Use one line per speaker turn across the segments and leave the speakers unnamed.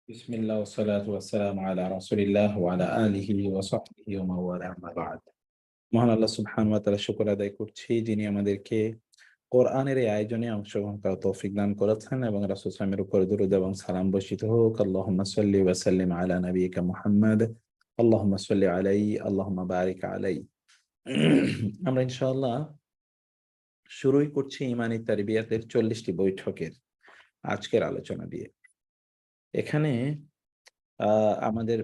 বিসমিল্লাহ ওয়াসসালাতু ওয়াসসালামু আলা রাসূলিল্লাহ ওয়া আলা আলিহি ওয়া সাহবিহি ওয়া মান ওয়ালা আম্মা বা'দ। মহান আল্লাহ সুবহানাহু ওয়া তাআলা শুকর আদায় করছি, যিনি আমাদেরকে কোরআনের এই আয়োজনে অংশগ্রহণ করার তৌফিক দান করেছেন এবং রাসূল সাল্লাল্লাহু আলাইহি ওয়াসাল্লামের উপর দরুদ এবং সালাম বর্ষিত হোক। আল্লাহুম্মা সাল্লি ওয়া সাল্লিম আলা নাবিয়িকা মুহাম্মাদ। আল্লাহুম্মা সাল্লি আলাইহি আল্লাহুম্মা বারিক আলাইহি। আমরা ইনশাআল্লাহ শুরুই করছি ঈমানী তারবিয়াতের ৪০ টি বৈঠকের আজকের আলোচনা দিয়ে। এখানে আমাদের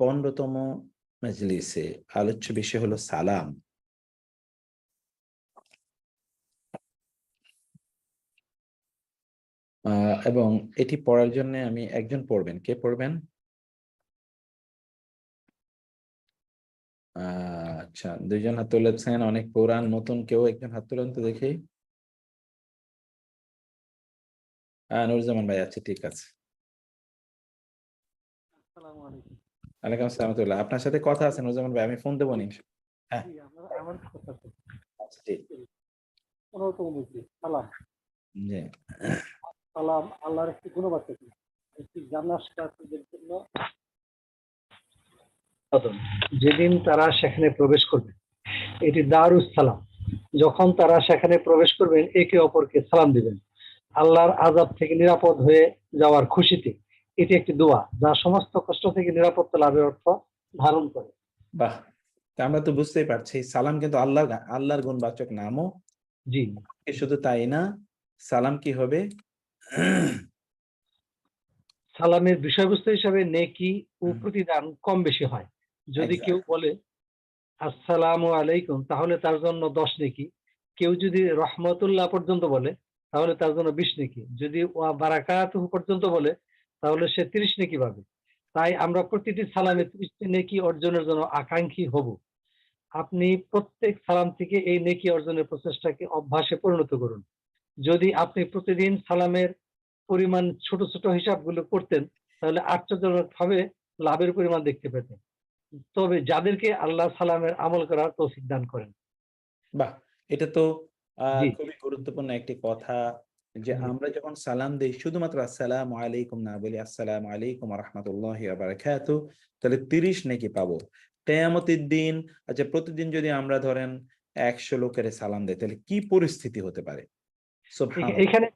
১৫তম মাজলিসে আলোচ্য বিষয় হলো সালাম। এবং এটি পড়ার জন্য আমি একজন পড়বেন। কে পড়বেন? আচ্ছা, ২ জন হাত তুলেছেন। অনেক পুরান, নতুন কেউ একজন হাত তুলেন তো দেখি। নুরুজ্জামান ভাই, আচ্ছা ঠিক আছে।
আসসালামু আলাইকুম।
ওয়ালাইকুম আসসালাম ওয়া রাহমাতুল্লাহ। আপনার সাথে কথা আছে নুরুজ্জামান ভাই, আমি ফোন দেব নি। হ্যাঁ,
জি, আমার কথা আছে।
আচ্ছা ঠিক।
১৫তম মজলিস সালাম।
জি।
সালাম আল্লাহর একটি গুণবাচক নাম। একটি জান্নাতবাসীদের জন্য আদম। যেদিন তারা সেখানে প্রবেশ করবে, এটি দারুস সালাম। যখন তারা সেখানে প্রবেশ করবেন, একে অপরকে সালাম দিবেন আল্লাহর আযাব থেকে নিরাপদ হয়ে যাওয়ার খুশিতে। এটি একটি দোয়া যা সমস্ত কষ্ট থেকে নিরাপত্তা লাভের অর্থ ধারণ করে।
বাহ! তা আমরা তো বুঝতেই পারছি সালাম কিন্তু আল্লাহর গুণবাচক নামও।
জি,
শুধু তাই না, সালাম কি হবে?
সালামের বিষয়বস্তু হিসাবে নেকি ও প্রতিদান কম বেশি হয়। যদি কেউ
এক্সাক্ট।
বলে আসসালামু আলাইকুম, তাহলে তার জন্য ১০ নেকি। কেউ যদি রহমতুল্লাহ পর্যন্ত বলে, তাহলে তার জন্য ২০ নেকি। যদি ওয়া বারাকাতুহু পর্যন্ত বলে, তাহলে সে ৩০ নেকি পাবে। তাই আমরা প্রতিটি সালামে ৩০ টি নেকি অর্জনের জন্য আকাঙ্ক্ষী হব। আপনি প্রত্যেক সালাম থেকে এই নেকি অর্জনের প্রচেষ্টাকে অভ্যাসে পরিণত করুন। যদি আপনি প্রতিদিন সালামের পরিমাণ ছোট, ছোট হিসাবগুলো করতেন, তাহলে আশ্চর্যজনকভাবে লাভের পরিমাণ দেখতে পেতেন। তবে যাদেরকে আল্লাহ সালামের আমল করার তৌফিক দান করেন।
বাহ! এটা তো
জি,
খুবই গুরুত্বপূর্ণ একটি কথা যে
জি।
আমরা যখন সালাম দেই শুধুমাত্র আসসালামু আলাইকুম না বলি আসসালামু আলাইকুম ওয়া রাহমাতুল্লাহি ওয়া বারাকাতুহু, তাহলে ৩০ নেকি পাবো। কিয়ামতের দিন, আচ্ছা প্রতিদিন যদি আমরা ধরেন ১০০ লোকের সালাম দেই তাহলে কি পরিস্থিতি হতে পারে? সুবহানাল্লাহ।
এখানে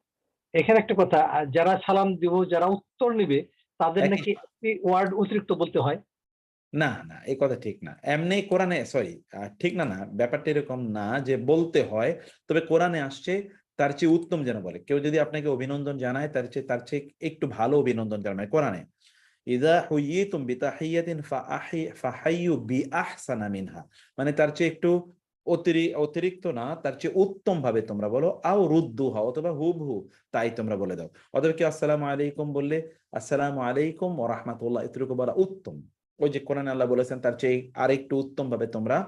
এখানে একটা কথা, যারা সালাম দিব, যারা উত্তর নিবে, তাদের
একই
নাকি একটি ওয়ার্ড অতিরিক্ত বলতে হয়।
না, না, এই কথা ঠিক না। এমনি কোরআনে সরি ঠিক না, না। ব্যাপারটা এরকম না যে বলতে হয়। তবে কোরআনে আসছে তার চেয়ে উত্তম যেন বলে। কেউ যদি আপনাকে অভিনন্দন জানায় তার চেয়ে একটু ভালো অভিনন্দন জানায় কোরআনে। ইযা হুয়িতুম বিতাহিয়াতিন ফাহাইয়ু বিআহসানা মিনহা। মানে তার চেয়ে একটু অতিরিক্ত না, তার চেয়ে উত্তম ভাবে তোমরা বলো। আও রুদ্দুহা, অথবা হুবহু তাই তোমরা বলে দাও। অথবা কেউ আসসালামু আলাইকুম বললে আসসালামু আলাইকুম ওয়া রাহমাতুল্লাহ এতটুকু বলা উত্তম। ওই যে কোরআনে আল্লাহ বলেছেন তার চেয়ে আরেকটু উত্তম ভাবে তোমরা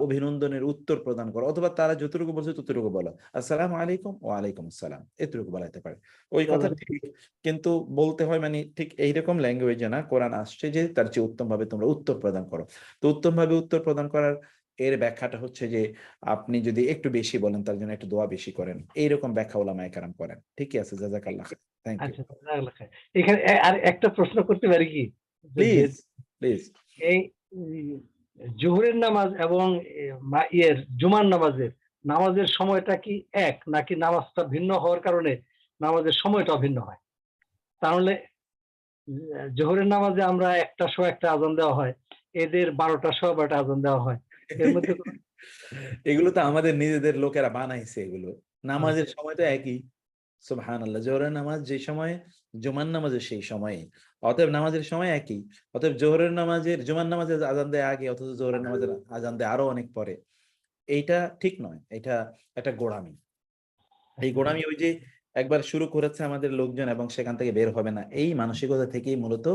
অভিনন্দনের উত্তর প্রদান করো, অথবা তারা যতটুকু বলছে ততটুকু বলো। আসসালামু আলাইকুম ওয়া আলাইকুম আসসালাম এতটুকু বলাতে পারে। ওই কথা ঠিক, কিন্তু বলতে হয় মানে ঠিক এইরকম ল্যাঙ্গুয়েজে না। কোরআন আসছে যে তার চেয়ে উত্তম ভাবে তোমরা উত্তর প্রদান করো। তো উত্তম ভাবে উত্তর প্রদান করার এর ব্যাখ্যাটা হচ্ছে যে আপনি যদি একটু বেশি বলেন তার জন্য একটু দোয়া বেশি করেন, এইরকম ব্যাখ্যা উলামায়ে কেরাম করেন। ঠিকই আছে, জাযাকাল্লাহ খাইর। Thank you.
আচ্ছা, জাযাকাল্লাহ খাইর। এখানে আর একটা প্রশ্ন করতে পারি কি? যে
প্লিজ, প্লিজ।
এই জোহরের নামাজ এবং জুমার নামাজের সময়টা কি এক, নাকি নামাজটা ভিন্ন হওয়ার কারণে নামাজের সময়টা ভিন্ন হয়? তাহলে জোহরের নামাজে আমরা ১টার সময় একটা আজান দেওয়া হয়, এদের ১২টার সময় ১২টা আজান দেওয়া হয়। এর মধ্যে
এগুলো তো আমাদের নিজেদের লোকেরা বানাইছে এগুলো। নামাজের
আচ্ছা,
সময় তো একই। সুবহানাল্লাহ। জোহরের নামাজ যে সময়, জুমার নামাজের সেই সময়ই। অতএব নামাজের সময় একই। অতএব জুমার নামাজের আজান দেয় আগে, অথচ জোহরের নামাজের আজান দেয় আরো অনেক পরে। এইটা ঠিক নয়। এটা একটা গোঁড়ামি। এই
আচ্ছা,
গোঁড়ামি ওই যে একবার শুরু করেছে আমাদের লোকজন এবং সেখান থেকে বের হবে না। এই মানসিকতা থেকেই মূলত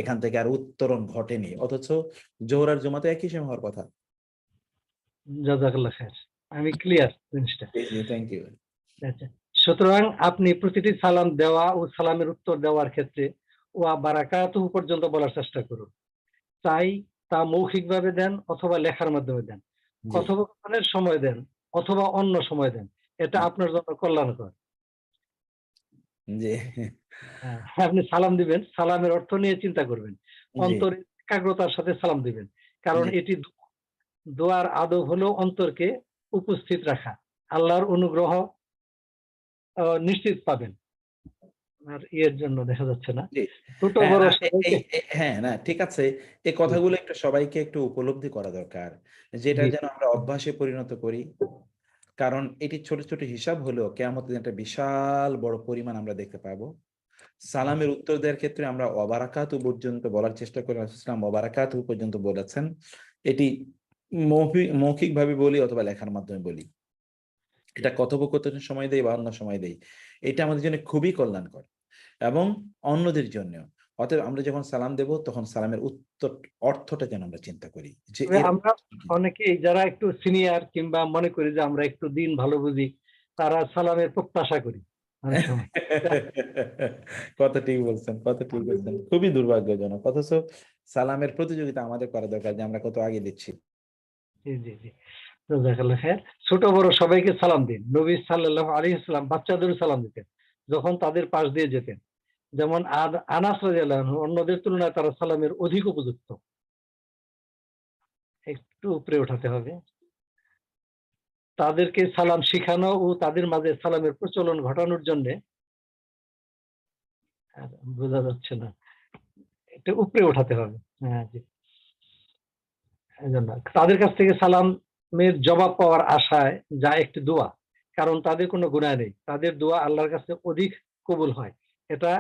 এখান থেকে আর উত্তরণ ঘটেনি। অথচ জোহর আর জুমা তো একই সময় হওয়ার কথা।
জাযাকাল্লাহ খাইর। আমি ক্লিয়ার জিনিসটা।
জি, জি, থ্যাংক ইউ।
আচ্ছা। সুতরাং আপনি প্রতিটি সালাম দেওয়া ও সালামের উত্তর দেওয়ার ক্ষেত্রে ওয়া বারাকাতুহু পর্যন্ত বলার চেষ্টা করুন। চাই তা মৌখিকভাবে দেন অথবা লেখার মাধ্যমে দেন।
জি,
কথোপকথনের সময় দেন অথবা অন্য সময় দেন। এটা
জি,
আপনার জন্য কল্যাণকর।
জি,
হ্যাঁ, আপনি সালাম দিবেন, সালামের অর্থ নিয়ে চিন্তা করবেন।
জি,
অন্তরে একাগ্রতার সাথে সালাম দিবেন। কারণ
জি।
এটি দোয়ার আদব হলো অন্তরকে উপস্থিত রাখা। আল্লাহর অনুগ্রহ নিশ্চিত পাবেন। আর ইয়ের জন্য দেখা যাচ্ছে না।
জি।
ছোট
হ্যাঁ,
বড়
এ এই
সবাইকে
হ্যাঁ, না ঠিক আছে। এই
জি,
কথাগুলো একটু সবাইকে একটু উপলব্ধি করা দরকার। যেটা
জি,
যেন আমরা অভ্যাসে পরিণত করি। কারণ এটি ছোট, ছোট হিসাব হলেও কিয়ামতের দিন একটা বিশাল বড় পরিমাণ আমরা দেখতে পাবো। সালামের উত্তর দেওয়ার ক্ষেত্রে আমরা ওয়াবারাকাতু পর্যন্ত বলার চেষ্টা করি। রাসূল সাল্লাল্লাহু আলাইহি ওয়াসাল্লাম ওয়াবারাকাতু পর্যন্ত বলেছেন। এটি মৌখিকভাবে বলি অথবা লেখার মাধ্যমে বলি। এটা কথোপকথনের সময় দেই বা অন্য সময় দেই। এটা আমাদের জন্য খুবই কল্যাণকর এবং অন্যদের জন্যেও। অতএব আমরা যখন সালাম দেব তখন সালামের অর্থটা যেন আমরা চিন্তা করি। যে
তবে
এর
আমরা
অর্থ কি?
অনেকেই যারা একটু সিনিয়র কিংবা মনে করি যে আমরা একটু দিন ভালো বুঝি, তারা সালামের প্রত্যাশা করি অনেক সময়।
কথা ঠিক বলছেন, কথা ঠিক বলছেন। খুবই দুর্ভাগ্যজনক। অথচ সালামের প্রতিযোগিতা আমাদের করা দরকার যে আমরা কত আগে দিচ্ছি।
জি, জি, জি। জাযাকাল্লাহ খাইর। ছোট বড় সবাইকে সালাম দিন। নবী সাল্লাল্লাহু আলাইহি ওয়াসাল্লাম বাচ্চাদেরও সালাম দিতেন। যখন তাদের পাশ দিয়ে যেতেন। যেমন আনাস রাদিয়াল্লাহু আনহু অন্যদের তুলনায় তারা সালামের অধিক উপযুক্ত। একটু উপরে উঠাতে হবে। তাদেরকে সালাম শিখানো ও তাদের মাঝে সালামের প্রচলন ঘটানোর জন্যে আর বোঝা যাচ্ছে না। একটু উপরে উঠাতে হবে। হ্যাঁ, জি। এজন্য তাদের কাছ থেকে সালামের জবাব পাওয়ার আশায় যা একটি দোয়া। কারণ তাদের কোনো গুনাহ নেই। তাদের দোয়া আল্লাহর কাছে অধিক কবুল হয়। এটা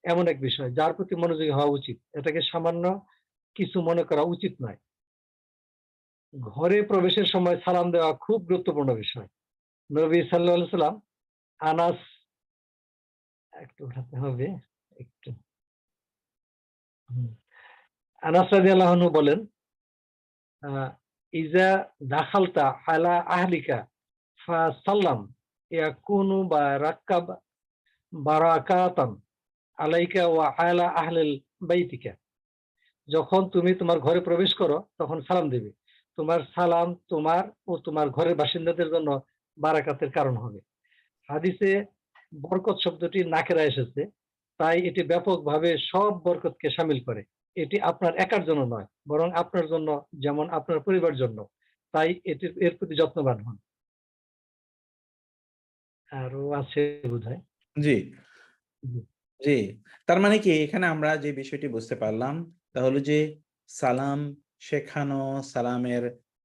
এমন এক বিষয় যার প্রতি মনোযোগী হওয়া উচিত। এটাকে সামান্য কিছু মনে করা উচিত নয়। ঘরে প্রবেশের সময় সালাম দেওয়া খুব গুরুত্বপূর্ণ বিষয়। নবী সাল্লাল্লাহু আলাইহি সাল্লাম আনাস একটু উঠাতে হবে। একটু হুম। আনাস রাদিয়াল্লাহু আনহু বলেন, আ ইজা দাখালতা আলা আহলিকা ফাসাল্লাম ইয়াকুনু বারাকাতান আলাইকা ওয়া আলা আহলিল বাইতিকা। যখন তুমি তোমার ঘরে প্রবেশ করো তখন সালাম দিবে। তোমার সালাম তোমার ও তোমার ঘরের বাসিন্দাদের জন্য বারাকাতের কারণ হবে। হাদিসে বরকত শব্দটি নাকেরা এসেছে। তাই এটি ব্যাপকভাবে সব বরকতকে শামিল করে। এটি আপনার একার জন্য নয়, বরং আপনার জন্য যেমন আপনার পরিবারের জন্য। তাই এর প্রতি যত্নবান হন। আরো আছে বোধহয়।
জি,
জি,
জি। তার মানে কি এখানে আমরা যে বিষয়টি বুঝতে পারলাম তা হলো যে সালাম শেখানো, সালামের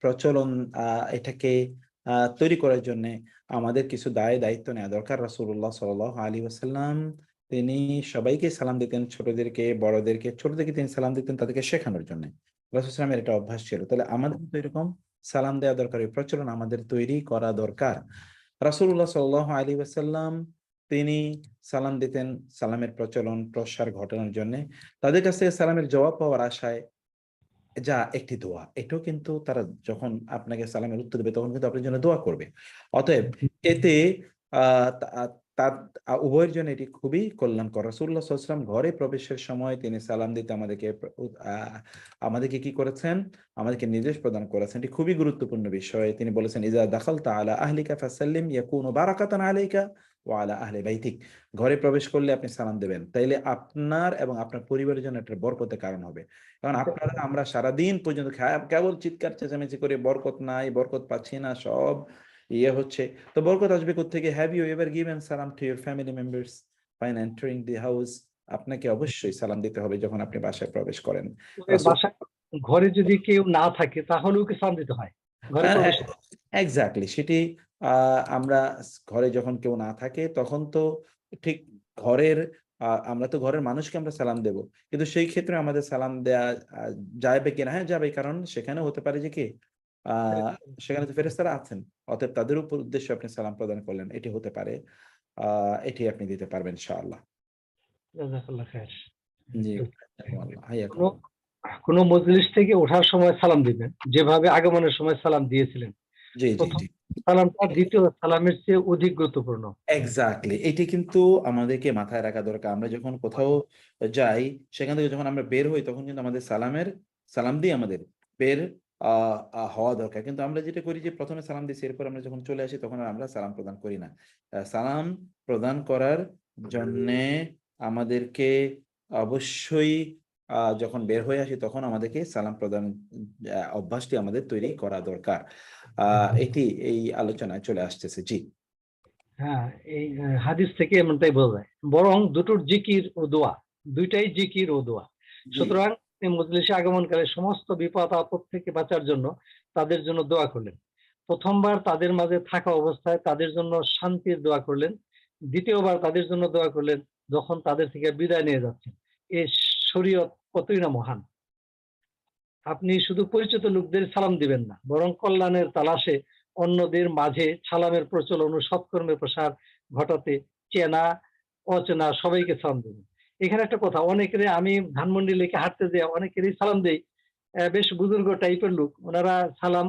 প্রচলন এটাকে তৈরি করার জন্যে আমাদের কিছু দায়-দায়িত্ব নেয়া দরকার। রাসূলুল্লাহ সাল্লাল্লাহু আলাইহি ওয়াসাল্লাম তিনি সবাইকে সালাম দিতেন, ছোটদেরকে, বড়দেরকে। ছোটদেরকে তিনি সালাম দিতেন তাদেরকে শেখানোর জন্যে। রাসূল সাল্লামের এটা অভ্যাস ছিল। তাহলে আমাদের তো এরকম সালাম দেওয়া দরকার, এই প্রচলন আমাদের তৈরি করা দরকার। রাসূলুল্লাহ সাল্লাল্লাহু আলাইহি ওয়াসাল্লাম তিনি সালাম দিতেন সালামের প্রচলন, প্রসার ঘটানোর জন্যে। তাদের কাছ থেকে সালামের জবাব পাওয়ার আশায় যা একটি দোয়া। এটাও কিন্তু তারা যখন আপনাকে সালামের উত্তর দেবে তখন কিন্তু আপনার জন্য দোয়া করবে। অতএব এতে আ তা তার উভয়ের জন্য এটি খুবই কল্যাণকর। রাসূলুল্লাহ সাল্লাল্লাহু আলাইহি ওয়াসাল্লাম ঘরে প্রবেশের সময় তিনি সালাম দিতে আমাদেরকে আমাদেরকে কি করেছেন? আমাদেরকে নির্দেশ প্রদান করেছেন। এটি খুবই গুরুত্বপূর্ণ বিষয়। তিনি বলেছেন, "ইযা দাখালতা আলা আহলিকা ফাসাল্লিম ইয়াকুনু বারাকাতান আলাইকা ওয়া আলা আহলি বাইতিক।" ঘরে প্রবেশ করলে আপনি সালাম দেবেন। তাইলে আপনার এবং আপনার পরিবারের জন্য একটা বরকতের কারণ হবে। কারণ আমরা সারাদিন পর্যন্ত কেবল চিৎকার চেঁচামেচি করে বরকত নাই, বরকত পাচ্ছি না, সব ইয়ে হচ্ছে। তো বরকত আসবে কোত্থেকে? Have you ever given সালাম to your family members when entering the house? আপনাকে অবশ্যই সালাম দিতে হবে যখন আপনি বাসায় প্রবেশ করেন।
তবে
রাসূল
বাসায় ঘরে যদি কেউ না থাকে তাহলেও কি সালাম দিতে হয়? ঘরে
হ্যাঁ,
প্রবেশ
এক্সাক্টলি সেটি আ আমরা ঘরে যখন কেউ না থাকে তখন তো ঠিক ঘরের আমরা তো ঘরের মানুষকে আমরা সালাম দেব। কিন্তু সেই ক্ষেত্রে আমাদের সালাম দেয়া আ যাবে কিনা? হ্যাঁ, যাবে। কারণ সেখানেও হতে পারে যে কি আ সেখানে তো ফেরেশতারা আছেন। অতএব তাদের উপর উদ্দেশ্যে আপনি সালাম প্রদান করলেন। এটি হতে পারে। আ এটি আপনি দিতে পারবেন ইনশাআল্লাহ।
জাযাকাল্লাহ খাইর।
জি,
একটু
জাযাকুমুল্লাহ,
কোনো
হাইয়াকুমুল্লাহ।
কোনো মজলিস থেকে ওঠার সময় সালাম দিবেন। যেভাবে আগমনের সময় সালাম দিয়েছিলেন।
জি, জি,
১ম
জি।
সালামটা ২য় সালামের চেয়ে অধিক গুরুত্বপূর্ণ।
এক্সাক্টলি। এটি কিন্তু আমাদেরকে মাথায় রাখা দরকার। আমরা যখন কোথাও যাই, সেখান থেকে যখন আমরা বের হই, তখন কিন্তু আমাদের সালাম দিয়ে আমাদের বের আ আ হওয়া দরকার। কিন্তু আমরা যেটা করি যে ১ম এ সালাম দিছি, এরপর আমরা যখন চলে আসি, তখন আর আমরা সালাম প্রদান করি না। সালাম প্রদান করার জন্যে আমাদেরকে অবশ্যই যখন বের হয়ে আসি তখন আমাদেরকে সালাম প্রদান অভ্যাসটি আমাদের তৈরি করা দরকার। এটি এই আলোচনায় চলে আসতেছে। জি,
হ্যাঁ, এই হাদিস থেকে এমনটাই বোঝা যায়। বরং দুটোর জিকির ও দোয়া, দুইটাই জিকির ও দোয়া।
জি,
সুতরাং তিনি মজলিসে আগমনকালে সমস্ত বিপদ আপদ থেকে বাঁচার জন্য তাদের জন্য দোয়া করলেন। প্রথমবার তাদের মাঝে থাকা অবস্থায় তাদের জন্য শান্তির দোয়া করলেন। দ্বিতীয়বার তাদের জন্য দোয়া করলেন যখন তাদের থেকে বিদায় নিয়ে যাচ্ছেন। এই শরীয়ত কতই না মহান! আপনি শুধু পরিচিত লোকদের সালাম দিবেন না, বরং কল্যাণের তালাশে অন্যদের মাঝে সালামের প্রচলন ও সৎকর্মের প্রসার ঘটাতে চেনা অচেনা সবাইকে সালাম দেবেন। এখানে একটা কথা, অনেকেরই আমি ধানমন্ডি লেকে হাঁটতে যেয়ে অনেকেরই সালাম দেই। বেশ বুজুর্গ টাইপের লোক, ওনারা সালাম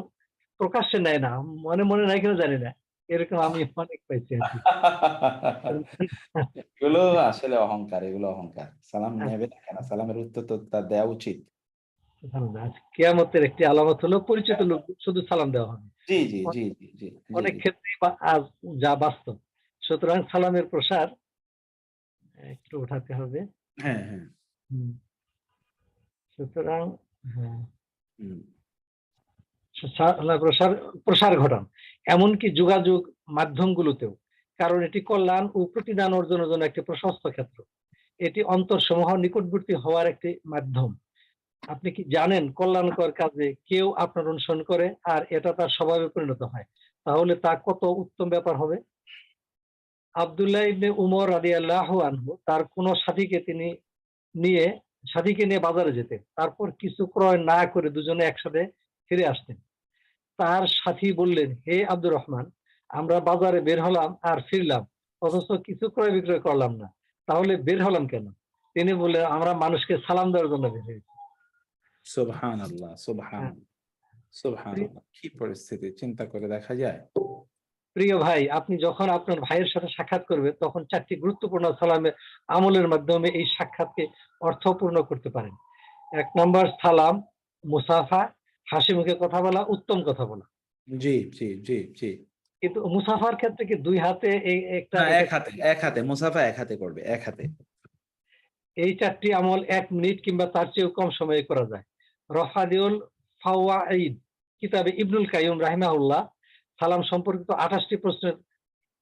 প্রকাশ্যে নেয় না, মনে মনে নেয় কিনা জানি না, এরকম আমি অনেক পাইছি আর কি।
এগুলো আসলে অহংকার, এগুলো অহংকার। সালাম নেবে না কেন? সালামের উত্তর তো তার দেওয়া উচিত।
কিয়ামতের একটি আলামত হলো পরিচিত লোক শুধু সালাম দেওয়া হবে।
জি, জি, জি, জি, জি, জি,
অনেক
জি।
ক্ষেত্রেই আজ যা বাস্তব। সুতরাং সালামের প্রসার একটু উঠাতে হবে।
হ্যাঁ, হ্যাঁ।
হুম, সুতরাং হ্যাঁ,
হুম।
প্রসার প্রসার ঘটান। এমনকি যোগাযোগ মাধ্যমগুলোতেও। কারণ এটি কল্যাণ ও প্রতিদান অর্জনের জন্য একটি প্রশস্ত ক্ষেত্র। এটি অন্তরসমূহ নিকটবর্তী হওয়ার একটি মাধ্যম। আপনি কি জানেন কল্যাণকর কাজে কেউ আপনার অনুসরণ করে আর এটা তার স্বভাবে পরিণত হয়, তাহলে তা কত উত্তম ব্যাপার হবে। আব্দুল্লাহ ইবনে উমর রাদিয়াল্লাহু আনহু তার কোন নিয়ে সাথীকে নিয়ে বাজারে যেতেন। তারপর কিছু ক্রয় না করে দুজনে একসাথে ফিরে আসতেন। তার সাথী বললেন, হে আব্দুর রহমান, আমরা বাজারে বের হলাম আর ফিরলাম, অথচ কিছু ক্রয় বিক্রয় করলাম না, তাহলে বের হলাম কেন? তিনি বললেন, আমরা মানুষকে সালাম দেওয়ার জন্য বের হয়েছি।
সুবহানাল্লাহ,
হ্যাঁ,
সুবহানাল্লাহ,
প্রি-
সুবহানাল্লাহ। কি পরিস্থিতি চিন্তা করে দেখা যায়।
প্রিয় ভাই, আপনি যখন আপনার ভাইয়ের সাথে সাক্ষাৎ করবেন তখন 4টি গুরুত্বপূর্ণ সালামের আমলের মাধ্যমে এই সাক্ষাৎকে অর্থপূর্ণ করতে পারেন। ১ নম্বর সালাম, মুসাফা, হাসি মুখে কথা বলা, উত্তম কথা বলা।
জি, জি, জি, জি।
কিন্তু মুসাফার ক্ষেত্রে কি ২ হাতে একটা
না, এক
একেকটা
হাতে, এক হাতে মুসাফা এক হাতে করবে, এক হাতে।
এই ৪টি আমল ১ মিনিট কিংবা তার চেয়েও কম সময়ে করা যায়। রফাদিউল ফাওয়াইদ কিতাবে ইবনুল কাইয়্যিম রাহিমাহুল্লাহ সালাম সম্পর্কিত ২৮ টি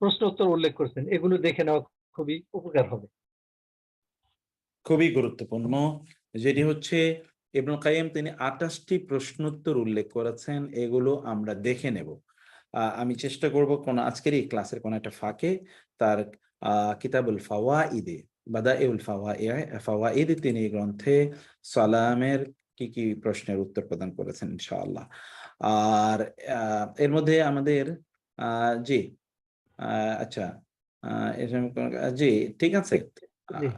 প্রশ্ন উত্তর উল্লেখ করেছেন। এগুলো দেখে নেওয়া খুবই উপকার হবে।
খুবই গুরুত্বপূর্ণ। যেটি হচ্ছে ইবনুল কাইয়্যিম তিনি ২৮ টি প্রশ্নোত্তর উল্লেখ করেছেন। এগুলো আমরা দেখে নেব। আমি চেষ্টা করব আজকের এই ক্লাসের কোনো একটা ফাঁকে তার আ কিতাবুল ফাওয়াইদে বাদাইউল ফাওয়াইদ তিনি এই গ্রন্থে সালামের কি প্রশ্নের উত্তর প্রদান করেছেন ইনশাআল্লাহ। আর এর মধ্যে আমাদের আ জি, আ আচ্ছা, আ এরকম জি, ঠিক আছে। আ
জি,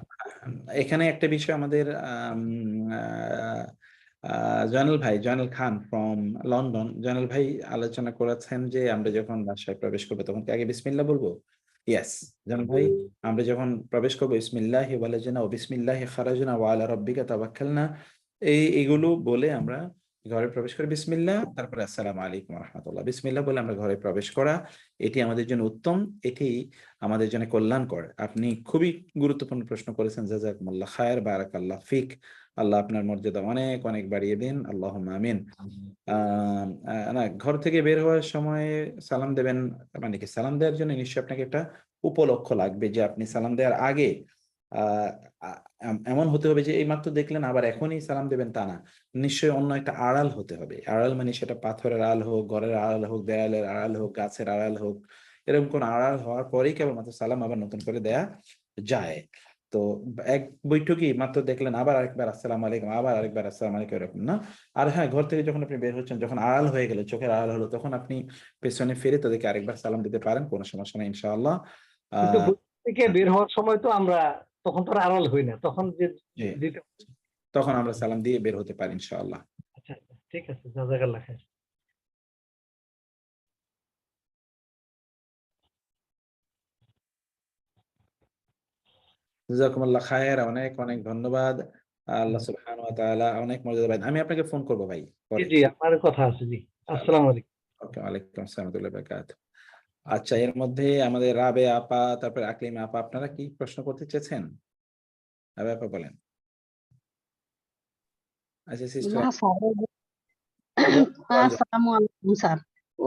এখানে একটা বিষয় আমাদের আ আ জয়নাল খান ফ্রম লন্ডন। জয়নাল ভাই আলোচনা করেছেন যে আমরা যখন বাসায় প্রবেশ করব তখন কি আগে বিসমিল্লাহ বলব? ইয়েস, জয়নাল ভাই আমরা যখন প্রবেশ করব বিসমিল্লাহি ওয়ালাজনা ওয়া বিসমিল্লাহি খারাজনা ওয়া আলা রাব্বিকা তাওয়াক্কালনা এগুলো বলে আমরা ঘরে প্রবেশ করি বিসমিল্লাহ, তারপরে আসসালামু আলাইকুম ওয়া রাহমাতুল্লাহ। বিসমিল্লাহ বলে আমরা ঘরে প্রবেশ করা, এটি আমাদের জন্য উত্তম, এটি আমাদের জন্য কল্যাণকর। আপনি খুবই গুরুত্বপূর্ণ প্রশ্ন করেছেন। জাযাকুমুল্লাহ খায়ের, বারাকাল্লাহ ফিক। আল্লাহ আপনার মর্যাদা অনেক, অনেক বাড়িয়ে দিন। আল্লাহুম্মা আমিন। না, ঘর থেকে বের হওয়ার সময় সালাম দেবেন মানে কি সালাম দেওয়ার জন্য নিশ্চয়ই আপনাকে একটা উপলক্ষ লাগবে যে আপনি সালাম দেওয়ার আগে আ আ এমন হতে হবে যে এইমাত্র দেখলেন আবার এখনই সালাম দেবেন তা না। নিশ্চয়ই অন্য একটা আড়াল হতে হবে। আড়াল মানে সেটা পাথরের আড়াল হোক, ঘরের আড়াল হোক, দেয়ালের আড়াল হোক, গাছের আড়াল হোক। এরকম কোন আড়াল হওয়ার পরেই কেবলমাত্র সালাম আবার নতুন করে দেয়া যায়। তো এক বৈঠকেই মাত্র দেখলেন আবার আরেকবার আসসালামু আলাইকুম, আবার আরেকবার আসসালামু আলাইকুম, এরকম না। আর হ্যাঁ, ঘর থেকে যখন আপনি বের হচ্ছেন, যখন আড়াল হয়ে গেল, চোখের আড়াল হলো, তখন আপনি পেছনে ফিরে তাদেরকে আরেকবার সালাম দিতে পারেন। কোন সমস্যা নাই ইনশাআল্লাহ। আ
কিন্তু থেকে বের হওয়ার সময় তো আমরা তখন তো আর আড়াল হই না। তখন যে
জি,
দিতে
তখন আমরা সালাম দিয়ে বের হতে পারি ইনশাআল্লাহ।
আচ্ছা, ঠিক আছে। জাযাকাল্লাহ খাইর।
জাযাকুমুল্লাহ খায়ের। অনেক, অনেক ধন্যবাদ। আল্লাহ
হুম।
সুবহানাহু ওয়া তাআলা অনেক মর্যাদা পাবেন। আমি আপনাকে ফোন করব ভাই
জি,
পরে।
জি, আপনার কথা আছে। জি।
ইনশাআল্লাহ।
আসসালামু আলাইকুম।
ওকে, ওয়ালাইকুম আসসালাম ওয়া রাহমাতুল্লাহি ওয়া বারাকাতুহু। আচ্ছা, এর মধ্যে আমাদের রাবে আপা, তারপরে আকলিমা আপা, আপনারা কি প্রশ্ন করতে চেয়েছেন? রাবে আপা বলেন। আচ্ছা সিস্টার,
না স্যার,
বলেন।
আসসালামু আলাইকুম স্যার।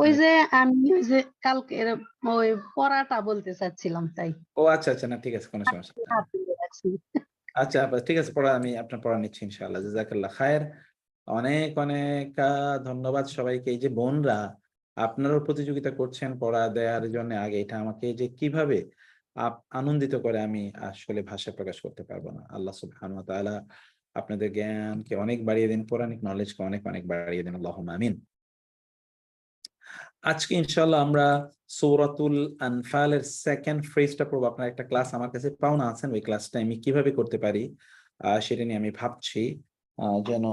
ওই যে আমি ওই যে কালকে ওই পড়াটা বলতে চাচ্ছিলাম তাই
ও আচ্ছা আচ্ছা, না ঠিক আছে, কোনো সমস্যা নেই।
হাত তুলে রাখছি।
আচ্ছা আপা, ঠিক আছে, পড়া আমি আপনার পড়া নিচ্ছি ইনশাআল্লাহ। জাযাকাল্লাহ খায়ের। অনেক অনেক ধন্যবাদ সবাইকে। এই যে বোনরা আপনারাও প্রতিযোগিতা করছেন পড়া দেওয়ার জন্য, আগে এটা আমাকে যে কিভাবে আনন্দিত করে আমি আসলে ভাষায় প্রকাশ করতে পারবো না। আল্লাহ সুবহানাহু ওয়া তাআলা আপনাদের জ্ঞানকে অনেক বাড়িয়ে দিন, কোরআনিক নলেজকে অনেক অনেক বাড়িয়ে দিন, আল্লাহুম্মা আমিন। আজকে ইনশাআল্লাহ আমরা সূরাতুল আনফালের সেকেন্ড ফ্রেজটা পড়বো। আপনার একটা ক্লাস আমার কাছে পাওনা আছেন, ওই ক্লাসটা আমি কিভাবে করতে পারি সেটা নিয়ে আমি ভাবছি। যেন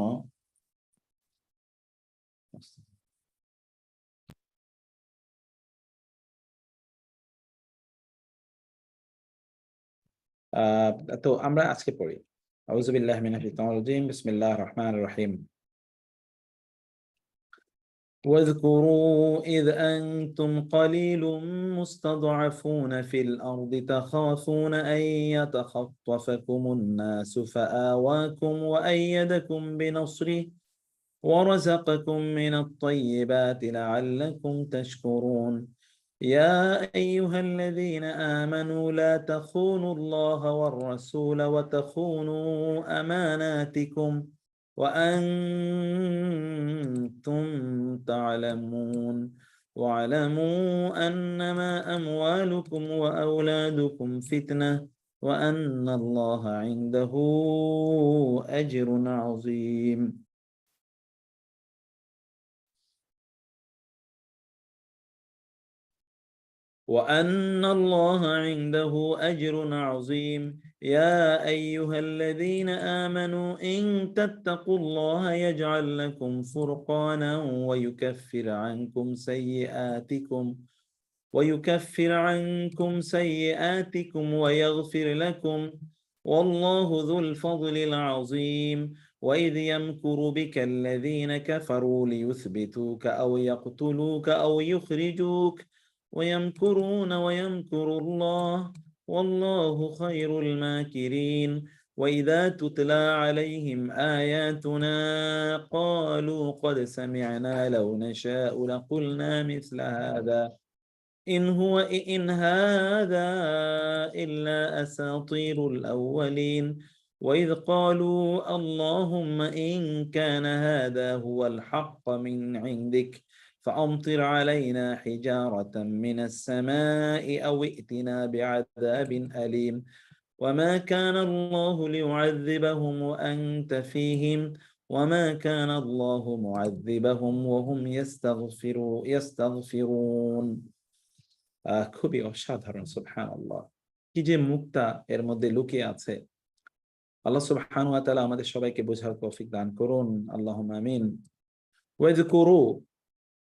আহ তো আমরা আজকে পড়ি। আউযু বিল্লাহি মিনাশ শাইতানির রাজীম, বিসমিল্লাহির রহমানির রহিম। واذكروا إذ أنتم قليل مستضعفون في الأرض تخافون أن يتخطفكم الناس فآواكم وأيدكم بنصره ورزقكم من الطيبات لعلكم تشكرون. يا أيها الذين آمنوا لا تخونوا الله والرسول وتخونوا أماناتكم وأنتم تعلمون. واعلموا أنما أموالكم وأولادكم فتنة وأن الله عنده أجر عظيم. وأن الله عنده أجر عظيم. يا أيها الذين آمنوا إن تتقوا الله يجعل لكم فرقانا ويكفر عنكم سيئاتكم ويغفر لكم والله ذو الفضل العظيم. وإذ يمكر بك الذين كفروا ليثبتوك أو يقتلوك أو يخرجوك ويمكرون ويمكر الله والله خير الماكرين. وإذا تتلى عليهم آياتنا قالوا قد سمعنا لو نشاء لقلنا مثل هذا إن هذا إلا أساطير الأولين. وإذ قالوا اللهم إن كان هذا هو الحق من عندك فأمطر علينا حجارة من السماء أو ائتنا بعذاب أليم. وما كان الله ليعذبهم وأنت فيهم وما كان الله معذبهم وهم يستغفرون. খুবই অসাধারণ, সুবহানাল্লাহ। কি যে মুক্তা এর মধ্যে লুকিয়ে আছে। আল্লাহ সুবহানাহু ওয়া তাআলা আমাদের সবাইকে বোঝার তৌফিক দান করুন, আল্লাহুম্মা আমিন। ওয়াযকুরু,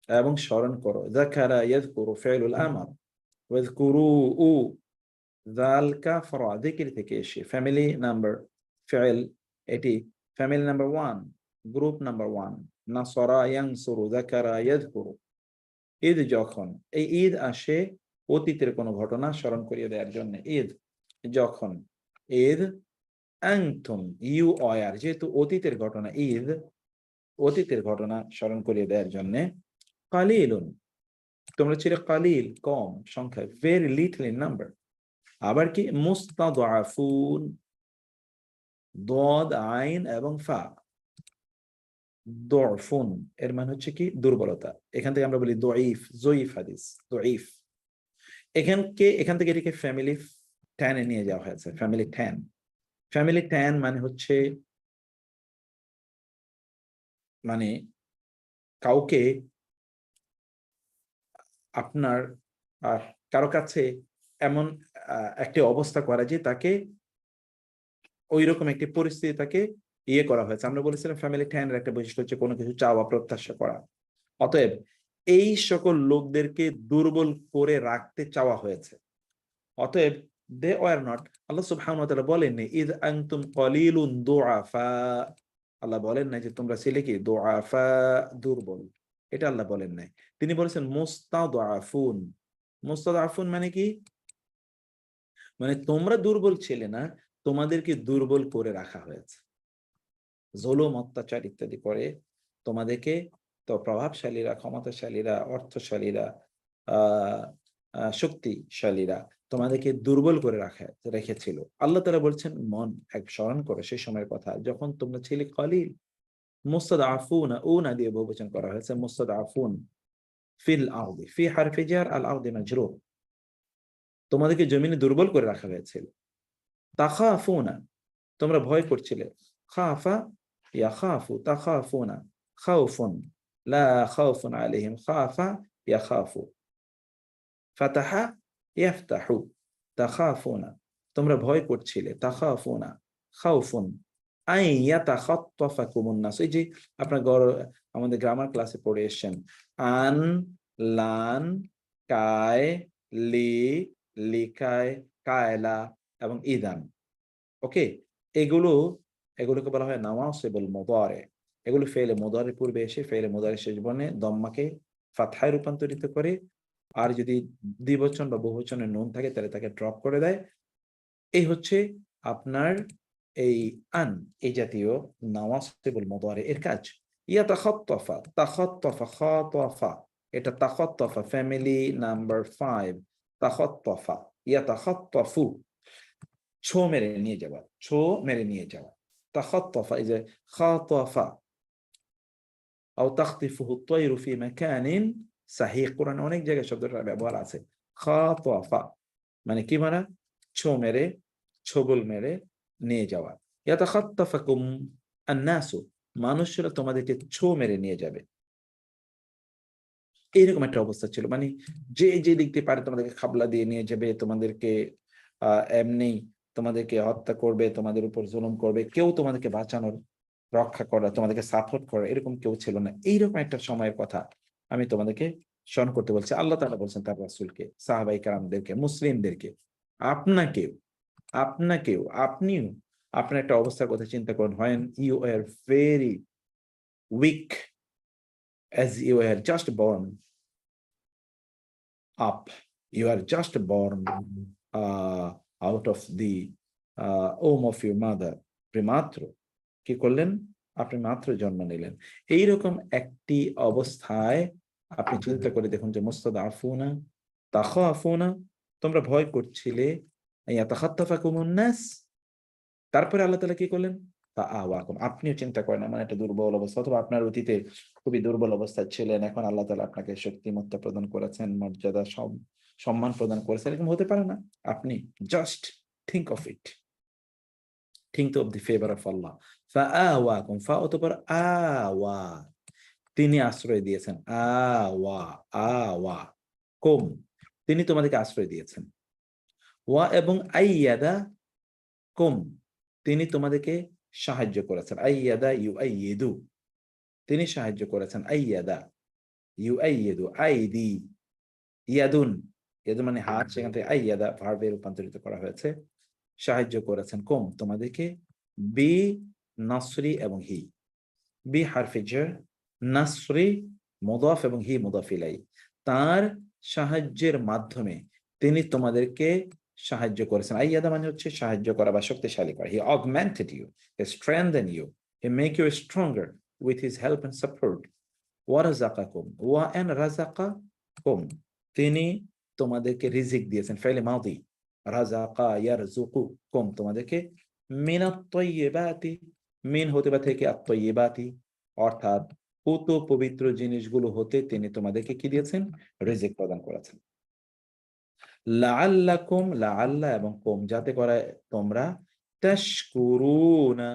এবং স্মরণ করো। যাকারা ইয়াযকুরু ফি'লুল আমর, ওয়াযকুরু যাল কাফরা যিকির থেকে এসে ফ্যামিলি নাম্বার ফি'ল, এটি ফ্যামিলি নাম্বার 1, গ্রুপ নাম্বার 1। নাসরা ইয়ানসুরু, যাকারা ইয়াযকুরু। ঈদ যখন, এই ঈদ আসে অতীতের কোনো ঘটনা স্মরণ করিয়ে দেওয়ার জন্য। ঈদ যখন, ঈদ আনতুম ইউ অয়ার, যেহেতু অতীতের ঘটনা, ঈদ অতীতের ঘটনা স্মরণ করিয়ে দেওয়ার জন্য। কালিলুন, তোমরা ছিলে কালিল, কম সংখ্যায়, ভেরি লিটল ইন নাম্বার। আবার কি মুস্তাদআফুন, দদ আইন এবং ফা। দফুন এর মানে হচ্ছে কি দুর্বলতা। এখান থেকে আমরা বলি দঈফ, জয়ীফ হাদিস, দঈফ। এখান থেকে এটিকে ফ্যামিলি 10 এ নিয়ে যাওয়া হয়েছে। ফ্যামিলি 10, ফ্যামিলি 10 মানে হচ্ছে, মানে কাউকে আপনার কারো কাছে এমন একটি অবস্থা করা যে তাকে ওই রকম একটি পরিস্থিতি তাকে ইয়ে করা হয়েছে। আমরা বলেছিলাম ফ্যামিলি 10 এর একটা বৈশিষ্ট্য হচ্ছে কোনো কিছু চাওয়া, প্রত্যাশা করা। অতএব এই সকল লোকদেরকে দুর্বল করে রাখতে চাওয়া হয়েছে। অতএব দে ওয়ার নট, আল্লাহ সুবহানাহু ওয়া তাআলা বলেননি ইদ আনতুম কলিলুন দুআফা, আল্লাহ বলেন নাই যে তোমরা ছিলে কি দুআফা, দুর্বল। এটা আল্লাহ বলেন নাই। তিনি বলেছেন মুস্তাদআফুন, মুস্তাদআফুন মানে কি? মানে তোমরা দুর্বল ছিলে না, তোমাদেরকে দুর্বল করে রাখা হয়েছে। জুলুম, অত্যাচার ইত্যাদি করে তোমাদেরকে, তো প্রভাবশালীরা, ক্ষমতাশালীরা, অর্থশালীরা, আহ শক্তিশালীরা তোমাদেরকে দুর্বল করে রেখেছিল। আল্লাহ তাআলা বলছেন মন এক স্মরণ করো সেই সময়ের কথা যখন তোমরা ছিলে কলিল। মুস্তাদআফুনা, উনা দিয়ে বহুবচন করা হয়েছে, মুস্তাদআফুন ফিল আরদি, ফি হারফি জার, আল আরদি মাজরুর। তোমাদেরকে জমিনে দুর্বল করে রাখা হয়েছিল। তাখাফুনা, তোমরা ভয় করছিলে। খাফা ইয়াখাফু, তাখাফুনা, খাউফুন, লা খাউফুন আলাইহিম, খাফা ইয়াখাফু, ফাতাহা ইয়াফতাহু, তাখাফুনা, তোমরা ভয় করছিলে। তাখাফুনা, খাউফুন, আই ইয়াতাখাত্তাফাকুমুন নাস। এই যে আপনার আমাদের গ্রামার ক্লাসে পড়ে এসেছেন, আন, লান, কায়, লি, লিকায়, কায়লা এবং ইদান। ওকে, এগুলোকে বলা হয় নাওয়াসিবুল মুদারি। এগুলো ফেলে মুদারির পূর্বে এসে ফেলে মুদারির শেষ বর্ণে দম্মাকে ফাতহায় রূপান্তরিত করে, আর যদি দ্বিবচন বা বহুবচনের নুন থাকে তাহলে তাকে ড্রপ করে দেয়। এই হচ্ছে আপনার এই আন, এই জাতীয় নাওয়াসিবুল মুদারি এর কাজ। ইয়াতাখাত্তাফা, তাখাত্তাফা, খাতাফা, এটা তাখাত্তাফা, ফ্যামিলি নাম্বার 5। তাখাত্তাফা, ইয়াতাখাত্তাফু, ছো মেরে নিয়ে যাওয়া, ছো মেরে নিয়ে যাওয়া। তাখাত্তাফা এই যে খাতাফা, আও তাখতিফুহু আত-তায়রু ফি মাকানিন সাহিক। কোরআনে অনেক জায়গায় শব্দটার ব্যবহার আছে। খাতাফা মানে কি মারা? ছো মেরে, ছোবল মেরে নিয়ে যাওয়া। ইয়াতাখাত্তাফাকুম আন-নাসু, মানুষরা তোমাদেরকে ছো মেরে নিয়ে যাবে। এইরকম একটা অবস্থা ছিল, মানে যে দিক দিয়ে পারে তোমাদেরকে খাবলা দিয়ে নিয়ে যাবে, তোমাদেরকে এমনি তোমাদেরকে হত্যা করবে, তোমাদের উপর জুলুম করবে, কেউ তোমাদেরকে বাঁচানোর, রক্ষা করা, তোমাদেরকে সাপোর্ট করা এরকম কেউ ছিল না। এইরকম একটা সময়ের কথা আমি তোমাদেরকে স্মরণ করতে বলছি। আল্লাহ তাআলা বলছেন তার রাসূলকে, সাহাবায়ে কেরামদেরকে, মুসলিমদেরকে, আপনাকেও, আপনিও আপনার একটা অবস্থার কথা চিন্তা করুন। when you are very weak, as you are just born up, you are just born out of the womb of your mother, প্রেমাত্র কি করলেন? আপনি মাত্র জন্ম নিলেন। এইরকম একটি অবস্থায় আপনি চিন্তা করে দেখুন যে মুস্তাদআফুনা, তাখাফুনা, তোমরা ভয় করছিলে, ইয়াতাখাত্তাফাকুমুন নাস। তারপরে আল্লাহ তাআলা কি করলেন? ফাআওয়াকুম, আপনিও চিন্তা করেন এমন একটা দুর্বল অবস্থা, অথবা আপনার অতীতে খুবই দুর্বল অবস্থায় ছিলেন, এখন আল্লাহ তাআলা আপনাকে শক্তিমত্তা প্রদান করেছেন, মর্যাদা, সম্মান প্রদান করেছেন। এরকম হতে পারে না? আপনি just think of it, think of the favor of Allah. ফাআওয়াকুম, ফা অতঃপর আওয়া, তিনি আশ্রয় দিয়েছেন। আওয়া, আওয়া কুম, তিনি তোমাদেরকে আশ্রয় দিয়েছেন। ওয়া এবং আইয়াদা কুম, তিনি তোমাদেরকে সাহায্য করেছেন। আইয়াদা ইউআইয়িদু, তিনি সাহায্য করেছেন। আইয়াদা ইউআইয়িদু, আইদি, ইয়াদুন, ইয়াদুন মানে হাত, সেখান থেকে আইয়াদা ভার্বে রূপান্তরিত করা হয়েছে। সাহায্য করেছেন কুম তোমাদেরকে, বি নাসরি এবং হি, বি হারফে জার, নাসরি মুদাফ এবং হি মুদাফ ইলাই, তার সাহায্যের মাধ্যমে তিনি তোমাদেরকে সাহায্য করেছেন। আইয়াদা মানে হচ্ছে সাহায্য করা বা শক্তিশালী করা। He augmented you, he strengthen you, he make you stronger with his help and support. ওয়া রাযাকাকুম, ওয়া আন রাযাকাকুম, তিনি তোমাদেরকে রিজিক দিয়েছেন। ফাইলে মাদি, রাযাকা ইয়ারযুকুকুম, তোমাদেরকে মিনাত তাইয়্যিবাতি, মিন হতে বা থেকে, আত-তাইয়্যিবাতি অর্থাৎ পুত পবিত্র জিনিসগুলো হতে তিনি তোমাদেরকে কি দিয়েছেন? রিজিক প্রদান করেছেন। লাআল্লাকুম, লাআল্লা এবং কুম, যাতে করে তোমরা তাশকুরুনা,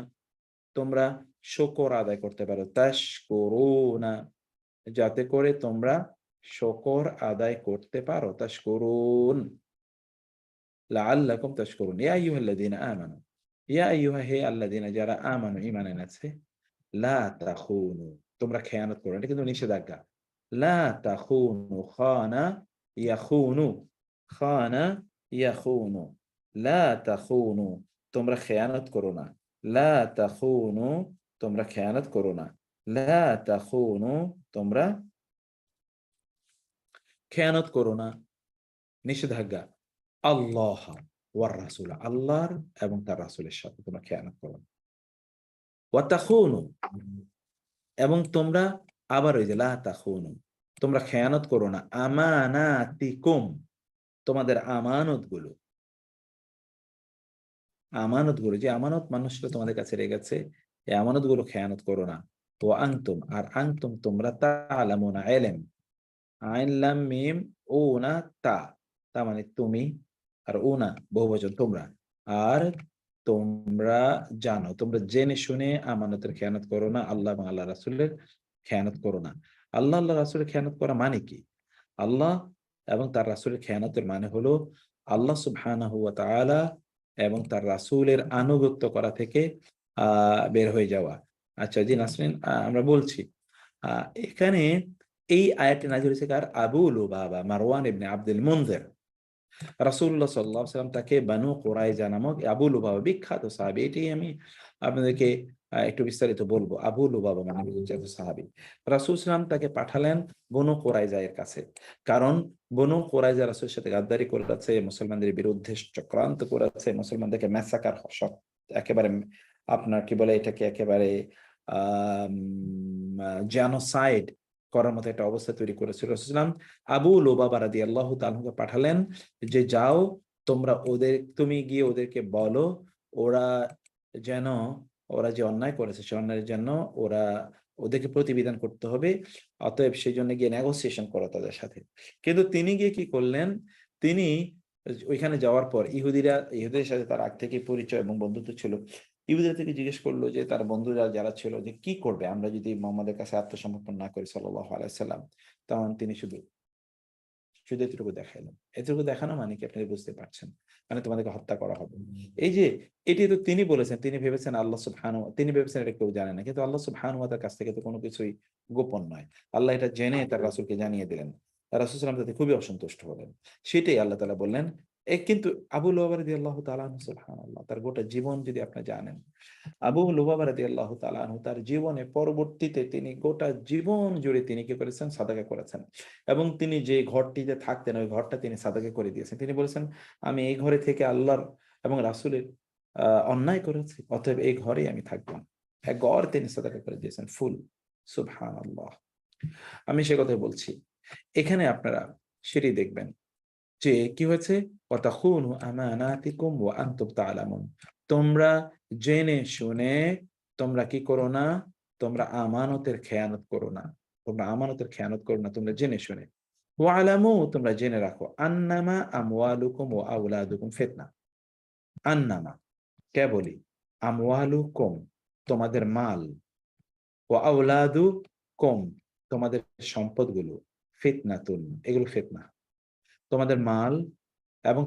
তোমরা শুকর আদায় করতে পারো। তাশকুরুনা, যাতে করে তোমরা শুকর আদায় করতে পারো। তাশকুরুন, লাআল্লাকুম তাশকুরুন। ইয়া আইয়ুহাল্লাযীনা আমানু, ইয়া আইয়ুহা, হে আল্লাযীনা যারা আমানু ঈমান এনেছে, লা তাখুনু, তোমরা খেয়ানত করো না, এটা কিন্তু নিষেধাজ্ঞা। লা তাখুনু, খানা ইয়াখুনু, খানা ইয়াখুনু, লা তাখুনু, তোমরা খেয়ানত করো না। লা তাখুনু, তোমরা খেয়ানত করো না। লা তাখুনু, তোমরা খেয়ানত করো না। নিষেধাজ্ঞা, আল্লাহ ওয়ার রাসূল, আল্লাহর এবং তার রাসূলের সাথে তোমরা খেয়ানত করো না। ওয়া তাখুনু, এবং তোমরা আবার ওই যে লা তাখুনু, তোমরা খেয়ানত করো না আমানাতিকুম, তোমাদের আমানতগুলো, আমানতগুলো যে আমানত মানুষরা তোমাদের কাছে রেখেছে, এই আমানতগুলো খেয়ানত করো না। ও আনতুম, আর আনতুম তোমরা, তাআলামুনা, ইলম, আইন লাম মিম উনা তা, তা মানে তুমি, আর উনা বহুবচন তোমরা, আর তোমরা জানো, তোমরা জেনে শুনে আমানতের খেয়ানত করো না, আল্লাহ এবং আল্লাহ রাসূলের খেয়ানত করো না। আল্লাহ আল্লাহ রাসূলের খেয়ানত করা মানে কি? আল্লাহ এবং তার রাসূলের খেয়ানতের মানে হলো আল্লাহ সুবহানাহু ওয়া তাআলা এবং তার রাসূলের আনুগত্য করা থেকে বের হয়ে যাওয়া। আচ্ছা জি নাসরিন, আমরা বলছি এখানে এই আয়াতটি নাযিল হয়েছে কার? আবু লুবাবা, মারওয়ান ইবনে আব্দুল মুনজির। রাসূলুল্লাহ সাল্লাল্লাহু আলাইহি ওয়াসাল্লাম তাকে বানু কুরাইজা নামক আবু লুবাবা, বিখ্যাত সাহাবী, এটি আমি আপনাদেরকে একটু বিস্তারিত বলবো। আবু লুবাবা মানে বিখ্যাত সাহাবী। রাসূল সাল্লাল্লাহু আলাইহি ওয়াসাল্লাম তাকে পাঠালেন বনু কুরাইজা এর কাছে। কারণ বনু কুরাইজা রাসূলের সাথে গাদ্দারি করেছে, মুসলমানদের বিরুদ্ধে চক্রান্ত করেছে, মুসলমানদেরকে ম্যাসাকার একেবারে আপনার কি বলে এটাকে, একেবারে জেনোসাইড করার মতো একটা অবস্থা তৈরি করেছিল। রাসূল সাল্লাল্লাহু আলাইহি ওয়াসাল্লাম আবু লুবাবা রাদিয়াল্লাহু তাআলাকে পাঠালেন যে যাও তোমরা তুমি গিয়ে ওদেরকে বলো ওরা যেন, ওরা যে অন্যায় করেছে সে অন্যায়ের জন্য ওদেরকে প্রতিবিধান করতে হবে, অতএব সেই জন্য গিয়ে নেগোসিয়েশন করো তাদের সাথে। কিন্তু তিনি গিয়ে কি করলেন, তিনি ওইখানে যাওয়ার পর ইহুদিদের সাথে তার আগ থেকে পরিচয় এবং বন্ধুত্ব ছিল। ইহুদিরা থেকে জিজ্ঞেস করলো যে তার বন্ধুরা যারা ছিল যে কি করবে আমরা যদি মুহাম্মাদের কাছে আত্মসমর্পণ না করি সাল্লাল্লাহু আলাইহি সাল্লাম। তখন তিনি শুধু এতটুকু দেখাইলেন। এতটুকু দেখানো মানে কি আপনি বুঝতে পারছেন, মানে তোমাদেরকে হত্যা করা হবে। এই যে এটি তো তিনি বলেছেন, তিনি ভেবেছেন তিনি ভেবেছেন এটা কেউ জানে না, কিন্তু আল্লাহ সুবহানাহু ওয়া তাআলার কাছ থেকে তো কোনো কিছুই গোপন নয়। আল্লাহ এটা জেনে তার রাসূলকে জানিয়ে দিলেন। রাসূল সাল্লাল্লাহু আলাইহি ওয়াসাল্লাম তাতে খুবই অসন্তুষ্ট হলেন। সেটাই আল্লাহ তাআলা বললেন। কিন্তু আবু লুবাবা রাদিয়াল্লাহু তাআলা আনহু, সুবহানাল্লাহ, তার গোটা জীবন যদি আপনি জানেন, আবু লুবাবা রাদিয়াল্লাহু তাআলা আনহু তার জীবনে পরবর্তীতে তিনি গোটা জীবন জুড়ে তিনি কি করেছেন? সাদাকা করেছেন। এবং তিনি যে ঘরটিতে থাকতেন ওই ঘরটা তিনি সাদাকা করে দিয়েছেন। তিনি বলেছেন আমি এই ঘরে থেকে আল্লাহর এবং রাসূলের অন্যায় করেছি, অতএব এই ঘরেই আমি থাকবো না। এক ঘর তিনি সাদাকা করে দিয়েছেন ফুল। সুবহানাল্লাহ। আমি সে কথাই বলছি। এখানে আপনারা সেটি দেখবেন যে কি হয়েছে, ওয়াতাখুনু আমানাতিকুম ওয়া আনতুম তা'লামুন, তোমরা জেনে শুনে তোমরা কি করো না? তোমরা আমানতের খেয়ানত করো না। তোমরা আমানতের খেয়ানত করো না, তোমরা জেনে শুনে। ওয়ালামু, তোমরা জেনে রাখো, আন্নামা আমওয়ালুকুম ওয়া আওলাদুকুম ফিতনা। আন্নামা কেবলই, আমওয়ালুকুম তোমাদের মাল, ওয়া আওলাদুকুম তোমাদের সম্পদগুলো, ফিতনাতুন এগুলো ফিতনা। তোমাদের মাল এবং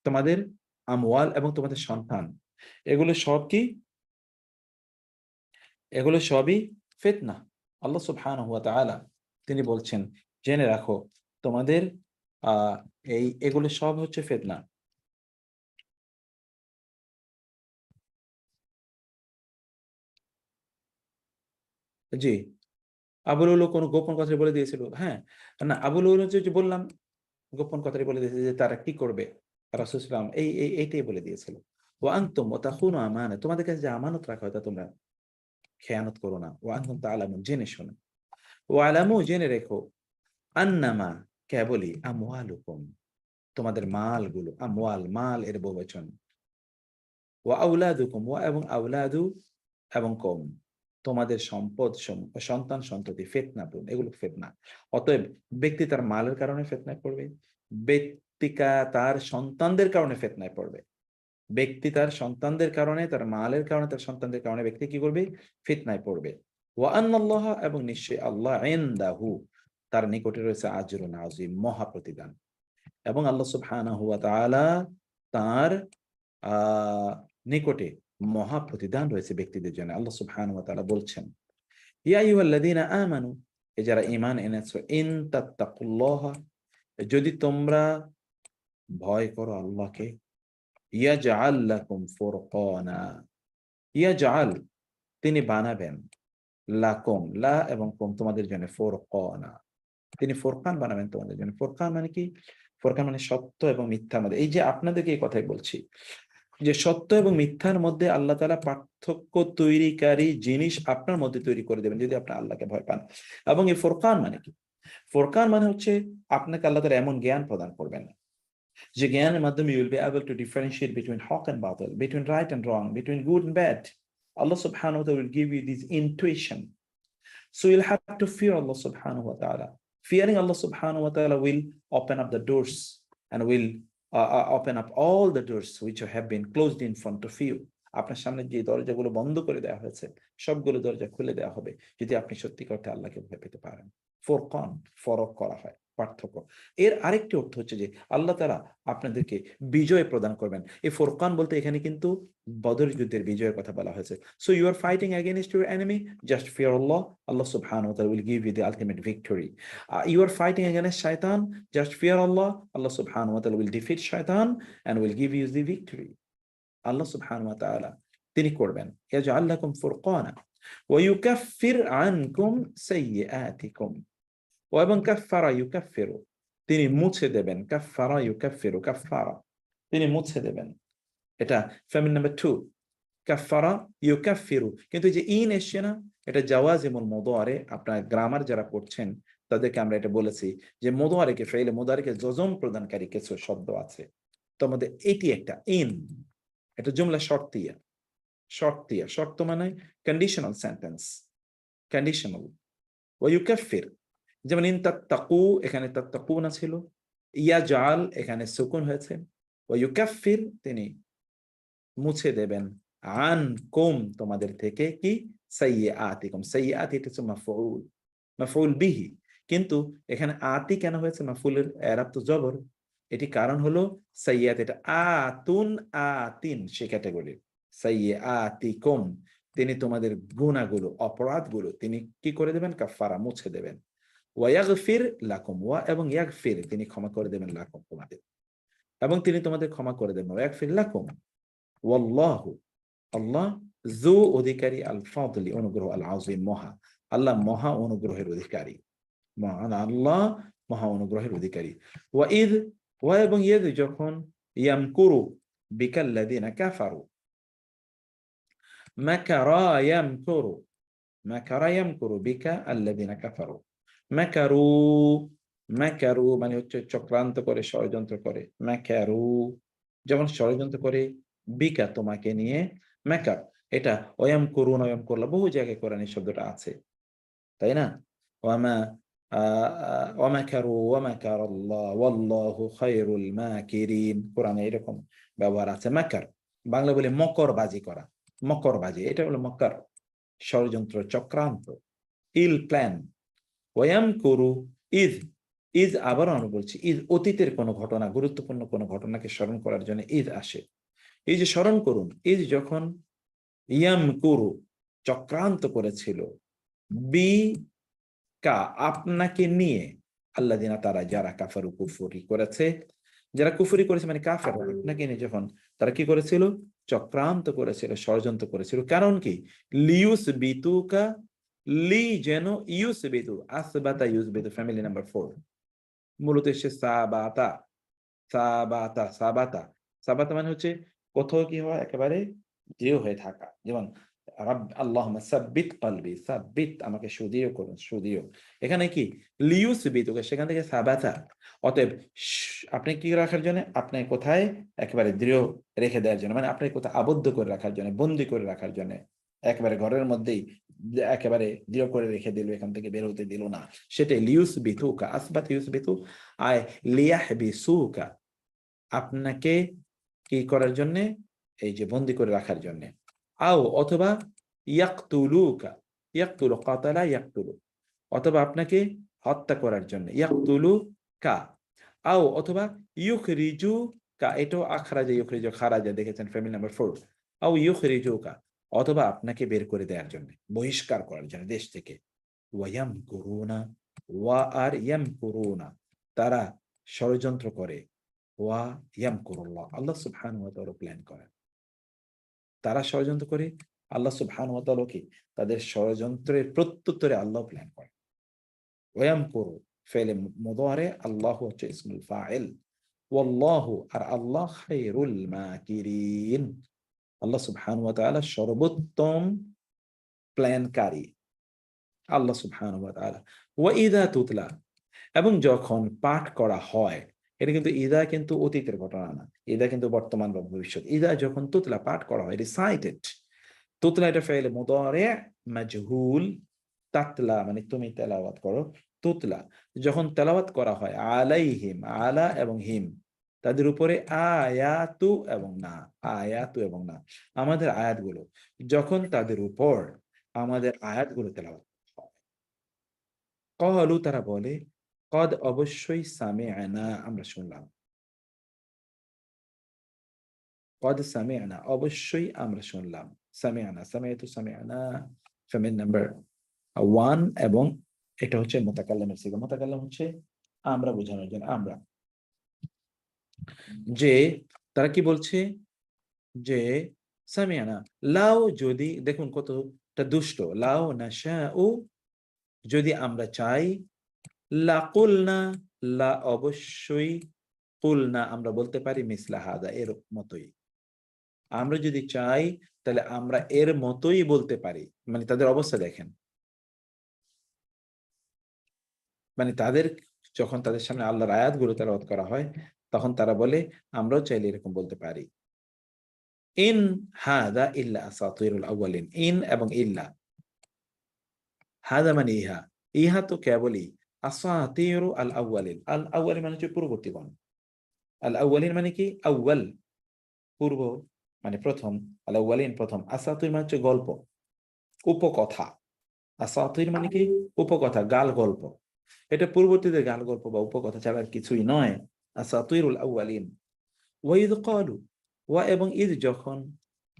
তোমাদের আমওয়াল এবং তোমাদের সন্তান, এগুলো সব কি? এগুলো সবই ফিতনা। আল্লাহ সুবহানাহু ওয়া তাআলা তিনি বলছেন জেনে রাখো তোমাদের আহ এগুলো সব হচ্ছে ফিতনা। জি, আবু লুলু কোন গোপন কথা বলে দিয়েছিল? হ্যাঁ, না আবু লুলু যে বললাম গোপন কথাটি বলে দিয়েছে যে তারা কি করবে, রাসূল সাল্লাল্লাহু আলাইহি ওয়াসাল্লাম এইটাই বলে দিয়েছিল। ওয়া আনতুম ওয়া তাখুনু আমানা, তোমাদের কাছে যে আমানত রাখা হয় তা তোমরা খেয়ানত করো না। ওয়া আনতুম তা'লামুন জেনে শুনে। ওয়া আলামু জেনে রেখো, আন্নামা কেবলই, আমওয়ালুকুম তোমাদের মালগুলো, আমওয়াল মাল এর বহুবচন, ওয়া আওলাদুকুম ওয়া এবং আওলাদু এবং কওম তোমাদের সম্পদ সন্তান সন্ততি ফিতনাতুন এগুলো ফিতনা। অতএব ব্যক্তি তার মালের কারণে ফিতনায় পড়বে, ব্যক্তিকা তার সন্তানদের কারণে ফিতনায় পড়বে, ব্যক্তি তার সন্তানদের কারণে, তার মালের কারণে, তার সন্তানদের কারণে ব্যক্তি কি করবে? ফিতনায় পড়বে। ওয়া আন্নাল্লাহ এবং নিশ্চয়ই আল্লাহ, ইনদাহু তার নিকটে রয়েছে আজরুন আযীম মহা প্রতিদান। এবং আল্লাহ সুবহানাহু ওয়া তাআলা তার নিকটে মহা প্রতিদান রয়েছে ব্যক্তিদের জন্য। আল্লাহ সুবহানাহু ওয়া তাআলা বলছেন ইয়া আইয়ুহাল্লাযীনা আমানু, এ যারা ঈমান এনেছো, ইন তাত্তাকুল্লাহ যদি তোমরা ভয় করো আল্লাহকে, ইয়াজআল লাকুম ফুরকানা, ইয়াজআল তিনি বানাবেন, লাকুম লা এবং কুম তোমাদের জন্য, ফুরকানা তিনি ফুরকান বানাবেন তোমাদের জন্য। ফুরকান মানে কি? ফোরকান মানে সত্য এবং মিথ্যার মধ্যে। এই যে আপনাদেরকে এই কথাই বলছি যে সত্য এবং মিথ্যার মধ্যে আল্লাহ তাআলা পার্থক্য তৈরিকারী জিনিস আপনার মধ্যে তৈরি করে দেবেন যদি আপনি আল্লাহকে ভয় পান। এবং এই ফোরকান মানে কি? ফোরকান মানে হচ্ছে আপনাকে আল্লাহ তাআলা এমন জ্ঞান প্রদান করবেন যে জ্ঞানের মাধ্যমে you will be able to differentiate between haq and batil, between right and wrong, between good and bad. Allah subhanahu wa ta'ala will give you this intuition. So you'll have to fear Allah subhanahu wa ta'ala. Fearing Allah subhanahu wa ta'ala will open up the doors and will open up all the doors which have been closed in front of you. আপনার সামনে যে দরজাগুলো বন্ধ করে দেওয়া হয়েছে সবগুলো দরজা খুলে দেওয়া হবে যদি আপনি সত্যি করতে আল্লাহকে ভয় পেতে পারেন। ফোরকান, ফরক করা হয়, পার্থক্য। এর আরেকটি অর্থ হচ্ছে যে আল্লাহ তাআলা আপনাদেরকে বিজয় প্রদান করবেন। এই ফোরকান বলতে এখানে কিন্তু বদর যুদ্ধের বিজয়ের কথা বলা হয়েছে। So you are fighting against your enemy, just fear Allah. Allah subhanahu wa ta'ala will give you the ultimate victory. You are fighting against shaitan, just fear Allah. Allah subhanahu wa ta'ala will defeat shaitan and will give you the victory. Allah subhanahu wa ta'ala তিনি করবেন ইয়াজআল লাকুম ফুরকানা ওয়া ইউকাফির আনকুম সাইয়্যাতিকুম। ওয়া এবং কাফারা ইউকাফিরু, তিনি মুছে দেবেন। কাফারা ইউকাফিরু, কাফারা তিনি মুছে দেবেন। এটা ফেমিন নাম্বার 2, কাফারা ইউকাফিরু। কিন্তু এই যে ইন এসছে না, এটা জাওয়াজিমুল মুদারে। আপনার গ্রামার যারা পড়ছেন তাদেরকে আমরা এটা বলেছি যে মুদারেকে ফেলে মুদারেকে জজম প্রদানকারী কিছু শব্দ আছে, তার মধ্যে এটি একটা ইন। এটা জুমলা শর্তিয়া। শর্তিয়া, শর্ত মানে কন্ডিশনাল সেন্টেন্স, কন্ডিশনাল। ওয়া ইউকাফির, যেমন ইন তাত্তাকু, এখানে তাত্তাকুনা ছিল। ইয়াজআল, এখানে সুকুন হয়েছে। ওয়া ইউকাফির, তিনি মুছে দেবেন। আনকুম, তোমাদের থেকে কি? সাইয়্যাতিকুম। সাইয়্যাত এটা হচ্ছে মাফউল, মাফউল বিহি। কিন্তু এখানে আতি কেন হয়েছে? মাফউলের এরাব তো জবর। এটি কারণ হলো সাইয়্যাত, এটা আতুন আতিন সে ক্যাটাগরি। সাইয়্যাতিকুম, তিনি তোমাদের গুনাহগুলো, অপরাধগুলো তিনি কি করে দেবেন? কাফারা, মুছে দেবেন। ওয়া ইয়াগফির লাকুম, ওয়া এবং ইয়াগফির, তিনি ক্ষমা করে দেবেন। লাকুম, তোমাদের, এবং তিনি তোমাদের ক্ষমা করে দেবেন। ওয়া ইয়াগফির লাকুম। ওয়াল্লাহু, আল্লাহ, যু অধিকারী, আল ফাদলি অনুগ্রহ, আল আযীম মহা। আল্লাহ মহা অনুগ্রহের অধিকারী, মহান আল্লাহ মহা অনুগ্রহের অধিকারী। ওয়া ইদ, ওয়া এবং ইদ যখন, ইয়ামকুরু বিকাল্লাযিনা কাফারু, মাকারা ইয়ামকুরু, মাকারা ইয়ামকুরু বিকা আল্লাযিনা কাফারু। মাকারু, মাকারু মানে হচ্ছে চক্রান্ত করে, ষড়যন্ত্র করে। মাকারু যেমন ষড়যন্ত্র করে, বিকা তোমাকে নিয়ে। মাকার এটা ওয়াম করুন, ওয়াম করলা, বহু জায়গায় কোরআন এই শব্দটা আছে, তাই না? ওয়ামা ওয়ামাকারু ওয়ামাকারাল্লাহ ওয়াল্লাহু খায়রুল মাকিরিন, কোরআনে এরকম ব্যবহার আছে। মাকার বাংলা বলে মকরবাজি করা, মকরবাজি, এটা হলো মকর, ষড়যন্ত্র, চক্রান্ত, ইল প্ল্যান। ওয়াম করু ইজ, ইজ আবারও আমি বলছি, ইজ অতীতের কোনো ঘটনা, গুরুত্বপূর্ণ কোনো ঘটনাকে স্মরণ করার জন্য ইজ আসে। এই যে স্মরণ করুন, ইজ যখন ইয়াম করু চক্রান্ত করেছিল, বি কা আপনাকে নিয়ে, আল্লাযিনা তারা, যারা কাফারু কুফরি করেছে, যারা কুফরি করেছে মানে কাফের, আপনাকে নিয়ে যখন তারা কি করেছিল? চক্রান্ত করেছিল, ষড়যন্ত্র করেছিল। কারণ কি? লিউসবিতুকা, লি যেন, ইউসবিতু, আসবাতা ইউসবিতু, ফ্যামিলি নাম্বার 4, মূলত এসে সাবাতা, সাবাতা, সাবাতা, সাবাতা মানে হচ্ছে কোথাও কি হয়, একেবারে দৃঢ় হয়ে থাকা। যেমন আল্লাহুম্মা সাব্বিত কলবি, সাব্বিত, আমাকে সুদৃঢ় করুন, সুদৃঢ়। এখানে কি? লিউসবিতুকা, সেখান থেকে সাবাতা। অতএব আপনি কি রাখার জন্য? আপনি কোথায়? একেবারে দৃঢ় রেখে দেওয়ার জন্য, মানে আপনি কোথায় আবদ্ধ করে রাখার জন্য, বন্দী করে রাখার জন্য, একেবারে ঘরের মধ্যেই একেবারে দৃঢ় করে রেখে দিল, এখান থেকে বের হতে দিল না। সেটাই লিউসবিতুকা, আসবাত ইউসবিতু, আয় লিয়াহবিসুকা, আপনাকে কি করার জন্য? এই যে বন্দী করে রাখার জন্য। আও অথবা ইয়াকতুলুকা, ইয়াকতুলু, কাতালা ইয়াকতুলু, অথবা আপনাকে হত্যা করার জন্য, ইয়াকতুলু কা। আও অথবা ইউখরিজু কা, এটাও আখরাজা ইউখরিজু, খারাজা দেখেছেন ফ্যামিলি নাম্বার 4। আও ইউখরিজু কা, অথবা আপনাকে বের করে দেওয়ার জন্য, বহিষ্কার করার জন্য দেশ থেকে। ওয়ায়াম করুনা, ওয়া আর ইয়াম করুনা, তারা ষড়যন্ত্র করে। ওয়া ইয়াম করুল্লাহ, আল্লাহ সুবহানাহু ওয়া তাআলা প্ল্যান করেন। তারা ষড়যন্ত্র করে, আল্লাহ সুবহানাহু ওয়া তাআলা কি? তাদের ষড়যন্ত্রের প্রত্যুত্তরে আল্লাহ প্ল্যান করেন। ওয়ায়াম করু ফেলে মুদারে, আল্লাহ হচ্ছে ইসমুল ফাইল, ওয়াল্লাহু, আর আল্লাহ খায়রুল মাকিরিন, আল্লাহ সুবহানাহু ওয়া তাআলা সর্বোত্তম প্ল্যানকারী, আল্লাহ সুবহানাহু ওয়া তাআলা। ওয়া ইযা তুতলা, এবং যখন পাঠ করা হয়, এটা কিন্তু ইদা কিন্তু অতীতের ঘটনা না, ইদা কিন্তু বর্তমান বা ভবিষ্যৎ। ইদা যখন তুতলা পাঠ করা হয়, রিসাইটেড, তুতলা এটা ফেলে মুদারি মাজহুল, তাতলা মানে তুমি তেলাওয়াত করো, তুতলা যখন তেলাওয়াত করা হয়, আলাইহিম আলা এবং হিম তাদের উপরে, আয়াতু এবং না, আয়াতু এবং না আমাদের আয়াতগুলো, যখন তাদের উপর আমাদের আয়াতগুলো তেলাওয়াত হয়, ক্বালু তারা বলে, কদ অবশ্যই সামি'না আমরা শুনলাম, কদ সামি'না অবশ্যই আমরা শুনলাম, সামি'না সামি'তু সামি'না ফেমিন নাম্বার 1, এবং এটা হচ্ছে মুতাকাল্লিমের সিগা। মুতাকাল্লিম হচ্ছে আমরা বোঝানোর জন্য আমরা, যে তারা কি বলছে যে সামি'না, লাউ যদি, দেখুন কতটা দুষ্ট, লাউ নাশাউ যদি আমরা চাই, লা কুলনা, লা অবশ্যই, কুলনা আমরা বলতে পারি, মিসলা হাদা এর মতোই, আমরা যদি চাই তাহলে আমরা এর মতোই বলতে পারি। মানে তাদের অবস্থা দেখেন, মানে তাদের যখন তাদের সামনে আল্লাহর আয়াতগুলো তেলাওয়াত করা হয়, তখন তারা বলে আমরাও চাইলে এরকম বলতে পারি। ইন হাদা ইল্লা আসাতিরুল আউয়ালিন, ইন এবং ইল্লা, হাদা মানে ইহা, ইহা তো কেবলই আসাতিরু আল আউয়ালিন, আল আউয়ালিন মানে হচ্ছে পূর্ববর্তীগণ, আল আউয়ালিন মানে কি, আউয়াল পূর্ব, মানে প্রথম, আল আউয়ালিন প্রথম, আসাতির মানে হচ্ছে গল্প, উপকথা, আসাতির মানে কি উপকথা, গাল গল্প, এটা পূর্ববর্তীদের গাল গল্প বা উপকথা ছাড়া আর কিছুই নয়, আসাতিরুল আউয়ালিন। ওয়াইদ ক্বালু, ওয়া এবং ঈদ যখন,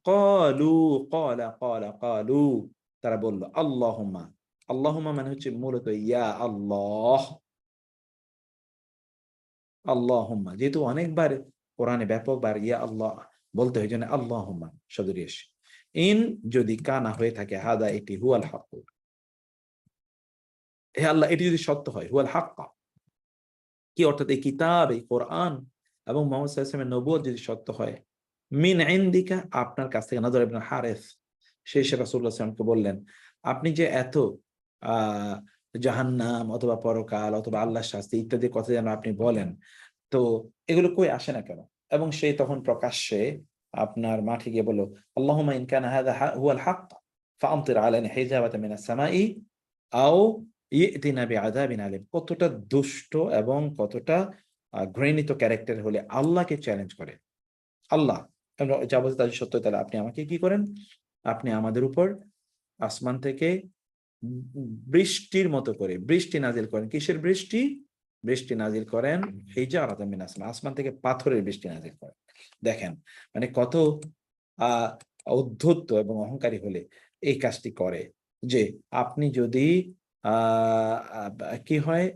ক্বালু ক্বালা ক্বালা ক্বালু তারা বলল, আল্লাহুম্মা, আল্লাহুম্মা মানে হচ্ছে মূলত ইয়া আল্লাহ, আল্লাহুম্মা যেহেতু অনেকবার কোরআনে ব্যাপকবার ইয়া আল্লাহ বলতে হয়, জন্য আল্লাহুম্মা শব্দটি এসে, ইন যদি কানা হয়ে থাকে, হাদা এটি, হুয়াল হক, হে আল্লাহ এটি যদি সত্য হয়, হুয়াল হাক্কা কি অর্থাৎ এই কিতাব, এই কোরআন এবং মুহাম্মদ সাল্লাল্লাহু আলাইহি ওয়াসাল্লামের নবুয়ত যদি সত্য হয়, মিন ইনদিকা আপনার কাছ থেকে, নাযর ইবনে হারিস সে রাসূলুল্লাহ সাল্লাল্লাহু আলাইহি ওয়াসাল্লামকে বললেন, আপনি যে এত আহ জাহান্নাম অথবা পরকাল অথবা আল্লাহর শাস্তি ইত্যাদি কথা যেন আপনি বলেন, তো এগুলো কই আসে না কেন? এবং সে তখন প্রকাশ্যে আপনার মাঠে গিয়ে বলল, আল্লাহুম্মা ইন কানা হাযা হুয়াল হক ফাআমতির আলাইনা হিজাবাতাম মিনাস সামাই আও ইতিনা বিআযাবিন আলিম। কতটা দুষ্ট এবং কতটা ঘৃণিত ক্যারেক্টার হলে আল্লাহকে চ্যালেঞ্জ করে। আল্লাহ যা বলছে তার সত্য, তাহলে আপনি আমাকে কি করেন, আপনি আমাদের উপর আসমান থেকে বৃষ্টির মতো করে বৃষ্টি নাজিল করেন। কিসের বৃষ্টি? বৃষ্টি নাজিল করেন হিজারাতাম মিনাস সামা, আসমান থেকে পাথরের বৃষ্টি নাজিল করেন। দেখেন মানে কত উদ্ধত এবং অহংকারী হলে এই কাজটি করে, যে আপনি যদি কি হয়,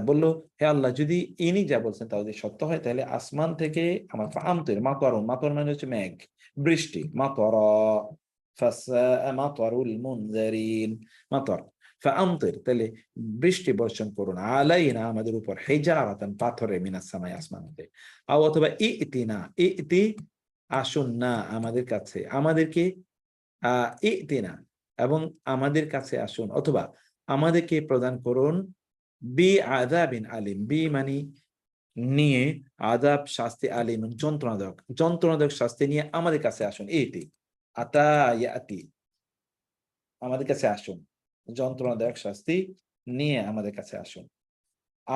বলল, হে আল্লাহ যদি ইনি যা বলছেন তা যদি সত্য হয়, তাহলে আসমান থেকে আমার আমতের মাতর, মাতর মানে হচ্ছে মেঘ, বৃষ্টি, মাতর মাতরুল মুনজারিন, মাতর ফাআমতির তাহলে বৃষ্টি বর্ষণ করুন, আলাইনা আমাদের উপর, হিজারাতান পাথরে, মিনাস সামাই আসমান হতে, অথবা ইতিনা, ইতি আসুন না আমাদের কাছে, আমাদেরকে ইতিনা এবং আমাদের কাছে আসুন, অথবা আমাদেরকে প্রদান করুন, বি আযাবিন আলিম, বি মানে নিয়ে, আযাব শাস্তি, আলিম যন্ত্রণাদায়ক, যন্ত্রণাদায়ক শাস্তি নিয়ে আমাদের কাছে আসুন, ইতি আতা ইয়াতি আমাদের কাছে আসুন, যন্ত্রণাদায়ক শাস্তি নিয়ে আমাদের কাছে আসুন।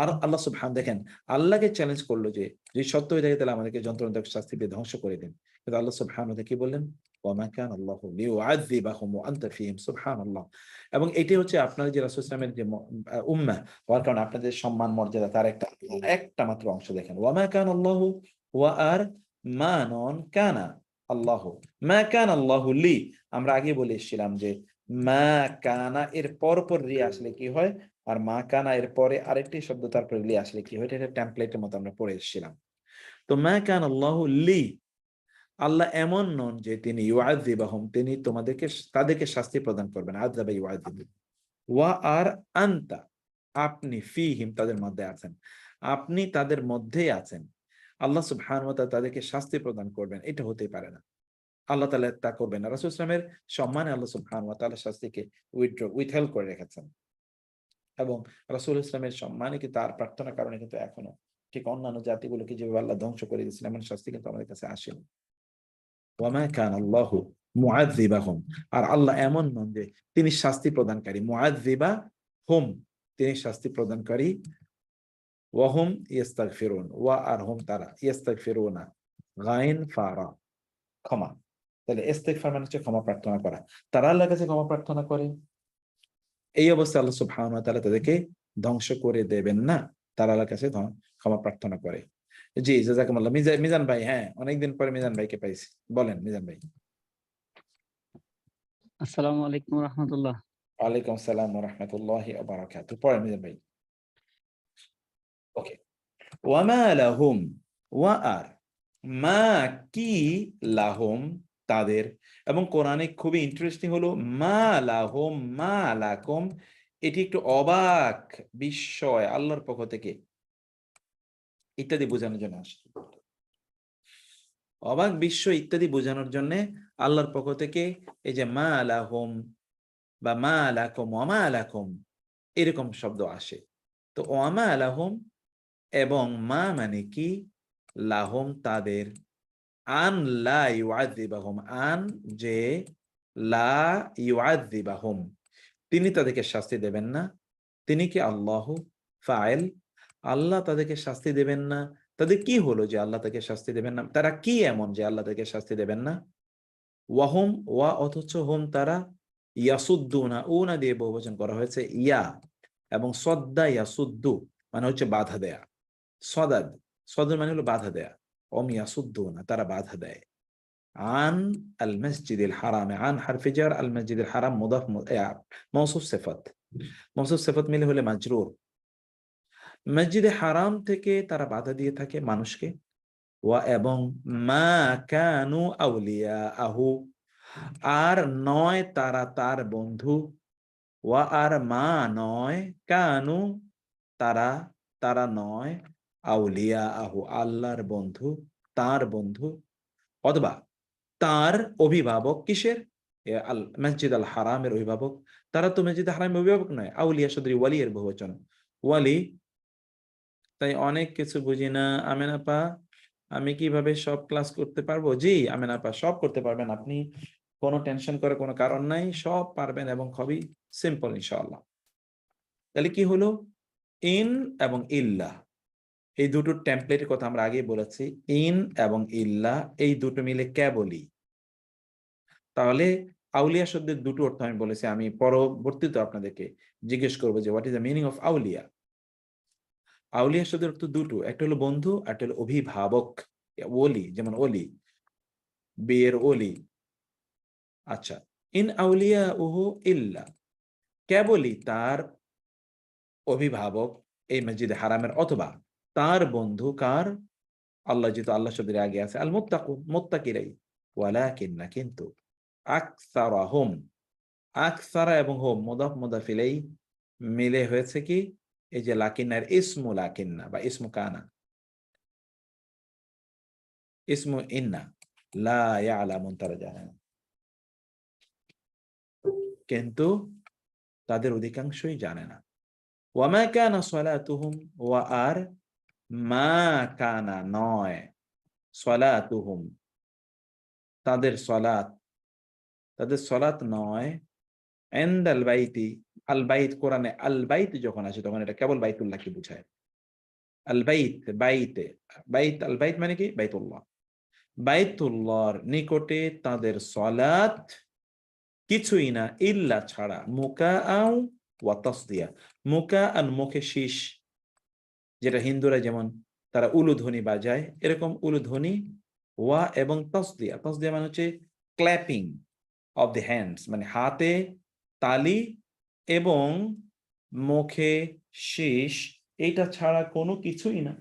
আর আল্লাহ সুবহানাহু দেখেন আল্লাহকে চ্যালেঞ্জ করলো যে যদি সত্য হয়ে থাকে তাহলে আমাদেরকে যন্ত্রণাদায়ক শাস্তি দিয়ে ধ্বংস করে দিন, কিন্তু আল্লাহ সুবহানাহু কি বললেন, ওয়ামা কানা আল্লাহু লিউআযযিবাহুম ওয়া আনতা ফীহিম, সুবহানাল্লাহ। এবং এটাই হচ্ছে আপনাদের যে রাসূল সাল্লাল্লাহু আলাইহি ওয়াসাল্লামের যে উম্মাহ হওয়ার কারণে আপনাদের সম্মান মর্যাদা তার একটা মাত্র অংশ। দেখেন ওয়ামা কানা আল্লাহু, ওয়া আর মানন কানা আল্লাহু, মা কানা আল্লাহু লি, আমরা আগে বলে এসেছিলাম যে মা কানা এর পর রি আসলে কি হয়, আর মা কানা এর পরে আরেকটি শব্দ তারপরে লি আসলে কি হয়, এটা টেমপ্লেটের মতো আমরা পড়ে এসেছিলাম। তো মা কানা আল্লাহু লি, আল্লাহ এমন নন যে তিনি ইউআযযিবাহুম, তিনি তাদেরকে শাস্তি প্রদান করবেন, আযাবা ইউআযযিবু, ওয়া আর আনতা আপনি ফীহিম তাদের মধ্যে আছেন, আপনি তাদের মধ্যেই আছেন, আল্লাহ সুবহানাহু ওয়া তাআলা তাদেরকে শাস্তি প্রদান করবেন, এটা হতেই পারে না। আল্লাহ তাআলা তা করবেন না। রাসূল সাল্লাল্লাহু আলাইহি ওয়াসাল্লামের সম্মানে আল্লাহ সুবহানাহু ওয়া তাআলা শাস্তিকে উইথহেল্ড করে রেখেছেন। এবং রাসূল ইসলামের সম্মানে কিন্তু তার প্রার্থনার কারণে কিন্তু এখনো ঠিক অন্যান্য জাতিগুলোকে যেভাবে আল্লাহ ধ্বংস করে দিয়েছিলেন, এমন শাস্তি কিন্তু আমাদের কাছে আসেনি। ওয়ামা কানা আল্লাহু মুআযযিবাহুম, আর আল্লাহ এমন নন যে তিনি শাস্তি প্রদানকারী। মুআযযিবাহুম, তিনি শাস্তি প্রদানকারী। ওয়াহুম ইস্তাগফিরুন, ওয়া আর হুম তারা, ইস্তাগফিরুনা গাইন ফারা, ক্ষমা। তাহলে ইস্তিগফার মানে হচ্ছে ক্ষমা প্রার্থনা করা। তারা আল্লাহর কাছে ক্ষমা প্রার্থনা করে। এই অবস্থায় আল্লাহ সুবহানাহু ওয়া তাআলা তাদেরকে ধ্বংস করে দেবেন না। তারা আল্লাহর কাছে ক্ষমা প্রার্থনা করে। জি, জাযাকুমুল্লাহ। মিজান ভাই, হ্যাঁ, অনেকদিন পরে মিজান ভাইকে পাইছি। বলেন মিজান ভাই।
আসসালামু আলাইকুম রহমতুল্লাহ।
ওয়ালাইকুম আসসালাম ওয়া রাহমাতুল্লাহি ওয়া বারাকাতুহু। পড়েন মিজান ভাই। ওকে। ওয়ামা লাহুম, ওয়া আর, মা কি, লাহুম তাদের। এবং কোরআনে খুবই ইন্টারেস্টিং হলো মা লাহুম মা লাকুম, এটি একটু অবাক বিস্ময় আল্লাহর পক্ষ থেকে ইত্যাদি বোঝানোর জন্য আসে। অবাক বিস্ময় ইত্যাদি বোঝানোর জন্য আল্লাহর পক্ষ থেকে এই যে মা লাহুম বা মা লাকুম ওয়ামা লাকুম এরকম শব্দ আসে। তো ওয়ামা লাহুম এবং মা মানে কি, লাহুম তাদের, আন লা ইউআযযিবাহুম, আন যে, লা ইউআযযিবাহুম তিনি তাদেরকে শাস্তি দেবেন না। তিনি কি আল্লাহু ফাইল, আল্লাহ তাদেরকে শাস্তি দেবেন না। তাদের কি হলো যে আল্লাহ তাদেরকে শাস্তি দেবেন না? তারা কি এমন যে আল্লাহ তাদেরকে শাস্তি দেবেন না? ওয়াহুম, ওয়া অথচ হুম তারা, ইয়াসুদ্দুনা, উনা দিয়ে বহুবচন করা হয়েছে, ইয়া এবং সদ্দা ইয়াসুদ্দু মানে হচ্ছে বাধা দেয়া। সদাদ, সদর মানে হলো বাধা দেয়া। ওম ইয়াসুদ্দুনা তারা বাধা দেয়। আন আল মসজিদিল হারামে, আন হারফে জার, আল মসজিদিল হারাম মুদাফ মওসুফ সিফাত, মওসুফ সিফাত মিলে হলে মাজরুর। মসজিদে হারাম থেকে তারা বাধা দিয়ে থাকে মানুষকে। ওয়া এবং মা কানু আউলিয়া আহু, আর নয় তারা তার বন্ধু। ওয়া আর মা নয়, কানু তারা, তারা নয়, আউলিয়া আহু আল্লাহর বন্ধু, তার বন্ধু অথবা তার অভিভাবক। কিসের? আল মসজিদ আল হারামের অভিভাবক। তারা তো মসজিদ হারামের অভিভাবক নয়। আউলিয়া সদরি ওয়ালিয়ের বহুবচন, ওয়ালি। তাই অনেক কিছু বুঝি না আমেন আপা, আমি কিভাবে সব ক্লাস করতে পারবো? জি আমেন আপা, সব করতে পারবেন আপনি, কোনো টেনশন করার কোনো কারণ নাই, সব পারবেন এবং খুবই সিম্পল ইনশাআল্লাহ। তাহলে কি হলো? ইন এবং ইল্লাহ, এই দুটোর টেমপ্লেটের কথা আমরা আগেই বলেছি। ইন এবং ইল্লাহ এই দুটো মিলে কেবলই। তাহলে আউলিয়া শব্দের দুটো অর্থ আমি বলেছি, আমি পরবর্তীতে আপনাদেরকে জিজ্ঞেস করবো যে what is the meaning of আউলিয়া। আউলিয়া শব্দের অর্থ দুটো, একটা হলো বন্ধু, একটা হলো অভিভাবক। ওলি, যেমন ওলি, বিয়ের ওলি। আচ্ছা, ইন আউলিয়া উহু ইল্লা, কেবলই তার অভিভাবক এই মসজিদে হারামের, অথবা তার বন্ধু কার? আল্লাহ, যেহেতু আল্লাহ শব্দের আগে আছে আল মুত্তাকুন, মুত্তাকিরাই। ওয়ালাকিন্না কিন্তু, আকসারাহুম, আকসারা এবং হোম মুদাফ মুদাফ ইলাইহি মিলে হয়েছে কি, এই যে লাকিন্নার ইসমু লাকিন্না বা ইসমু কানা, ইসমু ইন্না, লা ইয়ালামুন তারা জানে না, কিন্তু তাদের অধিকাংশই জানে না। ওয়ামা কানা সালাতুহুম, ওয়া আর মা কানা নয়, সালাতুহুম তাদের সালাত, তাদের সালাত নয়, ইনদাল বাইতি, আল বাইত, কোরআনে আল বাইত যখন আসে তখন এটা কেবল বাইতুল্লাহকে বোঝায়। আল বাইত, বাইতে, বাইত, আল বাইত মানে কি? বাইতুল্লাহ। বাইতুল্লাহর নিকটে তাদের সালাত কিছুই না, ইল্লা ছাড়া, মুকাআউ ওয়া তাসদিয়া, মুকাআন মুখে শীষ, যেটা হিন্দুরা যেমন তারা উলুধ্বনি বাজায়, এরকম উলুধ্বনি, ওয়া এবং তাসদিয়া, তাসদিয়া মানে হচ্ছে ক্ল্যাপিং অফ দ্য হ্যান্ডস, মানে হাতে তালি এবং মুখে শীষ, এটা ছাড়া কোনো কিছুই না।